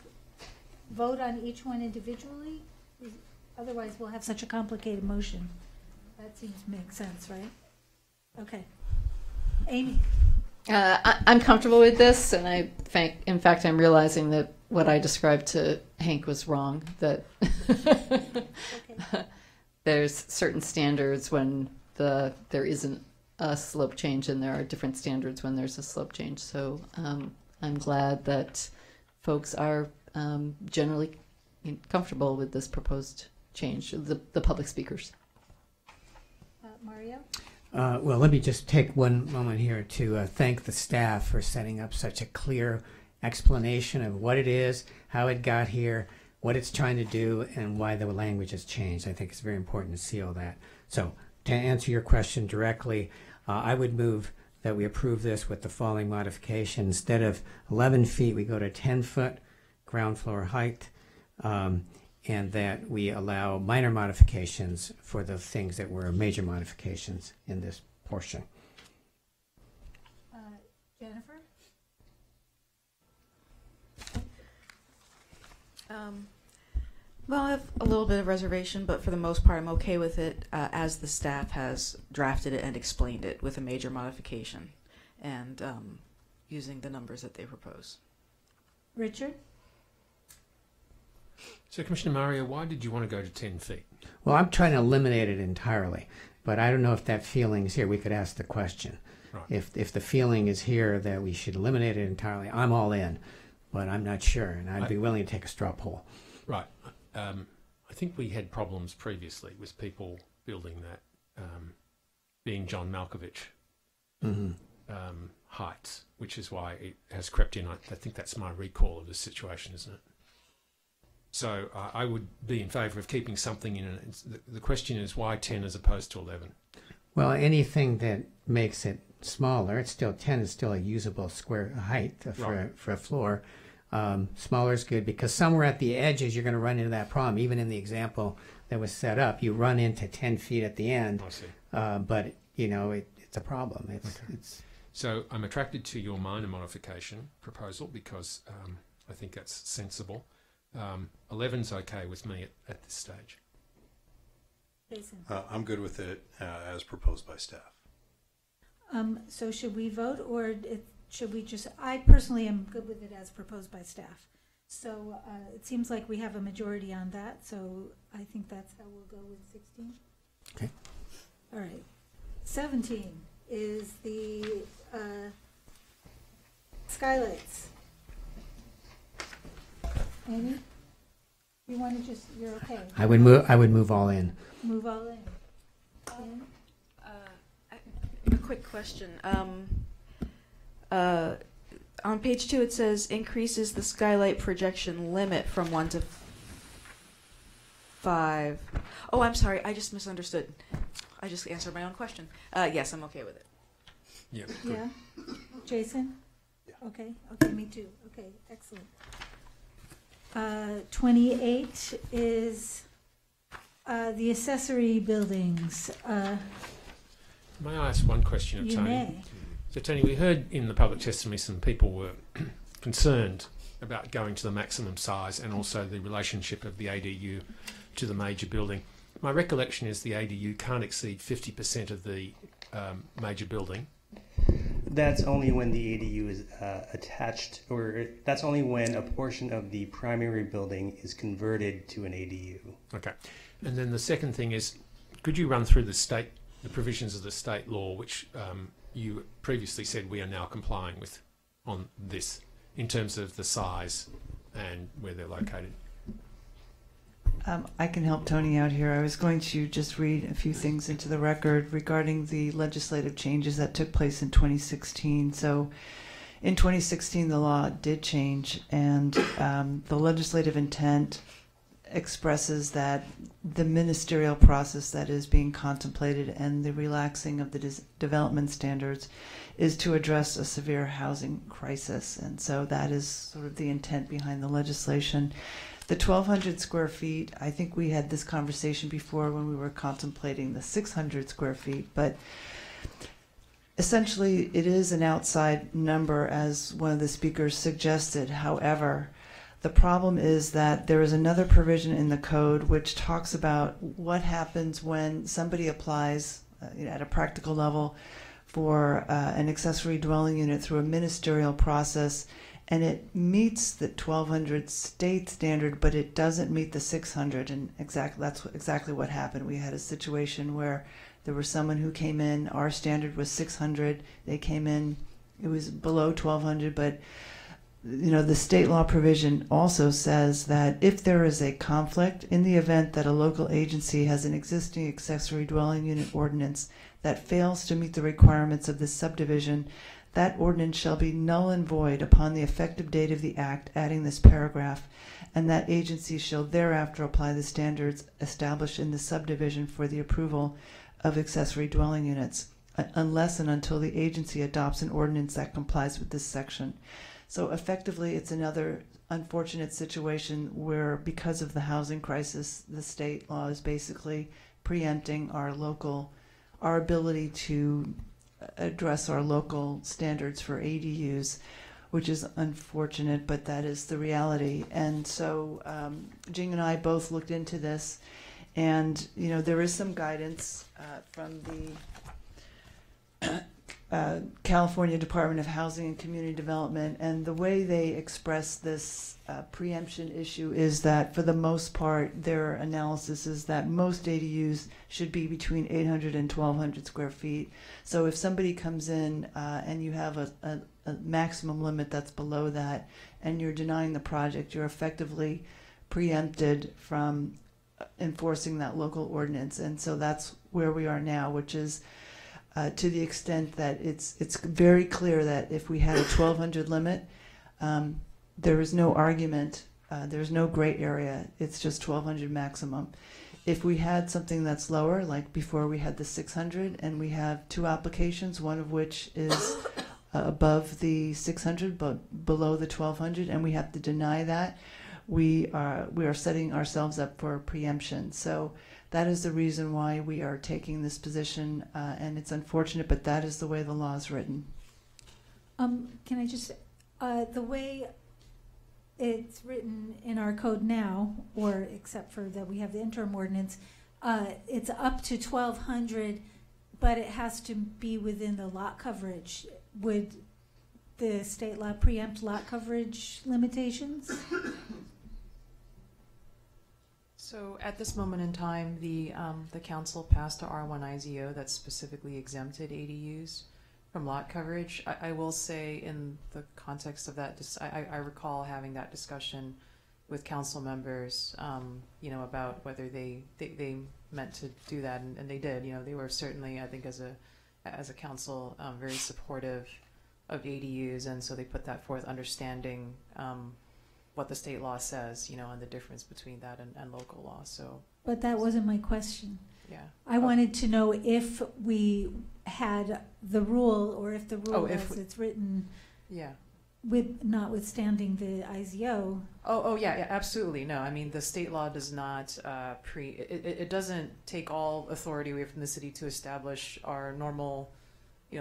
vote on each one individually? Otherwise, we'll have such a complicated motion. That seems to make sense, right? Okay. Amy. I'm comfortable with this, and in fact, I'm realizing that what I described to Hank was wrong, that there's certain standards when there isn't a slope change, and there are different standards when there's a slope change. So I'm glad that folks are generally comfortable with this proposed change, the public speakers. Mario? Well, let me just take one moment here to thank the staff for setting up such a clear explanation of what it is, how it got here, what it's trying to do, and why the language has changed. I think it's very important to see all that. So to answer your question directly, I would move that we approve this with the following modification. Instead of 11 feet, we go to 10 foot ground floor height. and that we allow minor modifications for the things that were major modifications in this portion. Jennifer? Well, I have a little bit of reservation, but for the most part, I'm okay with it as the staff has drafted it and explained it with a major modification and using the numbers that they propose. Richard? So, Commissioner Mario, why did you want to go to 10 feet? Well, I'm trying to eliminate it entirely, but I don't know if that feeling is here. We could ask the question. Right. If the feeling is here that we should eliminate it entirely, I'm all in, but I'm not sure, and I'd be willing to take a straw poll. Right. I think we had problems previously with people building that, being John Malkovich heights, which is why it has crept in. I think that's my recall of the situation, isn't it? So I would be in favour of keeping something in it. The question is why 10 as opposed to 11? Well, anything that makes it smaller, it's still 10 is still a usable square height for a floor. Smaller is good because somewhere at the edges you're going to run into that problem. Even in the example that was set up, you run into 10 feet at the end. I see. But you know it's a problem. It's So I'm attracted to your minor modification proposal because I think that's sensible. 11's okay with me at this stage. Jason? I'm good with it as proposed by staff. So should we vote, or should we just, I personally am good with it as proposed by staff. So it seems like we have a majority on that, so I think that's how we'll go with 16. Okay. All right. 17 is the skylights. Amy, you want to just, you're okay? I would move all in. Move all in. A quick question. On page 2 it says increases the skylight projection limit from 1 to 5. Oh, I'm sorry. I just misunderstood. I just answered my own question. Yes, I'm okay with it. Yeah. Yeah. Jason? Yeah. Okay. Okay, me too. Okay, excellent. 28 is the accessory buildings. May I ask one question of You Tony? may. So, Tony, we heard in the public testimony some people were concerned about going to the maximum size and also the relationship of the ADU to the major building. My recollection is the ADU can't exceed 50% of the major building. That's only when the ADU is attached, or that's only when a portion of the primary building is converted to an ADU. Okay. And then the second thing is, could you run through the provisions of the state law, which you previously said we are now complying with on this, in terms of the size and where they're located? I can help Tony out here. I was going to just read a few things into the record regarding the legislative changes that took place in 2016. So in 2016, the law did change, and the legislative intent expresses that the ministerial process that is being contemplated and the relaxing of the development standards is to address a severe housing crisis. And so that is sort of the intent behind the legislation. The 1,200 square feet, I think we had this conversation before when we were contemplating the 600 square feet, but essentially it is an outside number, as one of the speakers suggested. However, the problem is that there is another provision in the code which talks about what happens when somebody applies at a practical level for an accessory dwelling unit through a ministerial process, and it meets the 1,200 state standard, but it doesn't meet the 600. And that's exactly what happened. We had a situation where there was someone who came in. Our standard was 600. They came in. It was below 1,200, but the state law provision also says that if there is a conflict in the event that a local agency has an existing accessory dwelling unit ordinance that fails to meet the requirements of this subdivision, that ordinance shall be null and void upon the effective date of the act adding this paragraph, and that agency shall thereafter apply the standards established in the subdivision for the approval of accessory dwelling units, unless and until the agency adopts an ordinance that complies with this section. So effectively, it's another unfortunate situation where, because of the housing crisis, the state law is basically preempting our ability to address our local standards for ADUs, which is unfortunate, but that is the reality. And so Jing and I both looked into this, and there is some guidance from the California Department of Housing and Community Development, and the way they express this preemption issue is that, for the most part, their analysis is that most ADUs should be between 800 and 1,200 square feet. So if somebody comes in and you have a maximum limit that's below that, and you're denying the project, you're effectively preempted from enforcing that local ordinance. And so that's where we are now, which is to the extent that it's very clear that if we had a 1,200 limit, there is no argument, there's no gray area, it's just 1,200 maximum. If we had something that's lower, like before we had the 600, and we have 2 applications, one of which is above the 600 but below the 1,200, and we have to deny that, we are setting ourselves up for preemption. So that is the reason why we are taking this position, and it's unfortunate, but that is the way the law is written. Can I just, the way it's written in our code now, or except for that we have the interim ordinance, it's up to 1,200, but it has to be within the lot coverage. Would the state law preempt lot coverage limitations? So at this moment in time, the council passed a R1 IZO that specifically exempted ADUs from lot coverage. I will say, in the context of that, I recall having that discussion with council members, about whether they meant to do that, and they did. They were certainly, I think, as a council, very supportive of ADUs, and so they put that forth, understanding what the state law says, and the difference between that and local law. So, but that wasn't my question. Yeah, I wanted to know if we had the rule, or if the rule as it's written, with notwithstanding the IZO. Yeah, absolutely. No, I mean, the state law does not it doesn't take all authority away from the city to establish our normal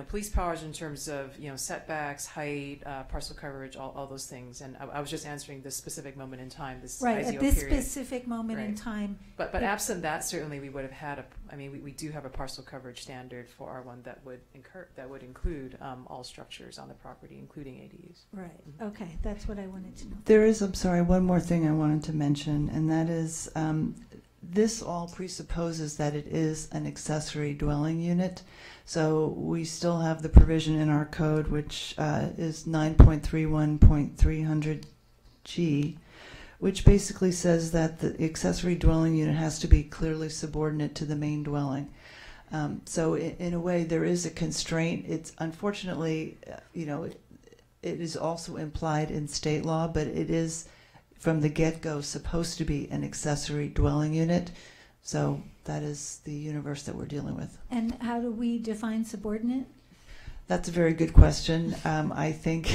police powers in terms of, setbacks, height, parcel coverage, all those things. And I was just answering this specific moment in time, this right, IZO at this period. specific moment in time. But absent that, certainly we would have had we do have a parcel coverage standard for R1 that would include all structures on the property, including ADUs. Right. Okay, that's what I wanted to know. There is, I'm sorry, one more thing I wanted to mention, and that is this all presupposes that it is an accessory dwelling unit. So we still have the provision in our code, which is 9.31.300G, which basically says that the accessory dwelling unit has to be clearly subordinate to the main dwelling. So in a way, there is a constraint. It's unfortunately, it is also implied in state law, but it is from the get-go supposed to be an accessory dwelling unit. So that is the universe that we're dealing with. And how do we define subordinate? That's a very good question. I think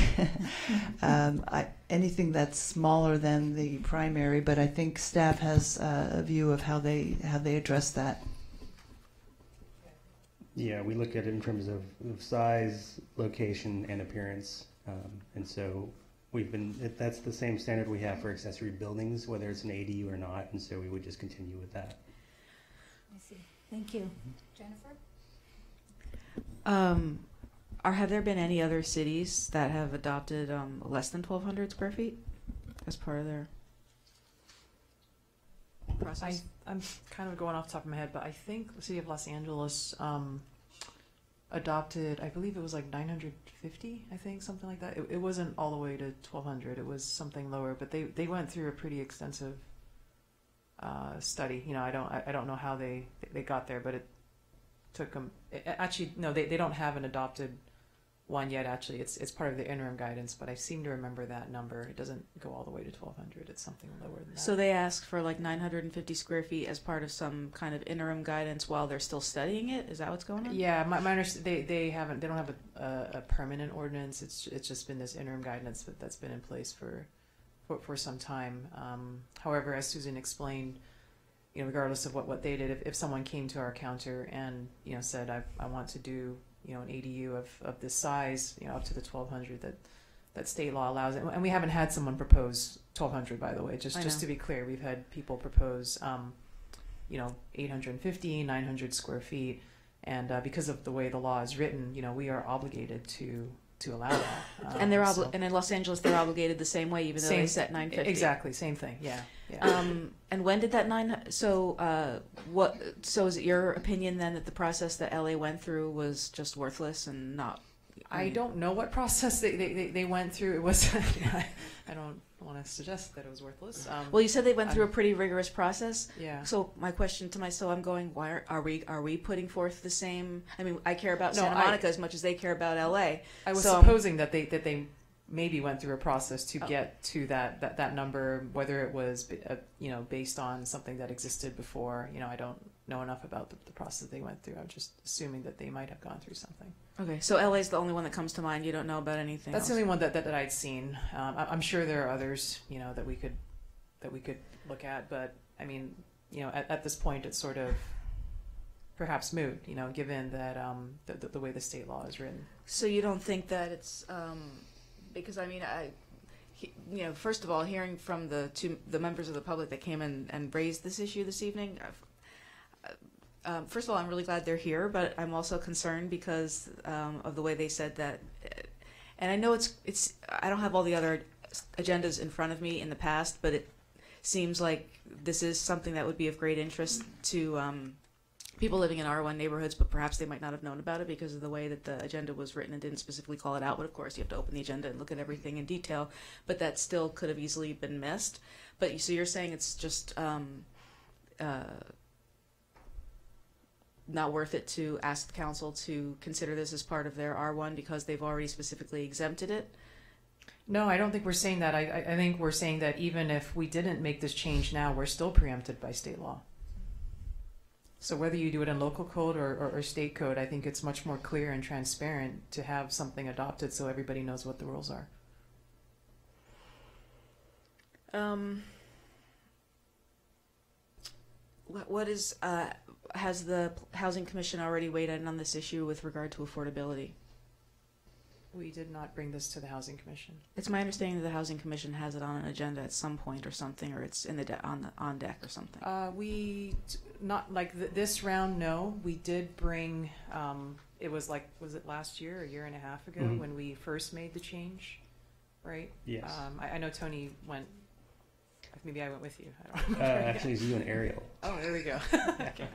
anything that's smaller than the primary, but I think staff has a view of how they address that. Yeah, we look at it in terms of size, location, and appearance, and so that's the same standard we have for accessory buildings, whether it's an ADU or not, and so we would just continue with that. I see. Thank you. Jennifer? Have there been any other cities that have adopted less than 1,200 square feet as part of their process? I'm kind of going off the top of my head, but I think the city of Los Angeles adopted, I believe it was like 950, I think, something like that. It wasn't all the way to 1,200. It was something lower, but they went through a pretty extensive study. I don't know how they got there, but it took them. Actually, no, they don't have an adopted one yet. Actually, it's part of the interim guidance, but I seem to remember that number. It doesn't go all the way to 1,200. It's something lower than that. So they asked for like 950 square feet as part of some kind of interim guidance while they're still studying it. Is that what's going on? Yeah, my understanding, they don't have a permanent ordinance. It's just been this interim guidance that's been in place for for some time. However, as Susan explained, regardless of what they did, if someone came to our counter and said I want to do an ADU of this size, up to the 1,200 that state law allows it, and we haven't had someone propose 1,200, by the way. Just to be clear, we've had people propose 850, 900 square feet, and because of the way the law is written, we are obligated to allow that. And they're and in Los Angeles, they're obligated the same way, even though they set 950. Exactly, same thing. Yeah. And when did that So is it your opinion then that the process that LA went through was just worthless and not? I don't know what process they went through. It was. I don't want to suggest that it was worthless. Well, you said they went through a pretty rigorous process. Yeah. So my question to myself, I'm going, why are we putting forth the same? I mean, I care about Santa Monica as much as they care about LA. I was supposing that they maybe went through a process to get to that number, whether it was based on something that existed before. I don't know enough about the process they went through. I'm just assuming that they might have gone through something. Okay, so LA is the only one that comes to mind. You don't know about anything That's else? the only one that I'd seen. I'm sure there are others, that we could look at, but I mean, at this point, it's sort of perhaps moot, given that the way the state law is written. So you don't think that it's because I mean first of all, hearing from the members of the public that came in and raised this issue this evening. First of all, I'm really glad they're here, but I'm also concerned because of the way they said that. And I know it's. I don't have all the other agendas in front of me in the past, but it seems like this is something that would be of great interest to people living in R1 neighborhoods, but perhaps they might not have known about it because of the way that the agenda was written and didn't specifically call it out. But of course, you have to open the agenda and look at everything in detail. But that still could have easily been missed. But so you're saying it's just. Not worth it to ask the council to consider this as part of their R1 because they've already specifically exempted it? No, I don't think we're saying that. I think we're saying that even if we didn't make this change now, we're still preempted by state law. So whether you do it in local code or state code, I think it's much more clear and transparent to have something adopted so everybody knows what the rules are. What is has the Housing Commission already weighed in on this issue with regard to affordability? We did not bring this to the Housing Commission. It's my understanding that the Housing Commission has it on an agenda at some point or something, or it's in the on deck or something. Not like this round. No, we did bring. It was it last year, a year and a half ago, when we first made the change, right? Yes. I know Tony went. Maybe I went with you. I don't remember. Actually, it's you and Ariel. Oh, there we go. Okay.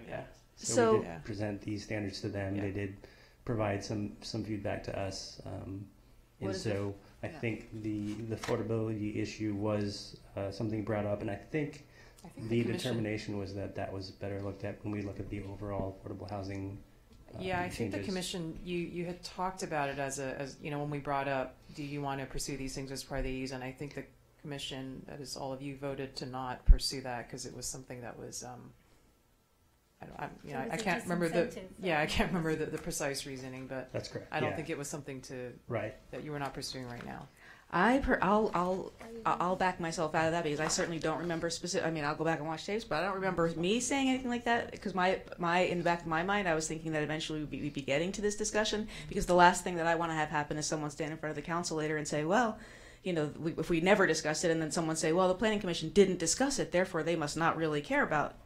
Yeah. So we did present these standards to them. Yeah. They did provide some feedback to us, and so I think the affordability issue was something brought up, and I think the determination was that was better looked at when we look at the overall affordable housing. I think the commission you had talked about it as when we brought up, do you want to pursue these things as part of these, and I think the commission, that is all of you, voted to not pursue that because it was something that was I can't remember the precise reasoning, but that's correct. I don't think it was something that you were not pursuing right now. I'll back myself out of that because I certainly don't remember specific. I mean, I'll go back and watch tapes, but I don't remember me saying anything like that because in the back of my mind, I was thinking that eventually we'd be getting to this discussion because the last thing that I want to have happen is someone stand in front of the council later and say, well, if we never discussed it, and then someone say, well, the Planning Commission didn't discuss it, therefore they must not really care about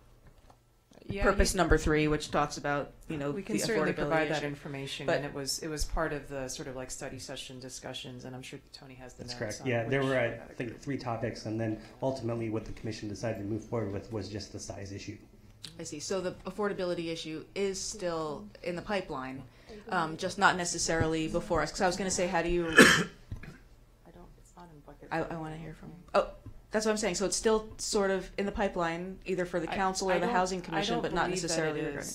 purpose number 3, which talks about, we can certainly provide that information, and it was part of the sort of like study session discussions, and I'm sure Tony has the notes. That's correct. Yeah, there were, I think, 3 topics, and then ultimately what the commission decided to move forward with was just the size issue. I see. So the affordability issue is still in the pipeline, just not necessarily before us. Because I was going to say, how do you... I want to hear from. Oh, that's what I'm saying. So it's still sort of in the pipeline, either for the council or the Housing Commission, but not necessarily regarding.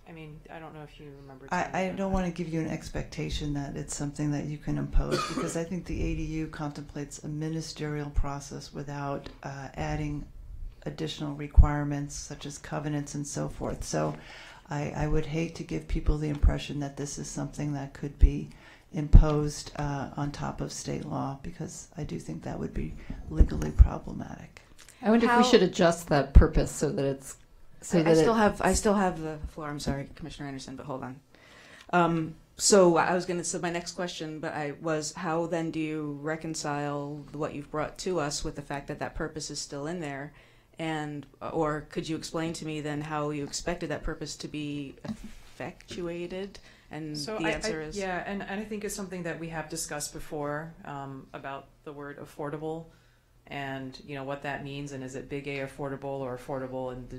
I mean, I don't know if you remember. I don't want to give you an expectation that it's something that you can impose because I think the ADU contemplates a ministerial process without adding additional requirements such as covenants and so forth. So I would hate to give people the impression that this is something that could be imposed on top of state law, because I do think that would be legally problematic. I wonder if we How- should adjust that purpose so that it's I still have the floor. I'm sorry, Commissioner Anderson, but hold on. So I was going to. So my next question, how then do you reconcile what you've brought to us with the fact that that purpose is still in there, and or could you explain to me then how you expected that purpose to be effectuated? And So the answer is yeah, and I think it's something that we have discussed before about the word affordable, and what that means, and is it big A affordable or affordable in the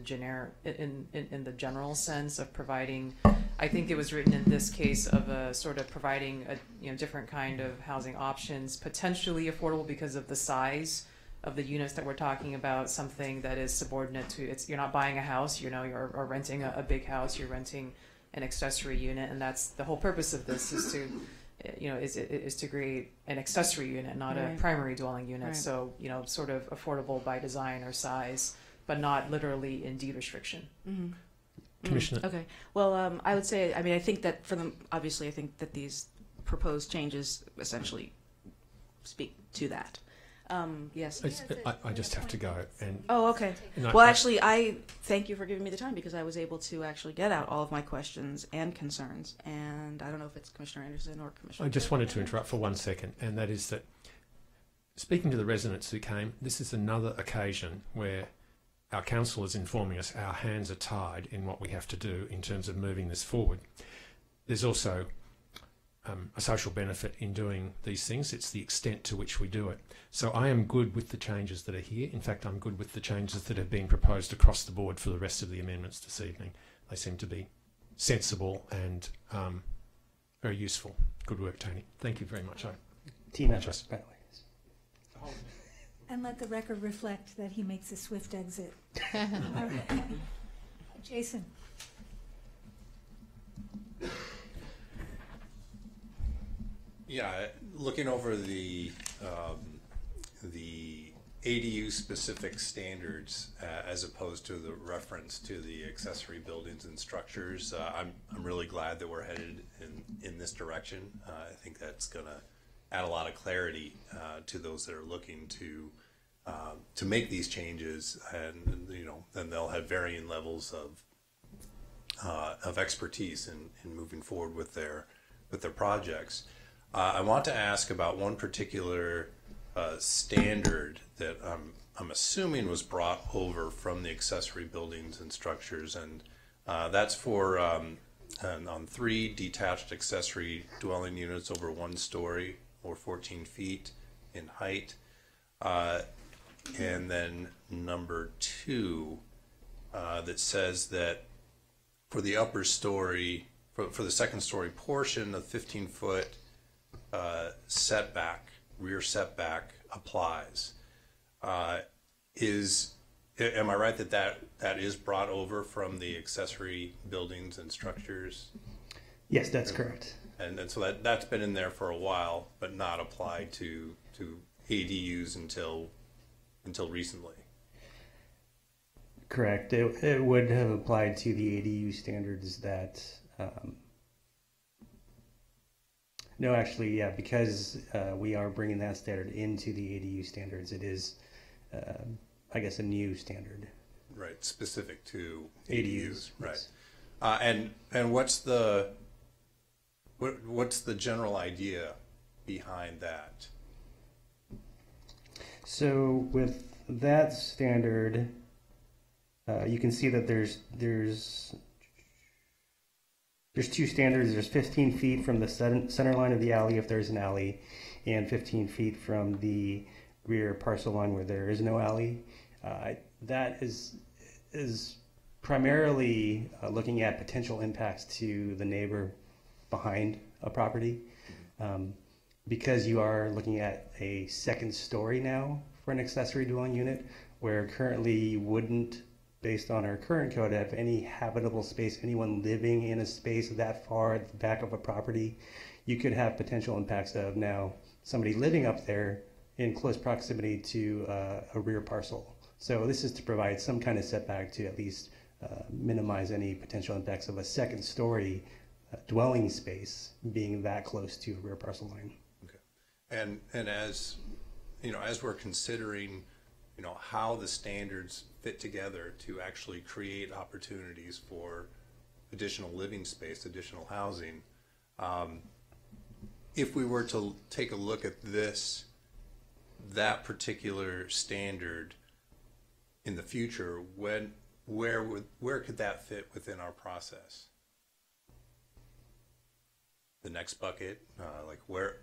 in the general sense of providing. I think it was written in this case of a sort of providing a different kind of housing options, potentially affordable because of the size of the units that we're talking about, something that is subordinate to you're not buying a house, you're renting a big house, you're renting an accessory unit, and that's the whole purpose of this is to is to create an accessory unit, not a primary dwelling unit. Right. So sort of affordable by design or size, but not literally in deed restriction. Mm-hmm. Commissioner. Okay. Well, I would say, I think that obviously I think that these proposed changes essentially speak to that. Yes. I just have to go. And oh, okay. Well, actually, I thank you for giving me the time because I was able to actually get out all of my questions and concerns. And I don't know if it's Commissioner Anderson or Commissioner. I just wanted to interrupt for 1 second, and that is that speaking to the residents who came, this is another occasion where our council is informing us our hands are tied in what we have to do in terms of moving this forward. There's also a social benefit in doing these things. It's the extent to which we do it. So I am good with the changes that are here. In fact, I'm good with the changes that have been proposed across the board for the rest of the amendments this evening. They seem to be sensible and very useful. Good work, Tony. Thank you very much. Team effort, by the way. And let the record reflect that he makes a swift exit. Jason. Yeah, looking over the ADU specific standards as opposed to the reference to the accessory buildings and structures, I'm really glad that we're headed in this direction. I think that's going to add a lot of clarity to those that are looking to make these changes, and then they'll have varying levels of expertise in moving forward with their projects. I want to ask about one particular standard that I'm assuming was brought over from the accessory buildings and structures, and that's for on 3 detached accessory dwelling units over 1 story or 14 feet in height. And then number 2 that says that for the upper story, for the second story portion, the 15-foot rear setback applies. Am I right that is brought over from the accessory buildings and structures? Yes, that's correct. And so that's been in there for a while, but not applied to ADUs until recently. Correct. It would have applied to the ADU standards that. No, actually, yeah, because we are bringing that standard into the ADU standards. It is, I guess, a new standard. Right, specific to ADUs, right? Yes. And what's the general idea behind that? So with that standard, you can see that there's 2 standards. There's 15 feet from the center line of the alley if there's an alley, and 15 feet from the rear parcel line where there is no alley. That is primarily looking at potential impacts to the neighbor behind a property. Because you are looking at a second story now for an accessory dwelling unit, where currently you wouldn't, based on our current code, have any habitable space, anyone living in a space that far at the back of a property. You could have potential impacts of now somebody living up there in close proximity to a rear parcel. So this is to provide some kind of setback to at least minimize any potential impacts of a second story dwelling space being that close to a rear parcel line. And as you know, as we're considering, you know, how the standards fit together to actually create opportunities for additional living space, additional housing, if we were to take a look at that particular standard in the future, where could that fit within our process? The next bucket, like where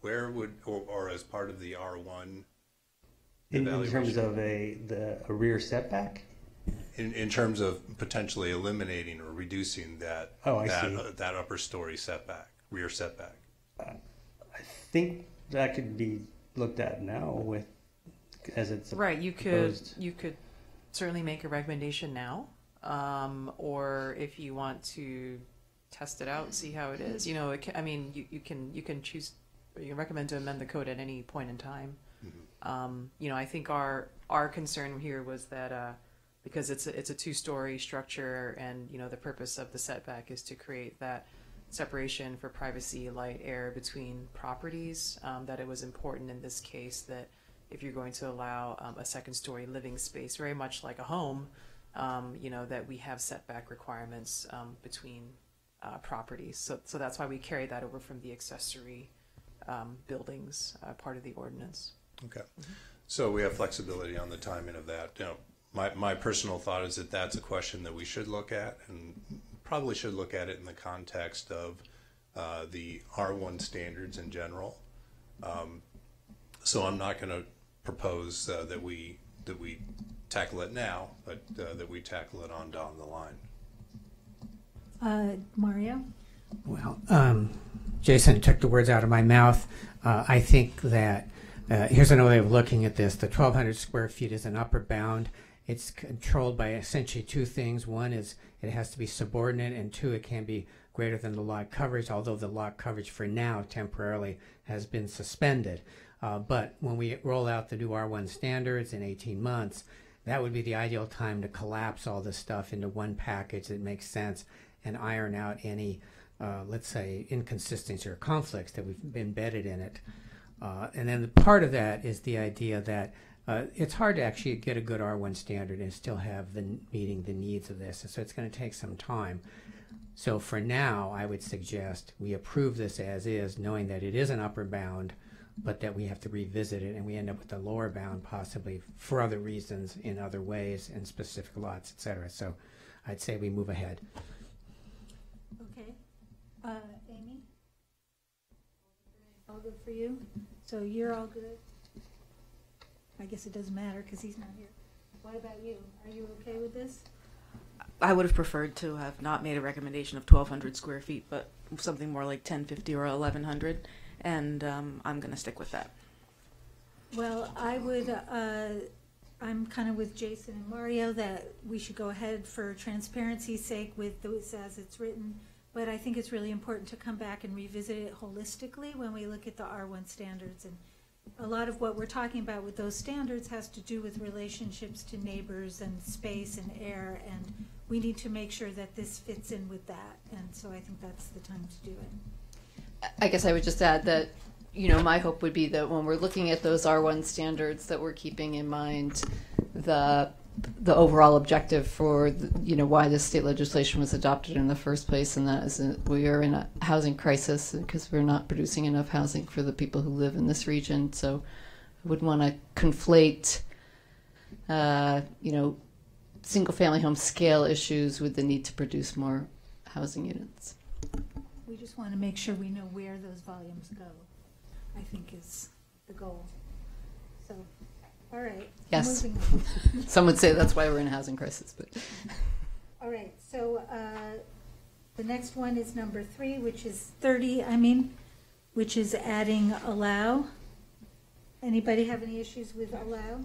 would or as part of the R1 In evaluation? terms of a rear setback? In terms of potentially eliminating or reducing that that upper story setback, rear setback. I think that could be looked at now as it's right. proposed. You could certainly make a recommendation now, or if you want to test it out and see how it is. You know, you can choose. You can recommend to amend the code at any point in time. Mm-hmm. You know, I think our concern here was that because it's a two-story structure, and you know the purpose of the setback is to create that separation for privacy, light, air between properties. That it was important in this case that if you're going to allow a second-story living space, very much like a home, you know, that we have setback requirements between properties. So that's why we carry that over from the accessory buildings part of the ordinance. Okay. Mm-hmm. So we have flexibility on the timing of that. You know, my personal thought is that that's a question that we should look at, and probably should look at it in the context of the R1 standards in general. So I'm not going to propose that we tackle it now, but that we tackle it on down the line. Mario? Well, Jason took the words out of my mouth. I think that here's another way of looking at this. The 1,200 square feet is an upper bound. It's controlled by essentially two things. One is it has to be subordinate, and two, it can be greater than the lot coverage, although the lot coverage for now temporarily has been suspended. But when we roll out the new R1 standards in 18 months, that would be the ideal time to collapse all this stuff into one package that makes sense and iron out any, let's say, inconsistencies or conflicts that we've embedded in it. And then the part of that is the idea that it's hard to actually get a good R1 standard and still have meeting the needs of this. So it's going to take some time. So for now, I would suggest we approve this as is, knowing that it is an upper bound, but that we have to revisit it, and we end up with a lower bound possibly for other reasons in other ways in specific lots, etc. So I'd say we move ahead. Okay. Amy? All good for you? So you're all good? I guess it doesn't matter because he's not here. What about you? Are you okay with this? I would have preferred to have not made a recommendation of 1,200 square feet, but something more like 1,050 or 1,100, and I'm going to stick with that. Well, I would, I'm kind of with Jason and Mario that we should go ahead for transparency's sake with this as it's written, but I think it's really important to come back and revisit it holistically when we look at the R1 standards. And a lot of what we're talking about with those standards has to do with relationships to neighbors and space and air, and we need to make sure that this fits in with that, and so I think that's the time to do it. I guess I would just add that, you know, my hope would be that when we're looking at those R1 standards that we're keeping in mind the overall objective for you know why this state legislation was adopted in the first place, and that is that we are in a housing crisis because we're not producing enough housing for the people who live in this region. So I wouldn't want to conflate you know single family home scale issues with the need to produce more housing units. We just want to make sure we know where those volumes go, I think is the goal. So all right. Yes. Some would say that's why we're in a housing crisis. But all right. So the next one is number 3, which is 30. Which is adding allow. Anybody have any issues with allow?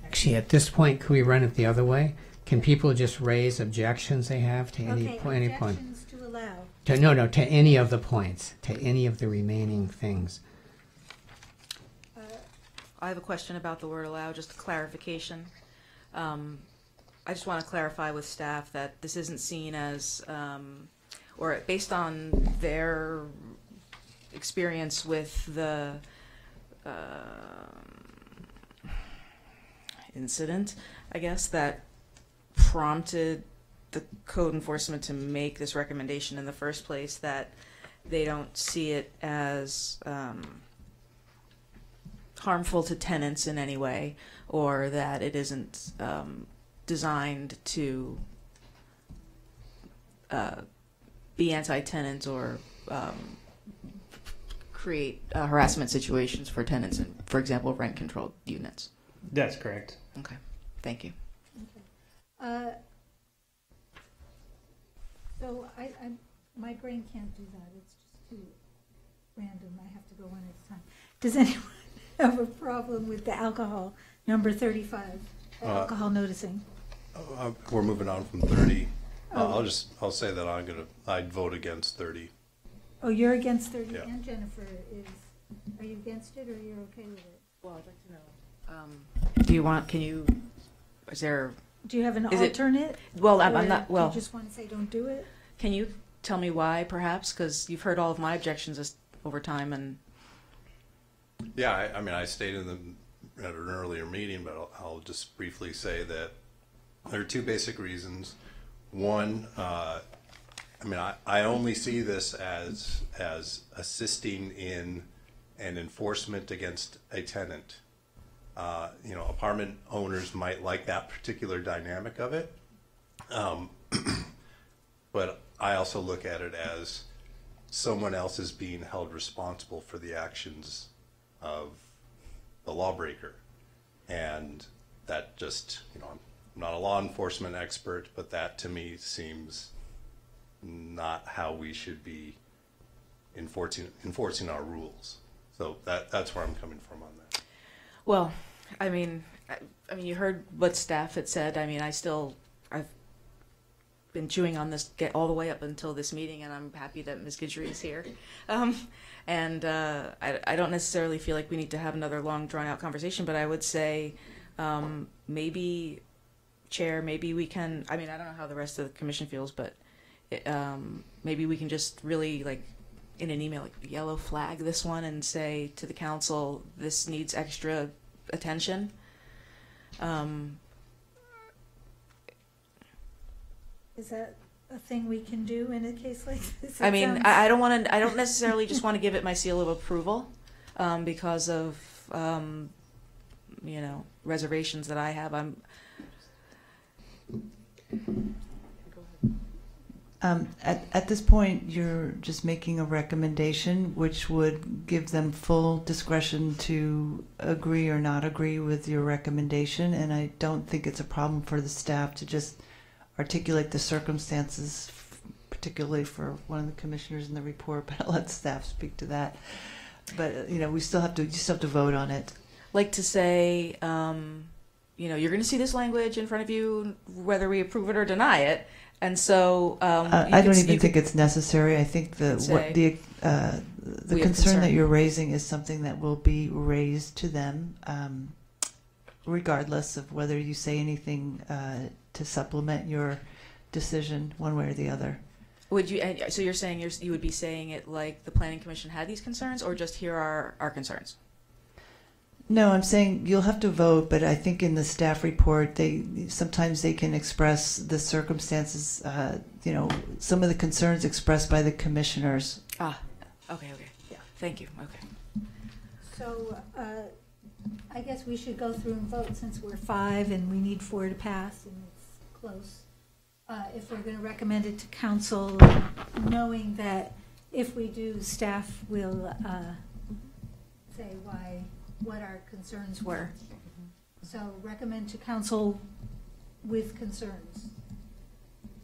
Actually, at this point, can we run it the other way? Can people just raise objections they have to any point? Objections to allow. To any of the points, to any of the remaining things. I have a question about the word allow, just a clarification. I just want to clarify with staff that this isn't seen as or based on their experience with the incident, I guess, that prompted the code enforcement to make this recommendation in the first place, that they don't see it as harmful to tenants in any way, or that it isn't designed to be anti-tenant or create harassment situations for tenants in, for example, rent-controlled units. That's correct. Okay, thank you. So my brain can't do that. It's just too random. I have to go one at a time. Does anyone have a problem with the alcohol, number 35, the alcohol noticing? We're moving on from 30. I'll say that I'd vote against 30. Oh, you're against 30, Yeah. and Jennifer are you against it, or you're okay with it? Well, I'd like to know. Do you have an is it- alternate? Well, I'm Or not, well. Do you just want to say don't do it? Can you tell me why, perhaps? Because you've heard all of my objections over time, and Yeah, I mean, I stated them at an earlier meeting, but I'll just briefly say that there are two basic reasons. One, I mean, I only see this as assisting in an enforcement against a tenant. Apartment owners might like that particular dynamic of it. But I also look at it as someone else is being held responsible for the actions of the lawbreaker. And that just, I'm not a law enforcement expert, but that to me seems not how we should be enforcing our rules. So that's where I'm coming from on that. well, I mean, you heard what staff had said. I mean, I've been chewing on this get all the way up until this meeting, and I'm happy that Ms. Guidry is here. I don't necessarily feel like we need to have another long, drawn-out conversation, but I would say maybe, Chair, maybe we can, I mean, I don't know how the rest of the commission feels, but maybe we can just really, like, in an email, like, yellow flag this one and say to the council, this needs extra attention. Is that a thing we can do in a case like this? I mean, I don't necessarily just want to give it my seal of approval because of, reservations that I have. At this point, you're just making a recommendation, which would give them full discretion to agree or not agree with your recommendation. And I don't think it's a problem for the staff to just articulate the circumstances, particularly for one of the commissioners in the report, but I'll let staff speak to that. But, you still have to vote on it. Like to say, you're going to see this language in front of you, whether we approve it or deny it. And so I don't even think it's necessary. I think the concern that you're raising is something that will be raised to them, regardless of whether you say anything to supplement your decision one way or the other. Would you? So you're saying you would be saying it like the Planning Commission had these concerns, or just here are our concerns? No, I'm saying you'll have to vote, but I think in the staff report, sometimes they can express the circumstances, some of the concerns expressed by the commissioners. Okay. Yeah. Thank you. Okay. So I guess we should go through and vote since we're 5 and we need 4 to pass and it's close. If we're going to recommend it to council, knowing that if we do, staff will say what our concerns were. So recommend to council with concerns.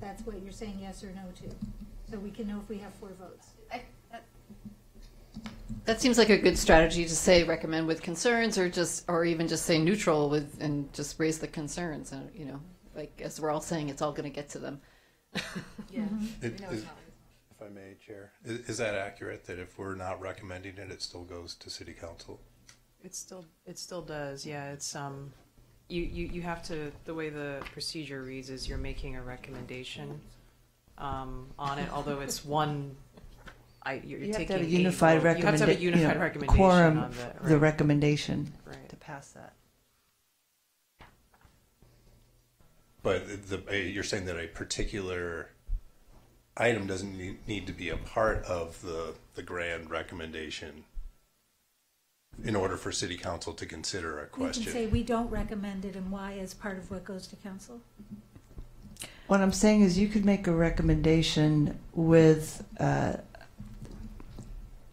That's what you're saying, yes or no to. So we can know if we have 4 votes. That seems like a good strategy to say recommend with concerns, or even just say neutral with and just raise the concerns. And like as we're all saying, it's all going to get to them. Yeah. If I may, Chair, is that accurate? That if we're not recommending it, it still goes to City Council? It still does. Yeah, it's you have to, the way the procedure reads is you're making a recommendation on it, although it's one. You're You have taking to have a unified you have to have a unified recommendation quorum on the recommendation Right. to pass that. But you're saying that a particular item doesn't need to be a part of the grand recommendation in order for city council to consider a You question. can say we don't recommend it and why as part of what goes to council. What I'm saying is you could make a recommendation with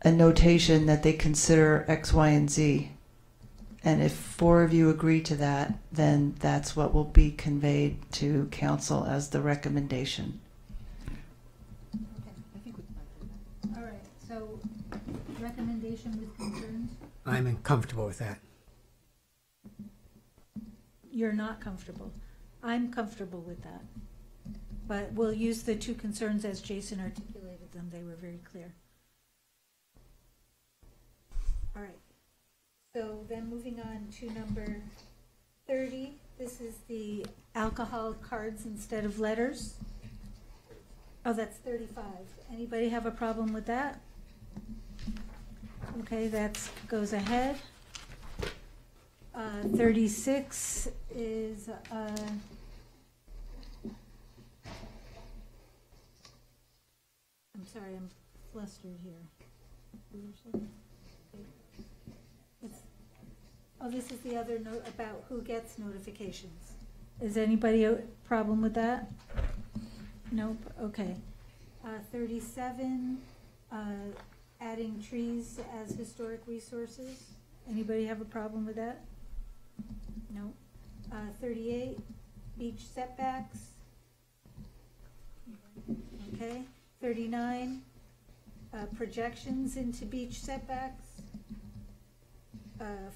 a notation that they consider X, Y, and Z. And if 4 of you agree to that, then that's what will be conveyed to council as the recommendation. All right, so recommendation with concerns? I'm comfortable with that. You're not comfortable. I'm comfortable with that. But we'll use the 2 concerns as Jason articulated them. They were very clear. All right. So then moving on to number 30. This is the alcohol cards instead of letters. Oh, that's 35. Anybody have a problem with that? Okay, that goes ahead. 36 is I'm sorry, I'm flustered here. This is the other note about who gets notifications. Is anybody a problem with that? Nope, okay. 37, adding trees as historic resources. Anybody have a problem with that? No. 38, beach setbacks. Okay. 39, projections into beach setbacks.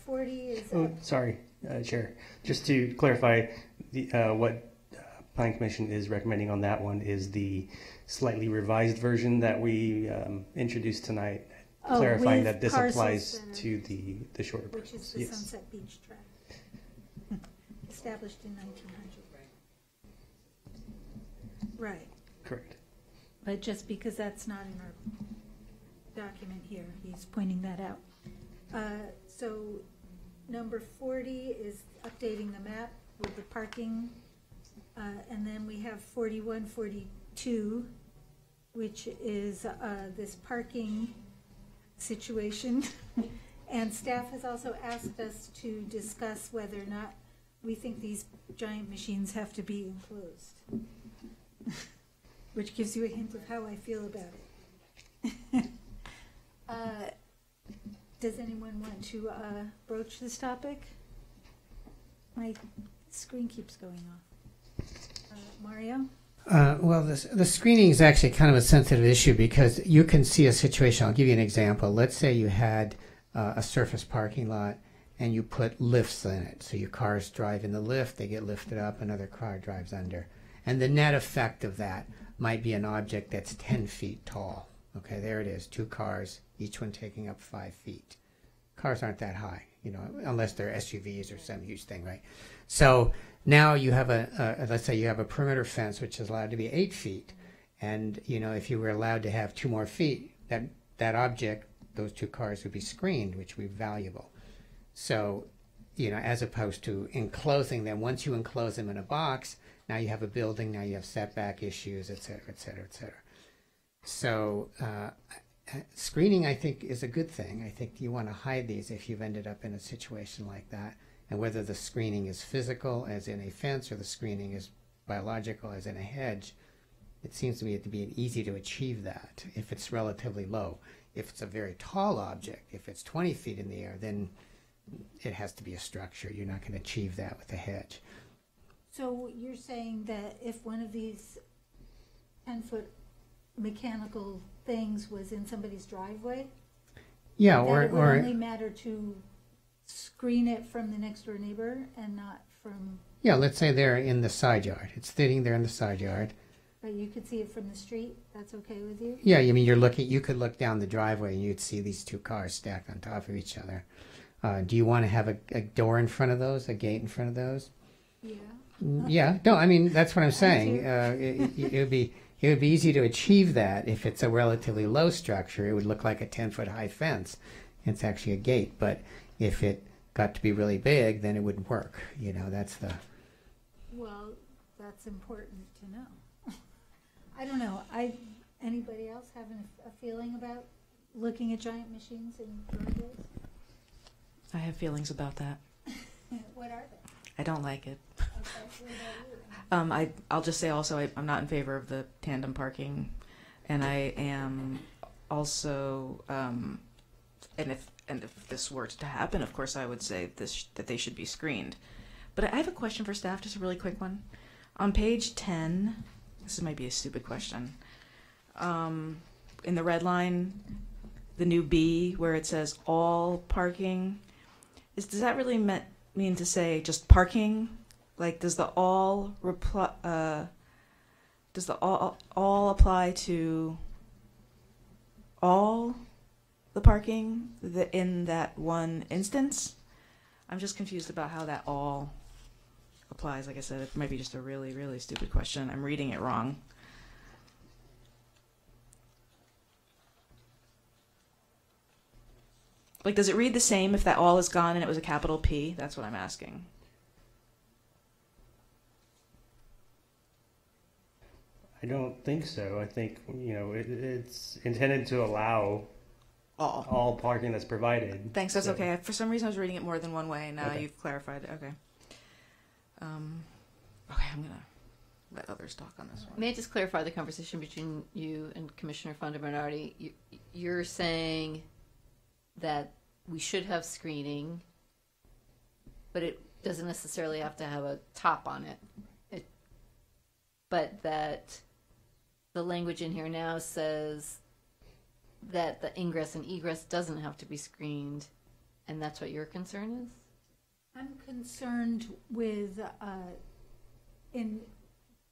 40 is... Oh, sorry, Chair. Just to clarify, what Planning Commission is recommending on that one is the slightly revised version that we introduced tonight, clarifying that this applies to the shorter which is the yes. Sunset Beach Tract, established in 1900. Right. Correct. But just because that's not in our document here, he's pointing that out. So number 40 is updating the map with the parking. And then we have 41, 42, which is this parking situation. And staff has also asked us to discuss whether or not we think these giant machines have to be enclosed. Which gives you a hint of how I feel about it. Does anyone want to broach this topic? My screen keeps going off. Mario? Well, the screening is actually kind of a sensitive issue because you can see a situation. I'll give you an example. Let's say you had a surface parking lot and you put lifts in it. So your cars drive in the lift, they get lifted up, another car drives under. And the net effect of that might be an object that's 10 feet tall. Okay, there it is, 2 cars, each one taking up 5 feet. Cars aren't that high, unless they're SUVs or some huge thing, right? So now you have let's say you have a perimeter fence which is allowed to be 8 feet, and if you were allowed to have 2 more feet, that object, those 2 cars would be screened, which would be valuable. So, as opposed to enclosing them, once you enclose them in a box, now you have a building, now you have setback issues, et cetera, et cetera, et cetera. So screening, I think, is a good thing. I think you want to hide these if you've ended up in a situation like that. And whether the screening is physical, as in a fence, or the screening is biological, as in a hedge, it seems to me to be easy to achieve that if it's relatively low. If it's a very tall object, if it's 20 feet in the air, then it has to be a structure. You're not going to achieve that with a hedge. So you're saying that if one of these 10-foot mechanical things was in somebody's driveway, yeah, that or it would only matter to screen it from the next door neighbor and not from... Yeah, let's say they're in the side yard. It's sitting there in the side yard. But you could see it from the street. That's okay with you? Yeah, I mean, you could look down the driveway and you'd see these 2 cars stacked on top of each other. Do you want to have a door in front of those, a gate in front of those? Yeah. Yeah, no, I mean, that's what I'm saying. It it would be easy to achieve that if it's a relatively low structure. It would look like a 10-foot high fence. It's actually a gate, but if it got to be really big, then it wouldn't work. You know, that's the... Well, that's important to know. I don't know. Anybody else have a feeling about looking at giant machines in driveways? I have feelings about that. What are they? I don't like it. Okay, what about you? I'll just say also I'm not in favor of the tandem parking, and I am also and if this were to happen, of course I would say that they should be screened. But I have a question for staff, just a really quick one. On page 10, this might be a stupid question. In the red line, the new B where it says all parking, does that really mean to say just parking? Like, does the all apply to all the parking in that one instance? I'm just confused about how that all applies. Like I said, it might be just a really, really stupid question. I'm reading it wrong. Like, does it read the same if that all is gone and it was a capital P? That's what I'm asking. I don't think so. I think, you know, it's intended to allow all parking that's provided. Thanks, that's okay. For some reason I was reading it more than one way, and now Okay. you've clarified it. Okay. Okay, I'm going to let others talk on this one. May I just clarify the conversation between you and Commissioner Fonda Bernardi? You're saying that we should have screening, but it doesn't necessarily have to have a top on it. But that the language in here now says that the ingress and egress doesn't have to be screened, and that's what your concern is? I'm concerned with, in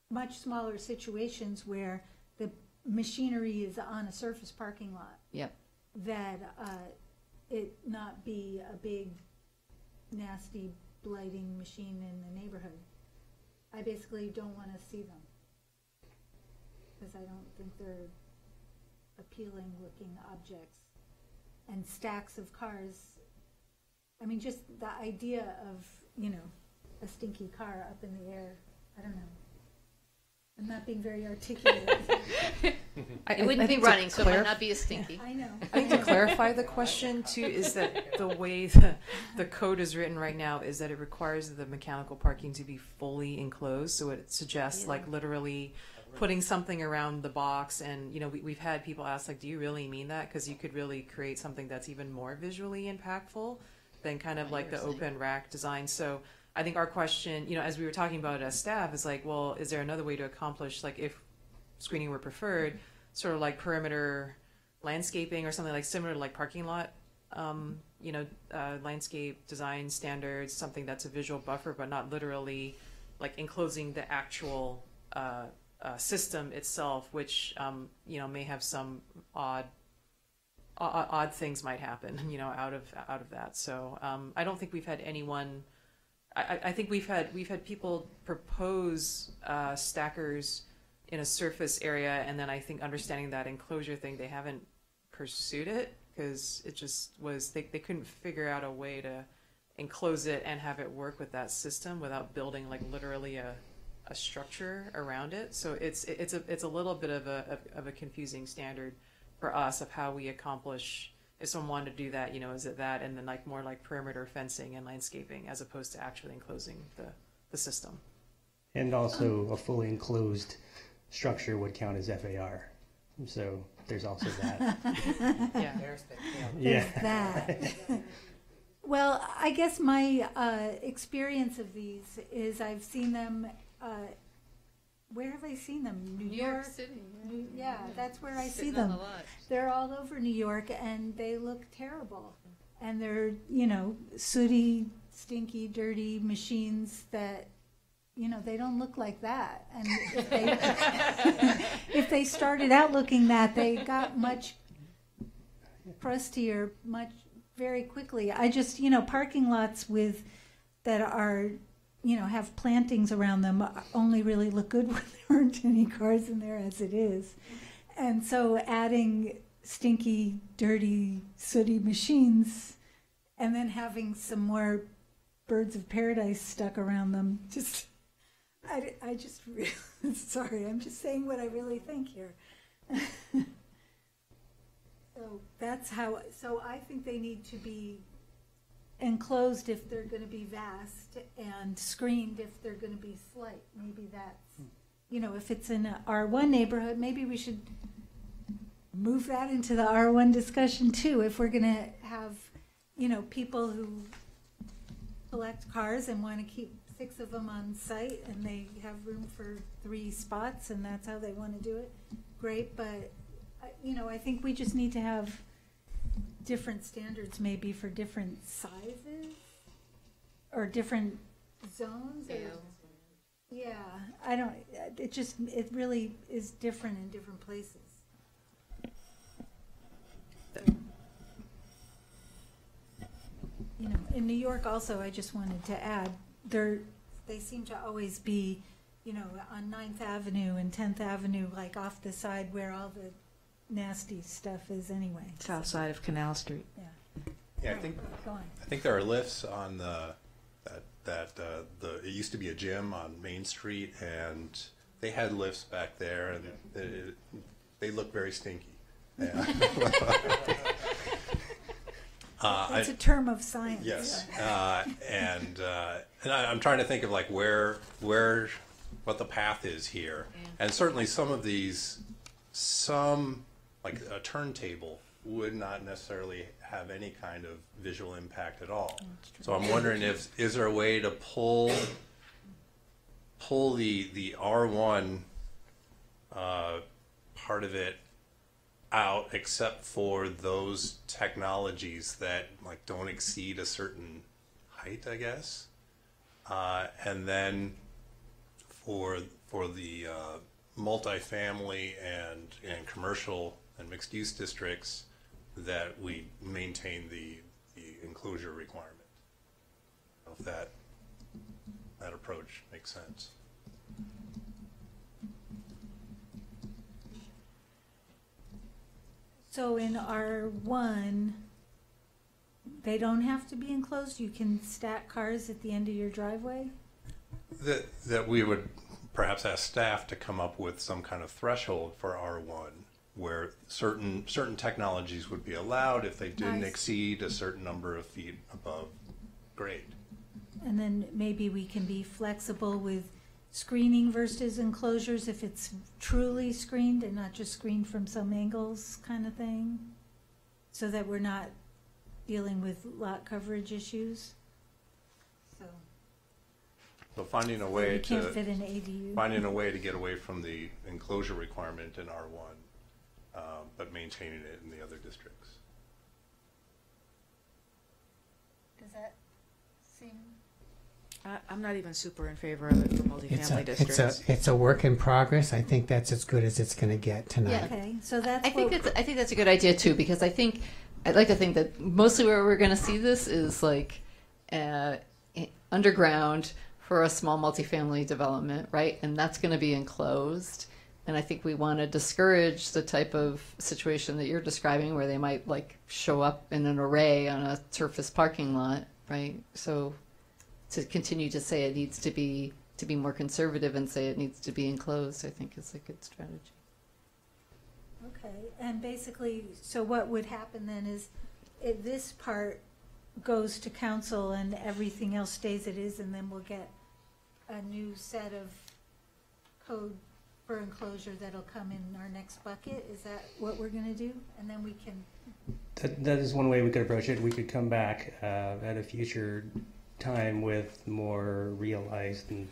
much smaller situations where the machinery is on a surface parking lot. Yep. That it not be a big, nasty, blighting machine in the neighborhood. I basically don't want to see them because I don't think they're appealing looking objects. And stacks of cars. I mean, just the idea of, you know, a stinky car up in the air. I don't know. I'm not being very articulate. It wouldn't be running, so it might not be as stinky. I know. I think to clarify the question too is that the way the code is written right now is that it requires the mechanical parking to be fully enclosed. So it suggests like literally putting something around the box, and you know we've had people ask like, do you really mean that? Because you could really create something that's even more visually impactful than kind of like the open rack design. So I think our question, you know, as we were talking about it as staff, is like, well, is there another way to accomplish, like if screening were preferred, sort of like perimeter landscaping or something like similar to like parking lot, you know, landscape design standards, something that's a visual buffer, but not literally like enclosing the actual system itself, which, you know, may have some odd things might happen, you know, out of that. So I don't think we've had anyone. I think we've had people propose stackers in a surface area, and then I think understanding that enclosure thing, they haven't pursued it because it just was they couldn't figure out a way to enclose it and have it work with that system without building like literally a structure around it. So it's a little bit of a confusing standard for us of how we accomplish. If someone wanted to do that, you know, is it that and then like more like perimeter fencing and landscaping as opposed to actually enclosing the system. And also a fully enclosed structure would count as FAR. So there's also that. Yeah. There's that. Well, I guess my experience of these is I've seen them. Where have I seen them? New York City. Yeah, that's where I see Sitting on them. the lot. They're all over New York, and they look terrible. And they're, you know, sooty, stinky, dirty machines that, you know, they don't look like that. And if they started out looking that, they got much crustier very quickly. I just, you know, parking lots that are have plantings around them only really look good when there aren't any cars in there as it is. And so adding stinky, dirty, sooty machines and then having some more birds of paradise stuck around them, I just really, sorry, I'm just saying what I really think here. So I think they need to be enclosed if they're going to be vast and screened if they're going to be slight. Maybe that's, if it's in a R1 neighborhood, maybe we should move that into the R1 discussion too. If we're going to have, people who collect cars and want to keep 6 of them on site and they have room for 3 spots and that's how they want to do it, great. But, I think we just need to have different standards maybe for different sizes or different zones. Yeah, it really is different in different places. In New York also, I just wanted to add, they seem to always be, on 9th Avenue and 10th Avenue, like off the side where all the nasty stuff is anyway. South side of Canal Street. Yeah, I think there are lifts on it used to be a gym on Main Street, and they had lifts back there, and they look very stinky. Yeah. It's a term of science. Yes, and I'm trying to think of like what the path is here, and certainly some of these, like a turntable would not necessarily have any kind of visual impact at all. So I'm wondering is there a way to pull the R1 part of it out, except for those technologies that like don't exceed a certain height, I guess, and then for the multifamily and commercial and mixed use districts, that we maintain the enclosure requirement. I don't know if that approach makes sense. So in R1, they don't have to be enclosed? You can stack cars at the end of your driveway? That we would perhaps ask staff to come up with some kind of threshold for R1 where certain technologies would be allowed if they didn't exceed a certain number of feet above grade. And then maybe we can be flexible with screening versus enclosures if it's truly screened and not just screened from some angles kind of thing, so that we're not dealing with lot coverage issues. So finding a way can't fit an ADU. Finding a way to get away from the enclosure requirement in R1, but maintaining it in the other districts. Does that seem? I'm not even super in favor of it for multifamily districts. It's a work in progress. I think that's as good as it's going to get tonight. Yeah. Okay, so that's. I think that's a good idea too, because I'd like to think that mostly where we're going to see this is like underground for a small multifamily development, right? And that's going to be enclosed. And I think we want to discourage the type of situation that you're describing, where they might like show up in an array on a surface parking lot, right? So to continue to say it needs to be more conservative and say it needs to be enclosed, I think is a good strategy. Okay, and basically, so what would happen then is this part goes to council and everything else stays it is, and then we'll get a new set of code for enclosure that'll come in our next bucket. Is that what we're going to do? And then we can. That is one way we could approach it. We could come back at a future time with more realized and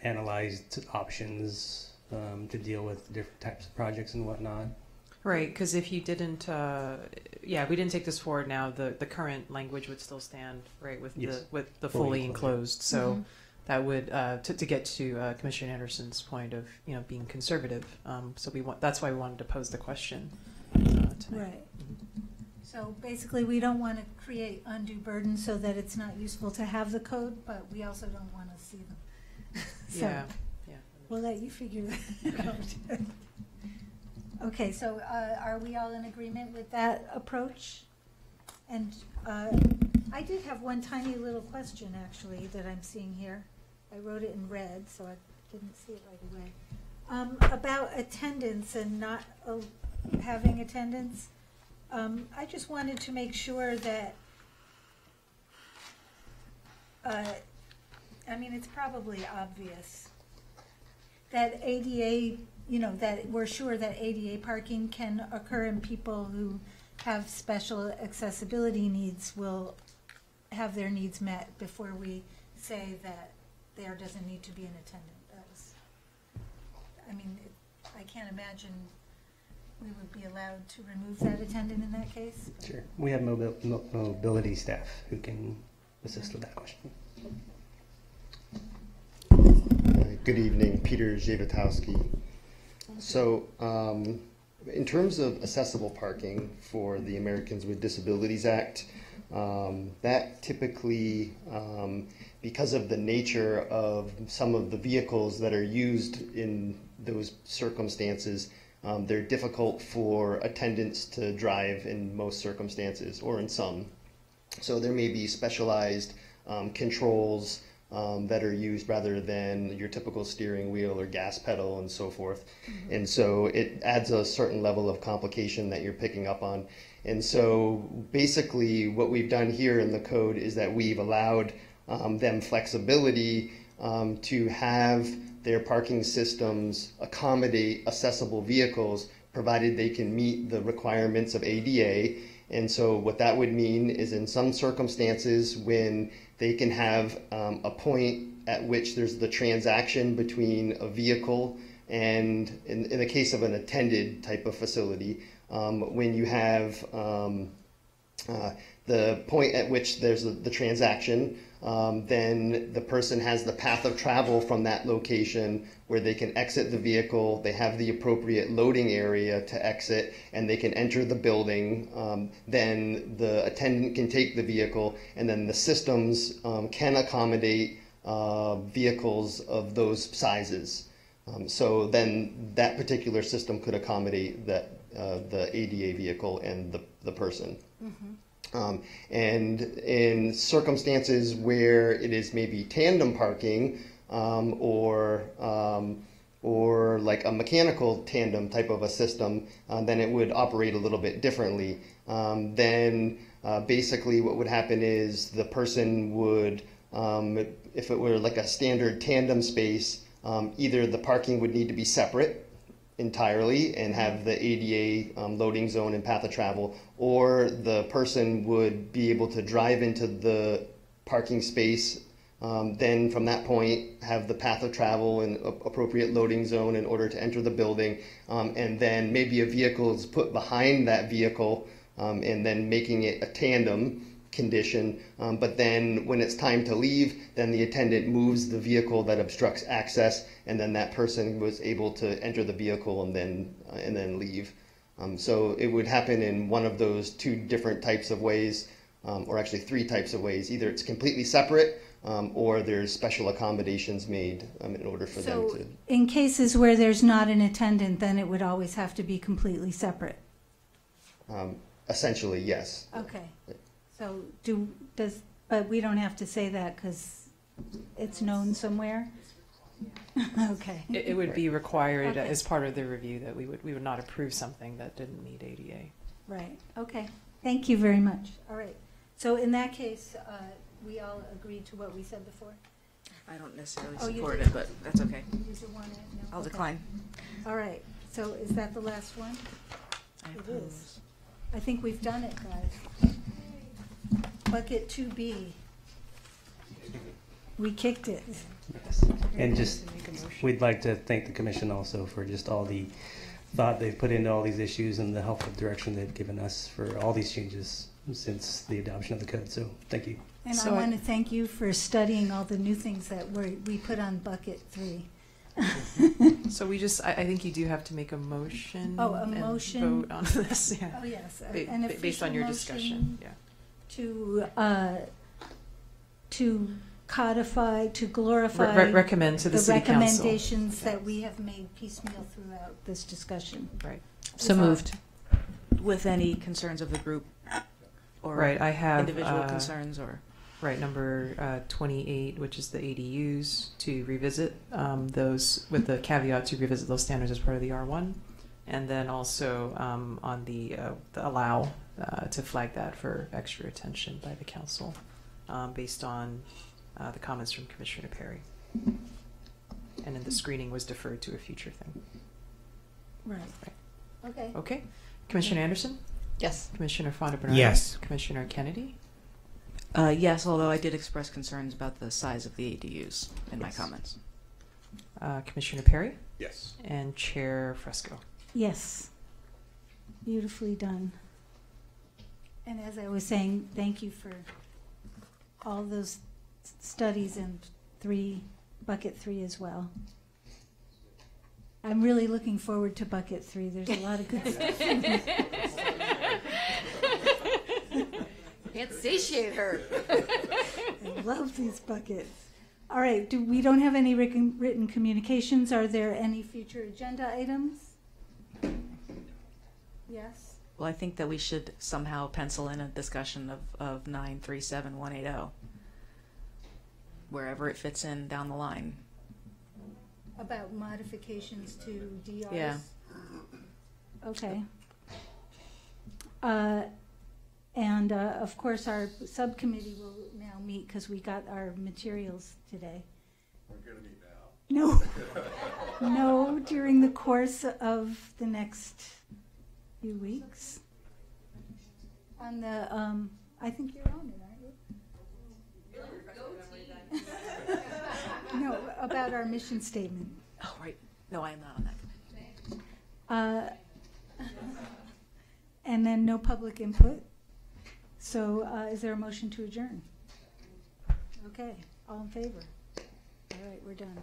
analyzed options to deal with different types of projects and whatnot. Right, because if you didn't, we didn't take this forward now, the current language would still stand, right, with the fully enclosed. So Mm-hmm. that would to get to Commissioner Anderson's point of being conservative. So that's why we wanted to pose the question tonight. Right. So basically, we don't want to create undue burden so that it's not useful to have the code, but we also don't want to see them. So Yeah, yeah. we'll let you figure that out. Okay, so are we all in agreement with that approach? And I did have one tiny little question, actually, that I'm seeing here. I wrote it in red, so I didn't see it right away. About attendance and not having attendance. I just wanted to make sure that, I mean, it's probably obvious that ADA, that we're sure that ADA parking can occur and people who have special accessibility needs will have their needs met before we say that there doesn't need to be an attendant. I can't imagine we would be allowed to remove that attendant in that case. Sure. We have mobility staff who can assist with that question. Good evening, Peter Zhevatowski. So, in terms of accessible parking for the Americans with Disabilities Act, that typically, because of the nature of some of the vehicles that are used in those circumstances, they're difficult for attendants to drive in most circumstances, or in some. So there may be specialized controls that are used rather than your typical steering wheel or gas pedal and so forth. Mm-hmm. And so it adds a certain level of complication that you're picking up on. And so basically what we've done here in the code is that we've allowed them flexibility to have their parking systems accommodate accessible vehicles, provided they can meet the requirements of ADA. And so what that would mean is in some circumstances when they can have a point at which there's the transaction between a vehicle and, in the case of an attended type of facility, when you have the point at which there's the transaction, then the person has the path of travel from that location where they can exit the vehicle, they have the appropriate loading area to exit, and they can enter the building. Then the attendant can take the vehicle, and then the systems can accommodate vehicles of those sizes. So then that particular system could accommodate that the ADA vehicle and the person. Mm-hmm. And in circumstances where it is maybe tandem parking or like a mechanical tandem type of a system, then it would operate a little bit differently. Then basically what would happen is the person would, if it were like a standard tandem space, either the parking would need to be separate entirely and have the ADA loading zone and path of travel, or the person would be able to drive into the parking space, then from that point have the path of travel and appropriate loading zone in order to enter the building, and then maybe a vehicle is put behind that vehicle and then making it a tandem condition, but then when it's time to leave, then the attendant moves the vehicle that obstructs access, and then that person was able to enter the vehicle and then leave. So it would happen in one of those two different types of ways, or actually three types of ways. Either it's completely separate, or there's special accommodations made in order for them to. So in cases where there's not an attendant, then it would always have to be completely separate. Essentially, yes. Okay. So but we don't have to say that because it's known somewhere? Okay. It would be required Okay. as part of the review that we would not approve something that didn't meet ADA. Right, okay. Thank you very much. All right. So in that case, we all agreed to what we said before? I don't necessarily Oh, you support did? it, but that's okay. Did you want it? No? I'll Okay. decline. All right. So is that the last one? It is. I think we've done it, guys. Bucket 2B. We kicked it. Yes. And just, we'd like to thank the commission also for just all the thought they've put into all these issues and the helpful direction they've given us for all these changes since the adoption of the code. So thank you. And I want to thank you for studying all the new things that we put on Bucket 3. So I think you do have to make a motion. Oh, a and motion. vote on this. Yeah. Oh, yes, Ba- based on your discussion. Yeah. To codify, to glorify. Recommend to the city council. recommendations that we have made piecemeal throughout this discussion. Right. So moved. With any concerns of the group, or Right, I have individual concerns, or right number 28, which is the ADUs, to revisit those with the caveat to revisit those standards as part of the R1, and then also on the allow to flag that for extra attention by the council, based on the comments from Commissioner Perry, and then the screening was deferred to a future thing. Right. Okay. Okay. Commissioner Anderson? Yes. Commissioner Fonda Bernardo? Yes. Commissioner Kennedy? yes, although I did express concerns about the size of the ADUs in my comments. Commissioner Perry? Yes. And Chair Fresco? Yes. Beautifully done. And as I was saying, thank you for all those studies and bucket 3 as well. I'm really looking forward to bucket 3. There's a lot of good stuff. Can't satiate her. I love these buckets. All right, we don't have any written communications. Are there any future agenda items? Yes? Well, I think that we should somehow pencil in a discussion of 937180, wherever it fits in down the line. About modifications to DRs? Yeah. Okay. And of course, our subcommittee will now meet because we got our materials today. We're going to meet now. No. No, during the course of the next few weeks. On the, I think you're on it, aren't you? No, about our mission statement. Oh, right. No, I am not on that. And then no public input. So is there a motion to adjourn? Okay, all in favor? All right, we're done.